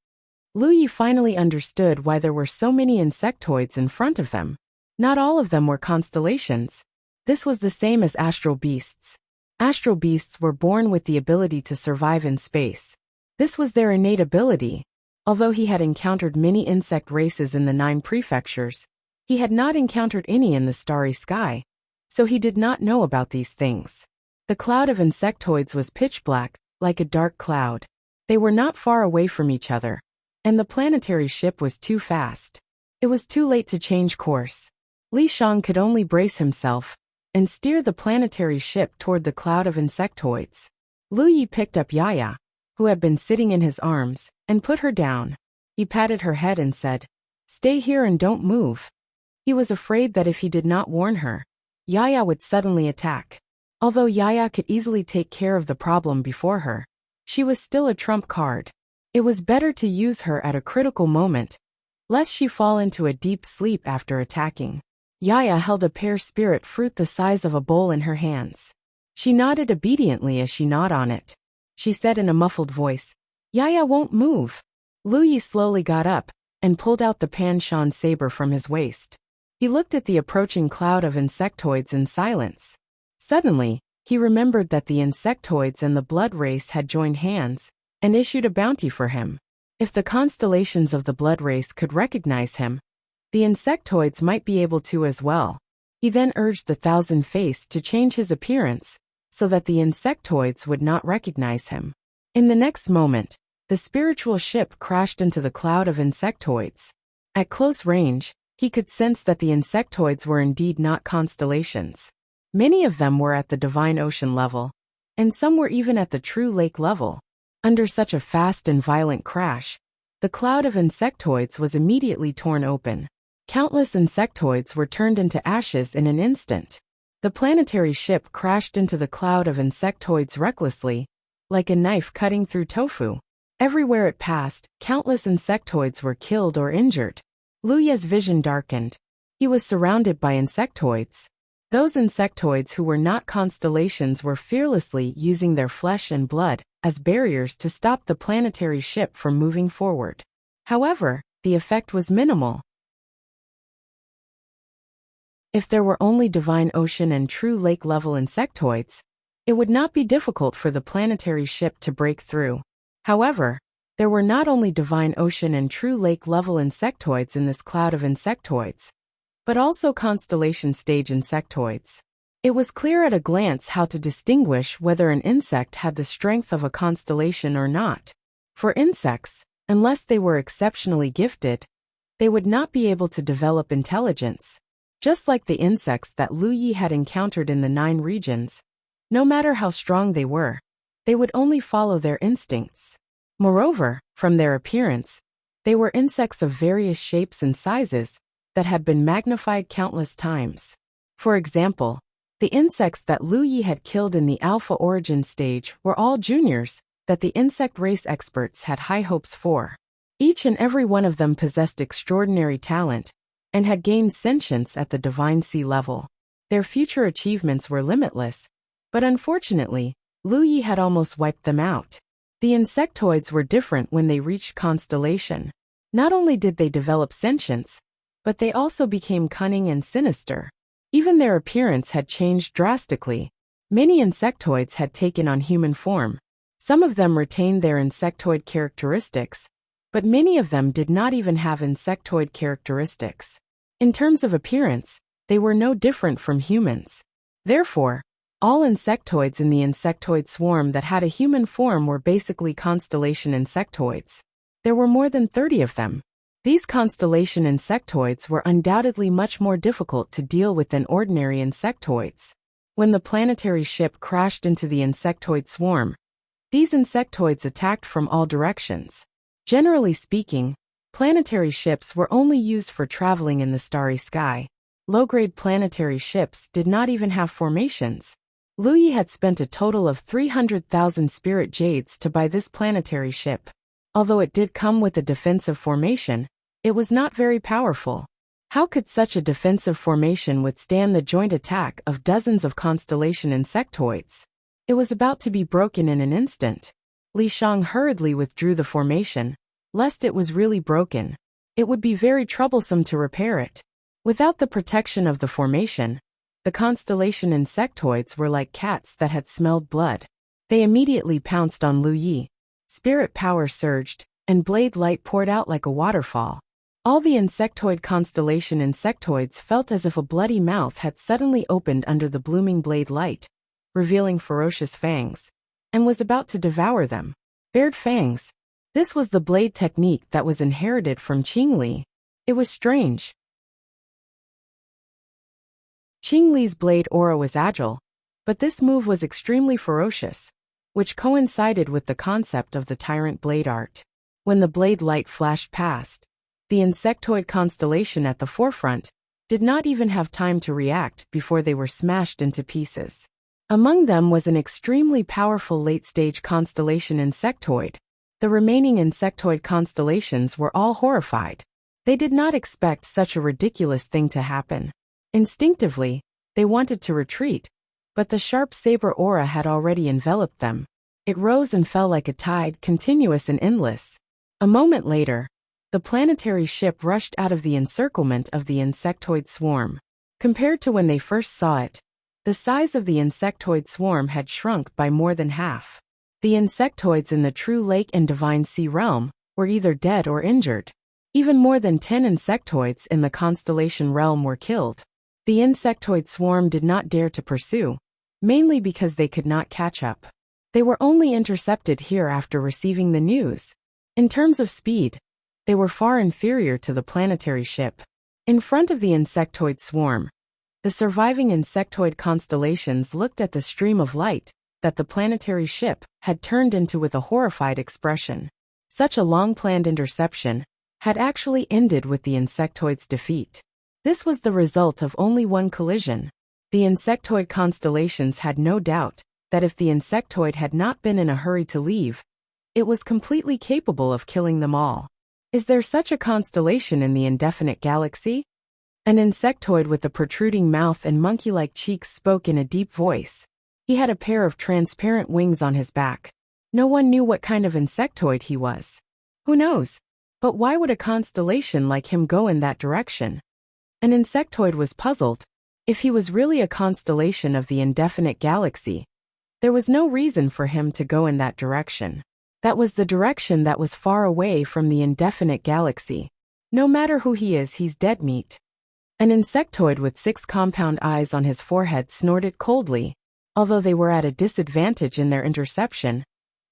Lu Yi finally understood why there were so many insectoids in front of them. Not all of them were constellations. This was the same as astral beasts. Astral beasts were born with the ability to survive in space. This was their innate ability. Although he had encountered many insect races in the 9 prefectures, he had not encountered any in the starry sky, so he did not know about these things. The cloud of insectoids was pitch black, like a dark cloud. They were not far away from each other, and the planetary ship was too fast. It was too late to change course. Li Shang could only brace himself and steer the planetary ship toward the cloud of insectoids. Lu Yi picked up Yaya, who had been sitting in his arms, and put her down. He patted her head and said, "Stay here and don't move." He was afraid that if he did not warn her, Yaya would suddenly attack. Although Yaya could easily take care of the problem before her, she was still a trump card. It was better to use her at a critical moment, lest she fall into a deep sleep after attacking. Yaya held a pear spirit fruit the size of a bowl in her hands. She nodded obediently as she gnawed on it. She said in a muffled voice, "Yaya won't move." Lu Yi slowly got up and pulled out the Pan Shan saber from his waist. He looked at the approaching cloud of insectoids in silence. Suddenly, he remembered that the insectoids and the blood race had joined hands and issued a bounty for him. If the constellations of the blood race could recognize him, the insectoids might be able to as well. He then urged the Thousand Face to change his appearance so that the insectoids would not recognize him. In the next moment, the spiritual ship crashed into the cloud of insectoids. At close range, he could sense that the insectoids were indeed not constellations. Many of them were at the divine ocean level, and some were even at the true lake level. Under such a fast and violent crash, the cloud of insectoids was immediately torn open. Countless insectoids were turned into ashes in an instant. The planetary ship crashed into the cloud of insectoids recklessly, like a knife cutting through tofu. Everywhere it passed, countless insectoids were killed or injured. Lu Ye's vision darkened. He was surrounded by insectoids. Those insectoids who were not constellations were fearlessly using their flesh and blood as barriers to stop the planetary ship from moving forward. However, the effect was minimal. If there were only divine ocean and true lake-level insectoids, it would not be difficult for the planetary ship to break through. However, there were not only divine ocean and true lake-level insectoids in this cloud of insectoids, but also constellation stage insectoids. It was clear at a glance how to distinguish whether an insect had the strength of a constellation or not. For insects, unless they were exceptionally gifted, they would not be able to develop intelligence. Just like the insects that Lu Yi had encountered in the 9 regions, no matter how strong they would only follow their instincts. Moreover, from their appearance, they were insects of various shapes and sizes that had been magnified countless times. For example, the insects that Lu Yi had killed in the Alpha Origin stage were all juniors that the insect race experts had high hopes for. Each and every one of them possessed extraordinary talent and had gained sentience at the divine sea level. Their future achievements were limitless, but unfortunately, Lu Yi had almost wiped them out. The insectoids were different when they reached constellation. Not only did they develop sentience, but they also became cunning and sinister. Even their appearance had changed drastically. Many insectoids had taken on human form. Some of them retained their insectoid characteristics, but many of them did not even have insectoid characteristics. In terms of appearance, they were no different from humans. Therefore, all insectoids in the insectoid swarm that had a human form were basically constellation insectoids. There were more than 30 of them. These constellation insectoids were undoubtedly much more difficult to deal with than ordinary insectoids. When the planetary ship crashed into the insectoid swarm, these insectoids attacked from all directions. Generally speaking, planetary ships were only used for traveling in the starry sky. Low-grade planetary ships did not even have formations. Lu Yi had spent a total of 300,000 spirit jades to buy this planetary ship. Although it did come with a defensive formation, it was not very powerful. How could such a defensive formation withstand the joint attack of dozens of constellation insectoids? It was about to be broken in an instant. Li Shang hurriedly withdrew the formation, lest it was really broken. It would be very troublesome to repair it. Without the protection of the formation, the constellation insectoids were like cats that had smelled blood. They immediately pounced on Lu Yi. Spirit power surged, and blade light poured out like a waterfall. All the insectoid constellation insectoids felt as if a bloody mouth had suddenly opened under the blooming blade light, revealing ferocious fangs, and was about to devour them. Bared fangs. This was the blade technique that was inherited from Qing Li. It was strange. Qing Li's blade aura was agile, but this move was extremely ferocious, which coincided with the concept of the tyrant blade art. When the blade light flashed past, the insectoid constellation at the forefront did not even have time to react before they were smashed into pieces. Among them was an extremely powerful late-stage constellation insectoid. The remaining insectoid constellations were all horrified. They did not expect such a ridiculous thing to happen. Instinctively, they wanted to retreat, but the sharp saber aura had already enveloped them. It rose and fell like a tide, continuous and endless. A moment later, the planetary ship rushed out of the encirclement of the insectoid swarm. Compared to when they first saw it, the size of the insectoid swarm had shrunk by more than half. The insectoids in the true lake and divine sea realm were either dead or injured. Even more than 10 insectoids in the constellation realm were killed. The insectoid swarm did not dare to pursue, mainly because they could not catch up. They were only intercepted here after receiving the news. In terms of speed, they were far inferior to the planetary ship. In front of the insectoid swarm, the surviving insectoid constellations looked at the stream of light that the planetary ship had turned into with a horrified expression. Such a long-planned interception had actually ended with the insectoid's defeat. This was the result of only one collision. The insectoid constellations had no doubt that if the insectoid had not been in a hurry to leave, it was completely capable of killing them all. Is there such a constellation in the indefinite galaxy? An insectoid with a protruding mouth and monkey-like cheeks spoke in a deep voice. He had a pair of transparent wings on his back. No one knew what kind of insectoid he was. Who knows? But why would a constellation like him go in that direction? An insectoid was puzzled. If he was really a constellation of the indefinite galaxy, there was no reason for him to go in that direction. That was the direction that was far away from the indefinite galaxy. No matter who he is, he's dead meat. An insectoid with 6 compound eyes on his forehead snorted coldly. Although they were at a disadvantage in their interception,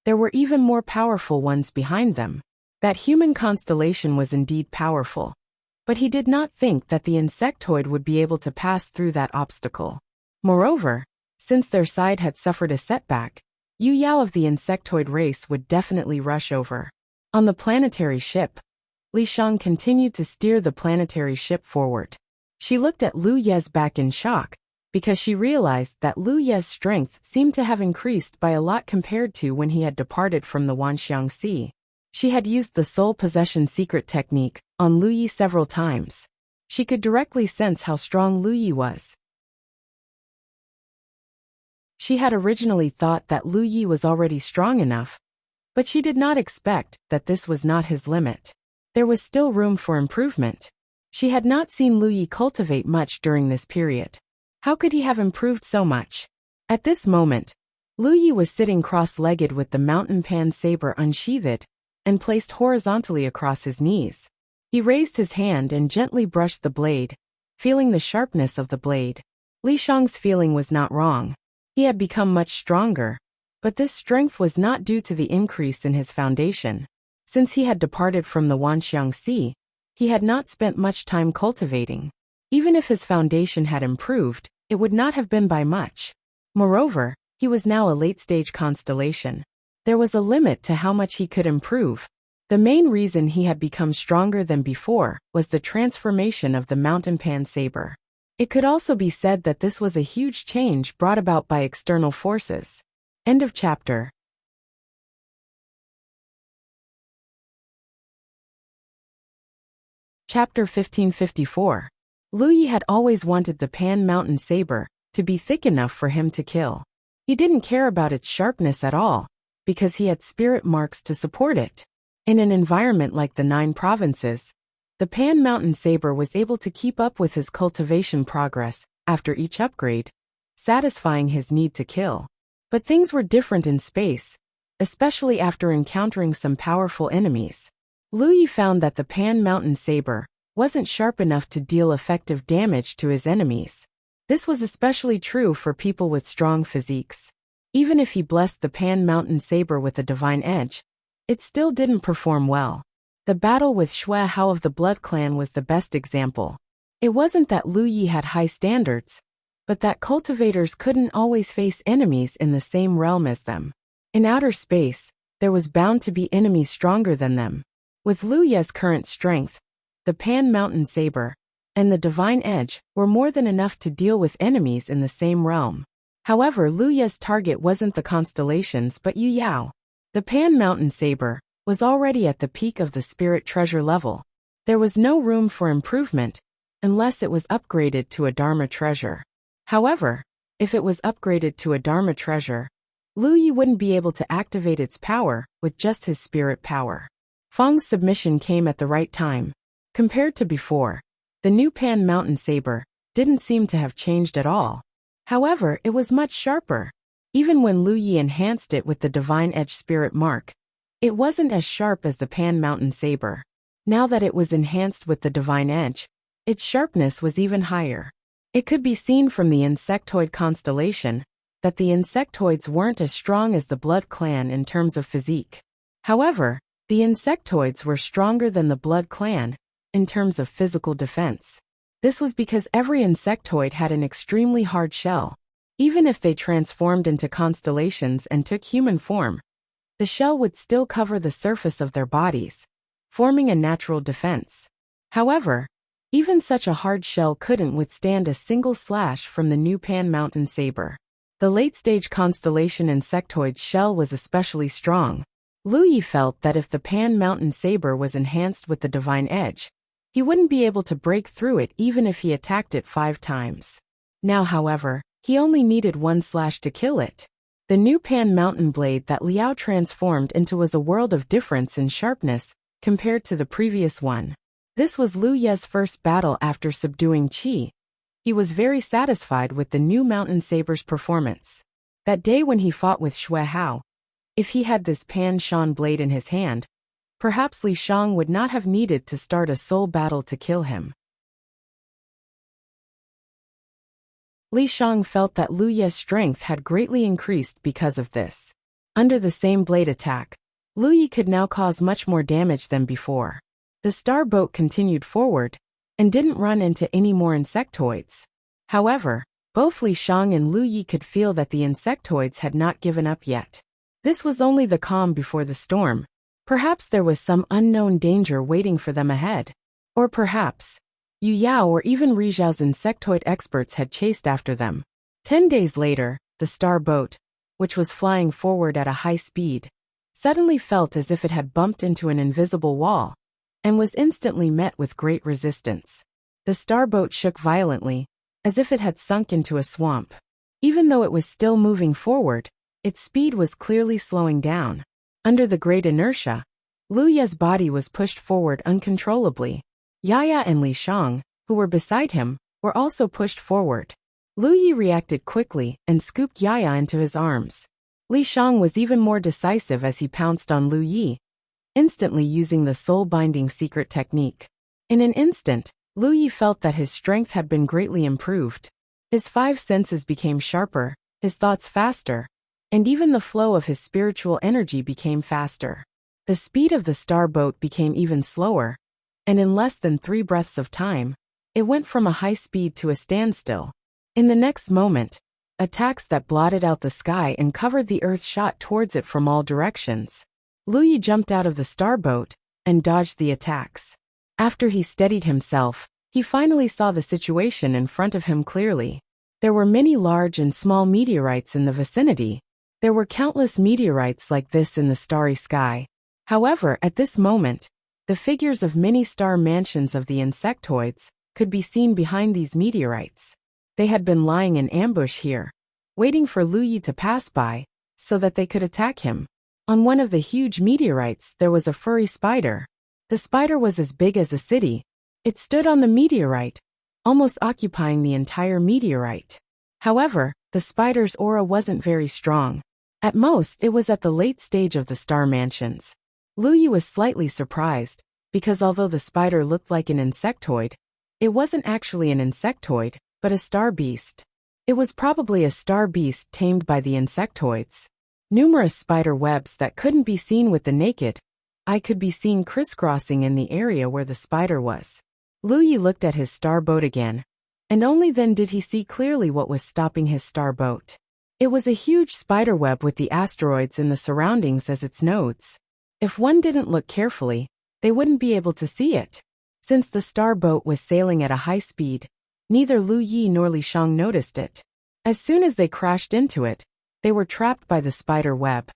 there were even more powerful ones behind them. That human constellation was indeed powerful. But he did not think that the insectoid would be able to pass through that obstacle. Moreover, since their side had suffered a setback, Yu Yao of the insectoid race would definitely rush over. On the planetary ship, Li Shang continued to steer the planetary ship forward. She looked at Lu Ye's back in shock, because she realized that Lu Ye's strength seemed to have increased by a lot compared to when he had departed from the Wanxiang Sea. She had used the soul possession secret technique on Lu Yi several times. She could directly sense how strong Lu Yi was. She had originally thought that Lu Yi was already strong enough, but she did not expect that this was not his limit. There was still room for improvement. She had not seen Lu Yi cultivate much during this period. How could he have improved so much? At this moment, Lu Yi was sitting cross-legged with the mountain pan saber unsheathed and placed horizontally across his knees. He raised his hand and gently brushed the blade, feeling the sharpness of the blade. Li Shang's feeling was not wrong. He had become much stronger, but this strength was not due to the increase in his foundation. Since he had departed from the Wanxiang Sea, he had not spent much time cultivating. Even if his foundation had improved, it would not have been by much. Moreover, he was now a late-stage constellation. There was a limit to how much he could improve. The main reason he had become stronger than before was the transformation of the mountain pan saber. It could also be said that this was a huge change brought about by external forces. End of chapter. Chapter 1554. Lu Yi had always wanted the Pan Mountain Saber to be thick enough for him to kill. He didn't care about its sharpness at all, because he had spirit marks to support it. In an environment like the 9 provinces, the Pan Mountain Saber was able to keep up with his cultivation progress after each upgrade, satisfying his need to kill. But things were different in space, especially after encountering some powerful enemies. Lu Yi found that the Pan Mountain Saber wasn't sharp enough to deal effective damage to his enemies. This was especially true for people with strong physiques. Even if he blessed the Pan Mountain Saber with a divine edge, it still didn't perform well. The battle with Shui Hao of the Blood Clan was the best example. It wasn't that Lu Yi had high standards, but that cultivators couldn't always face enemies in the same realm as them. In outer space, there was bound to be enemies stronger than them. With Lu Yi's current strength, the Pan Mountain Saber and the Divine Edge were more than enough to deal with enemies in the same realm. However, Lu Yi's target wasn't the constellations but Yu Yao. The Pan Mountain Saber was already at the peak of the spirit treasure level. There was no room for improvement unless it was upgraded to a Dharma treasure. However, if it was upgraded to a Dharma treasure, Lu Yi wouldn't be able to activate its power with just his spirit power. Fang's submission came at the right time. Compared to before, the new Pan Mountain Saber didn't seem to have changed at all. However, it was much sharper. Even when Lu Yi enhanced it with the Divine Edge Spirit Mark, it wasn't as sharp as the Pan Mountain Saber. Now that it was enhanced with the Divine Edge, its sharpness was even higher. It could be seen from the insectoid constellation that the insectoids weren't as strong as the Blood Clan in terms of physique. However, the insectoids were stronger than the Blood Clan in terms of physical defense. This was because every insectoid had an extremely hard shell. Even if they transformed into constellations and took human form, the shell would still cover the surface of their bodies, forming a natural defense. However, even such a hard shell couldn't withstand a single slash from the new Pan Mountain Saber. The late-stage constellation insectoid shell was especially strong. Lu Yi felt that if the Pan Mountain Saber was enhanced with the Divine Edge, he wouldn't be able to break through it even if he attacked it 5 times. Now, however, he only needed 1 slash to kill it. The new Pan Mountain Blade that Liao transformed into was a world of difference in sharpness compared to the previous one. This was Lu Yi's first battle after subduing Qi. He was very satisfied with the new Mountain Saber's performance. That day when he fought with Shui Hao, if he had this Pan Shan blade in his hand, perhaps Li Shang would not have needed to start a soul battle to kill him. Li Shang felt that Lu Yi's strength had greatly increased because of this. Under the same blade attack, Lu Yi could now cause much more damage than before. The star boat continued forward and didn't run into any more insectoids. However, both Li Shang and Lu Yi could feel that the insectoids had not given up yet. This was only the calm before the storm. Perhaps there was some unknown danger waiting for them ahead. Or perhaps Yu Yao or even Ri Zhao's insectoid experts had chased after them. 10 days later, the star boat, which was flying forward at a high speed, suddenly felt as if it had bumped into an invisible wall and was instantly met with great resistance. The star boat shook violently, as if it had sunk into a swamp. Even though it was still moving forward, its speed was clearly slowing down. Under the great inertia, Lu Yi's body was pushed forward uncontrollably. Yaya and Li Shang, who were beside him, were also pushed forward. Lu Yi reacted quickly and scooped Yaya into his arms. Li Shang was even more decisive as he pounced on Lu Yi, instantly using the soul-binding secret technique. In an instant, Lu Yi felt that his strength had been greatly improved. His 5 senses became sharper, his thoughts faster, and even the flow of his spiritual energy became faster. The speed of the star boat became even slower, and in less than 3 breaths of time, it went from a high speed to a standstill. In the next moment, attacks that blotted out the sky and covered the earth shot towards it from all directions. Lu Yi jumped out of the star boat and dodged the attacks. After he steadied himself, he finally saw the situation in front of him clearly. There were many large and small meteorites in the vicinity. There were countless meteorites like this in the starry sky. However, at this moment, the figures of many star mansions of the insectoids could be seen behind these meteorites. They had been lying in ambush here, waiting for Lu Yi to pass by, so that they could attack him. On one of the huge meteorites there was a furry spider. The spider was as big as a city. It stood on the meteorite, almost occupying the entire meteorite. However, the spider's aura wasn't very strong. At most, it was at the late stage of the star mansions. Lu Yi was slightly surprised, because although the spider looked like an insectoid, it wasn't actually an insectoid, but a star beast. It was probably a star beast tamed by the insectoids. Numerous spider webs that couldn't be seen with the naked eye could be seen crisscrossing in the area where the spider was. Lu Yi looked at his star boat again, and only then did he see clearly what was stopping his star boat. It was a huge spider web with the asteroids in the surroundings as its nodes. If one didn't look carefully, they wouldn't be able to see it. Since the star boat was sailing at a high speed, neither Lu Yi nor Li Shang noticed it. As soon as they crashed into it, they were trapped by the spider web.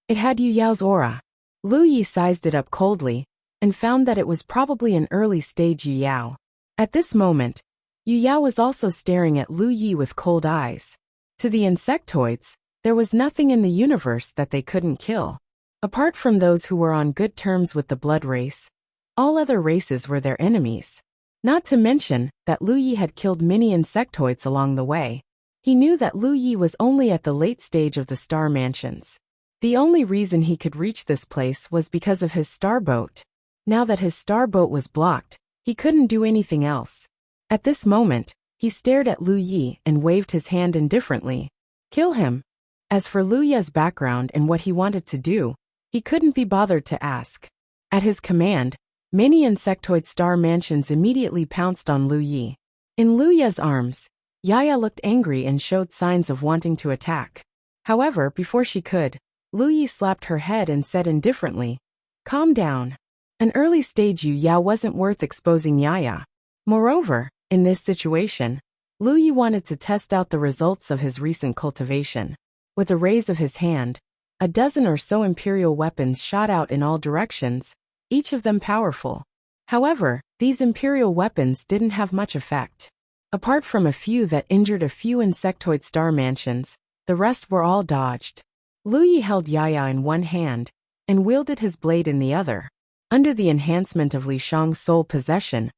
It had Yu Yao's aura. Lu Yi sized it up coldly, and found that it was probably an early-stage Yu Yao. At this moment, Yu Yao was also staring at Lu Yi with cold eyes. To the insectoids, there was nothing in the universe that they couldn't kill. Apart from those who were on good terms with the blood race, all other races were their enemies. Not to mention that Lu Yi had killed many insectoids along the way. He knew that Lu Yi was only at the late stage of the star mansions. The only reason he could reach this place was because of his star boat. Now that his star boat was blocked, he couldn't do anything else. At this moment, he stared at Lu Yi and waved his hand indifferently. Kill him. As for Lu Yi's background and what he wanted to do, he couldn't be bothered to ask. At his command, many insectoid star mansions immediately pounced on Lu Yi. In Lu Yi's arms, Yaya looked angry and showed signs of wanting to attack. However, before she could, Lu Yi slapped her head and said indifferently, "Calm down." An early stage Yu Yao wasn't worth exposing Yaya. Moreover, in this situation, Lu Yi wanted to test out the results of his recent cultivation. With a raise of his hand, a dozen or so imperial weapons shot out in all directions, each of them powerful. However, these imperial weapons didn't have much effect. Apart from a few that injured a few insectoid star mansions, the rest were all dodged. Lu Yi held Yaya in one hand and wielded his blade in the other. Under the enhancement of Li Shang's soul possession,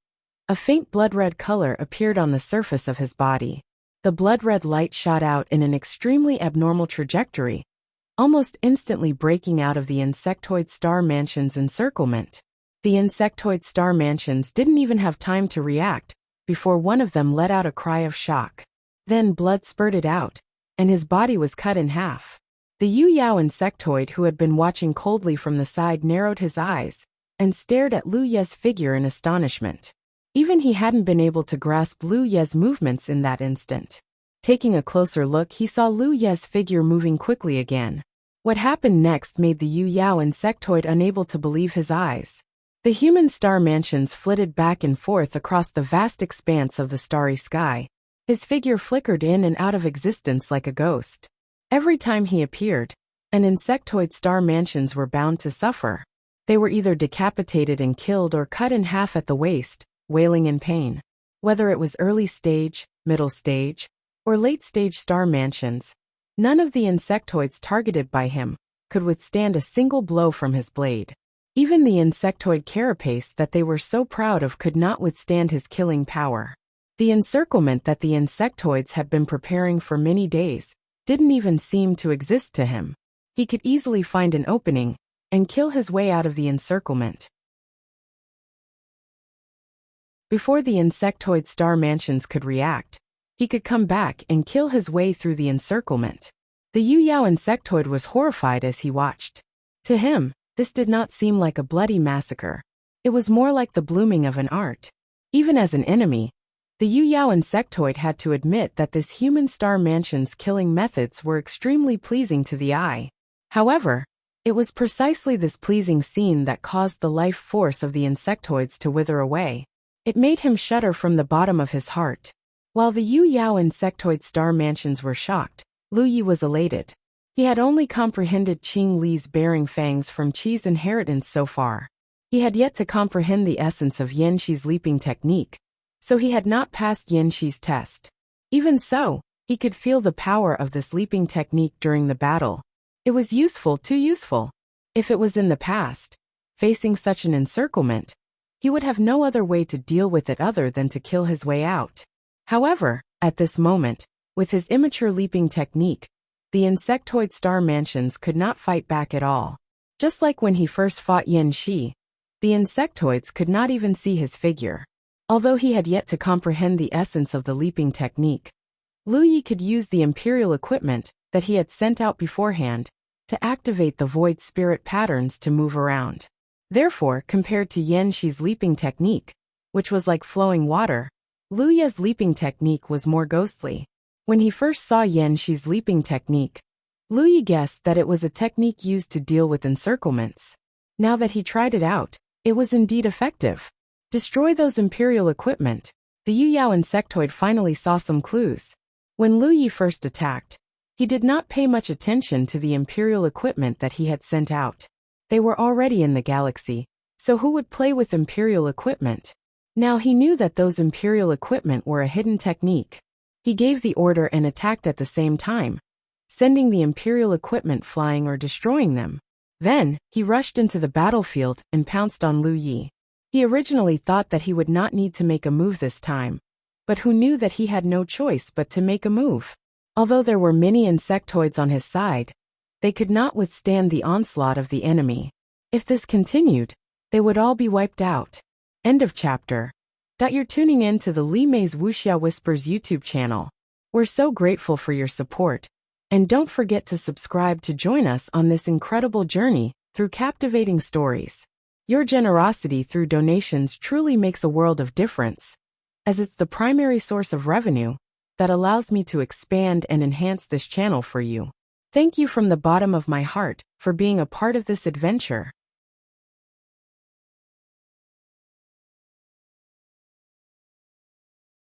a faint blood-red color appeared on the surface of his body. The blood-red light shot out in an extremely abnormal trajectory, almost instantly breaking out of the insectoid star mansion's encirclement. The insectoid star mansions didn't even have time to react before one of them let out a cry of shock. Then blood spurted out, and his body was cut in half. The Yu Yao insectoid who had been watching coldly from the side narrowed his eyes and stared at Lu Ye's figure in astonishment. Even he hadn't been able to grasp Lu Ye's movements in that instant. Taking a closer look, he saw Lu Ye's figure moving quickly again. What happened next made the Yu Yao insectoid unable to believe his eyes. The human star mansions flitted back and forth across the vast expanse of the starry sky. His figure flickered in and out of existence like a ghost. Every time he appeared, an insectoid star mansions were bound to suffer. They were either decapitated and killed or cut in half at the waist, wailing in pain. Whether it was early stage, middle stage, or late stage star mansions, none of the insectoids targeted by him could withstand a single blow from his blade. Even the insectoid carapace that they were so proud of could not withstand his killing power. The encirclement that the insectoids had been preparing for many days didn't even seem to exist to him. He could easily find an opening and kill his way out of the encirclement. Before the insectoid star mansions could react, he could come back and kill his way through the encirclement. The Yu Yao insectoid was horrified as he watched. To him, this did not seem like a bloody massacre. It was more like the blooming of an art. Even as an enemy, the Yu Yao insectoid had to admit that this human star mansion's killing methods were extremely pleasing to the eye. However, it was precisely this pleasing scene that caused the life force of the insectoids to wither away. It made him shudder from the bottom of his heart. While the Yu Yao insectoid star mansions were shocked, Lu Yi was elated. He had only comprehended Qing Li's bearing fangs from Qi's inheritance so far. He had yet to comprehend the essence of Yan Shi's leaping technique, so he had not passed Yan Shi's test. Even so, he could feel the power of this leaping technique during the battle. It was useful, too useful. If it was in the past, facing such an encirclement, he would have no other way to deal with it other than to kill his way out. However, at this moment, With his immature leaping technique, the insectoid star mansions could not fight back at all. Just like when he first fought Yan Shi, the insectoids could not even see his figure. Although he had yet to comprehend the essence of the leaping technique, Lu Yi could use the imperial equipment that he had sent out beforehand to activate the void spirit patterns to move around. Therefore, compared to Yan Shi's leaping technique, which was like flowing water, Lu Yi's leaping technique was more ghostly. When he first saw Yan Shi's leaping technique, Lu Yi guessed that it was a technique used to deal with encirclements. Now that he tried it out, it was indeed effective. Destroy those imperial equipment. The Yu Yao insectoid finally saw some clues. When Lu Yi first attacked, he did not pay much attention to the imperial equipment that he had sent out. They were already in the galaxy, so who would play with imperial equipment? Now he knew that those imperial equipment were a hidden technique. He gave the order and attacked at the same time, sending the imperial equipment flying or destroying them. Then, he rushed into the battlefield and pounced on Lu Yi. He originally thought that he would not need to make a move this time, but who knew that he had no choice but to make a move? Although there were many insectoids on his side, they could not withstand the onslaught of the enemy. If this continued, they would all be wiped out. End of chapter. You're tuning in to the Li Mei's Wuxia Whispers YouTube channel. We're so grateful for your support. And don't forget to subscribe to join us on this incredible journey through captivating stories. Your generosity through donations truly makes a world of difference, as it's the primary source of revenue that allows me to expand and enhance this channel for you. Thank you from the bottom of my heart for being a part of this adventure.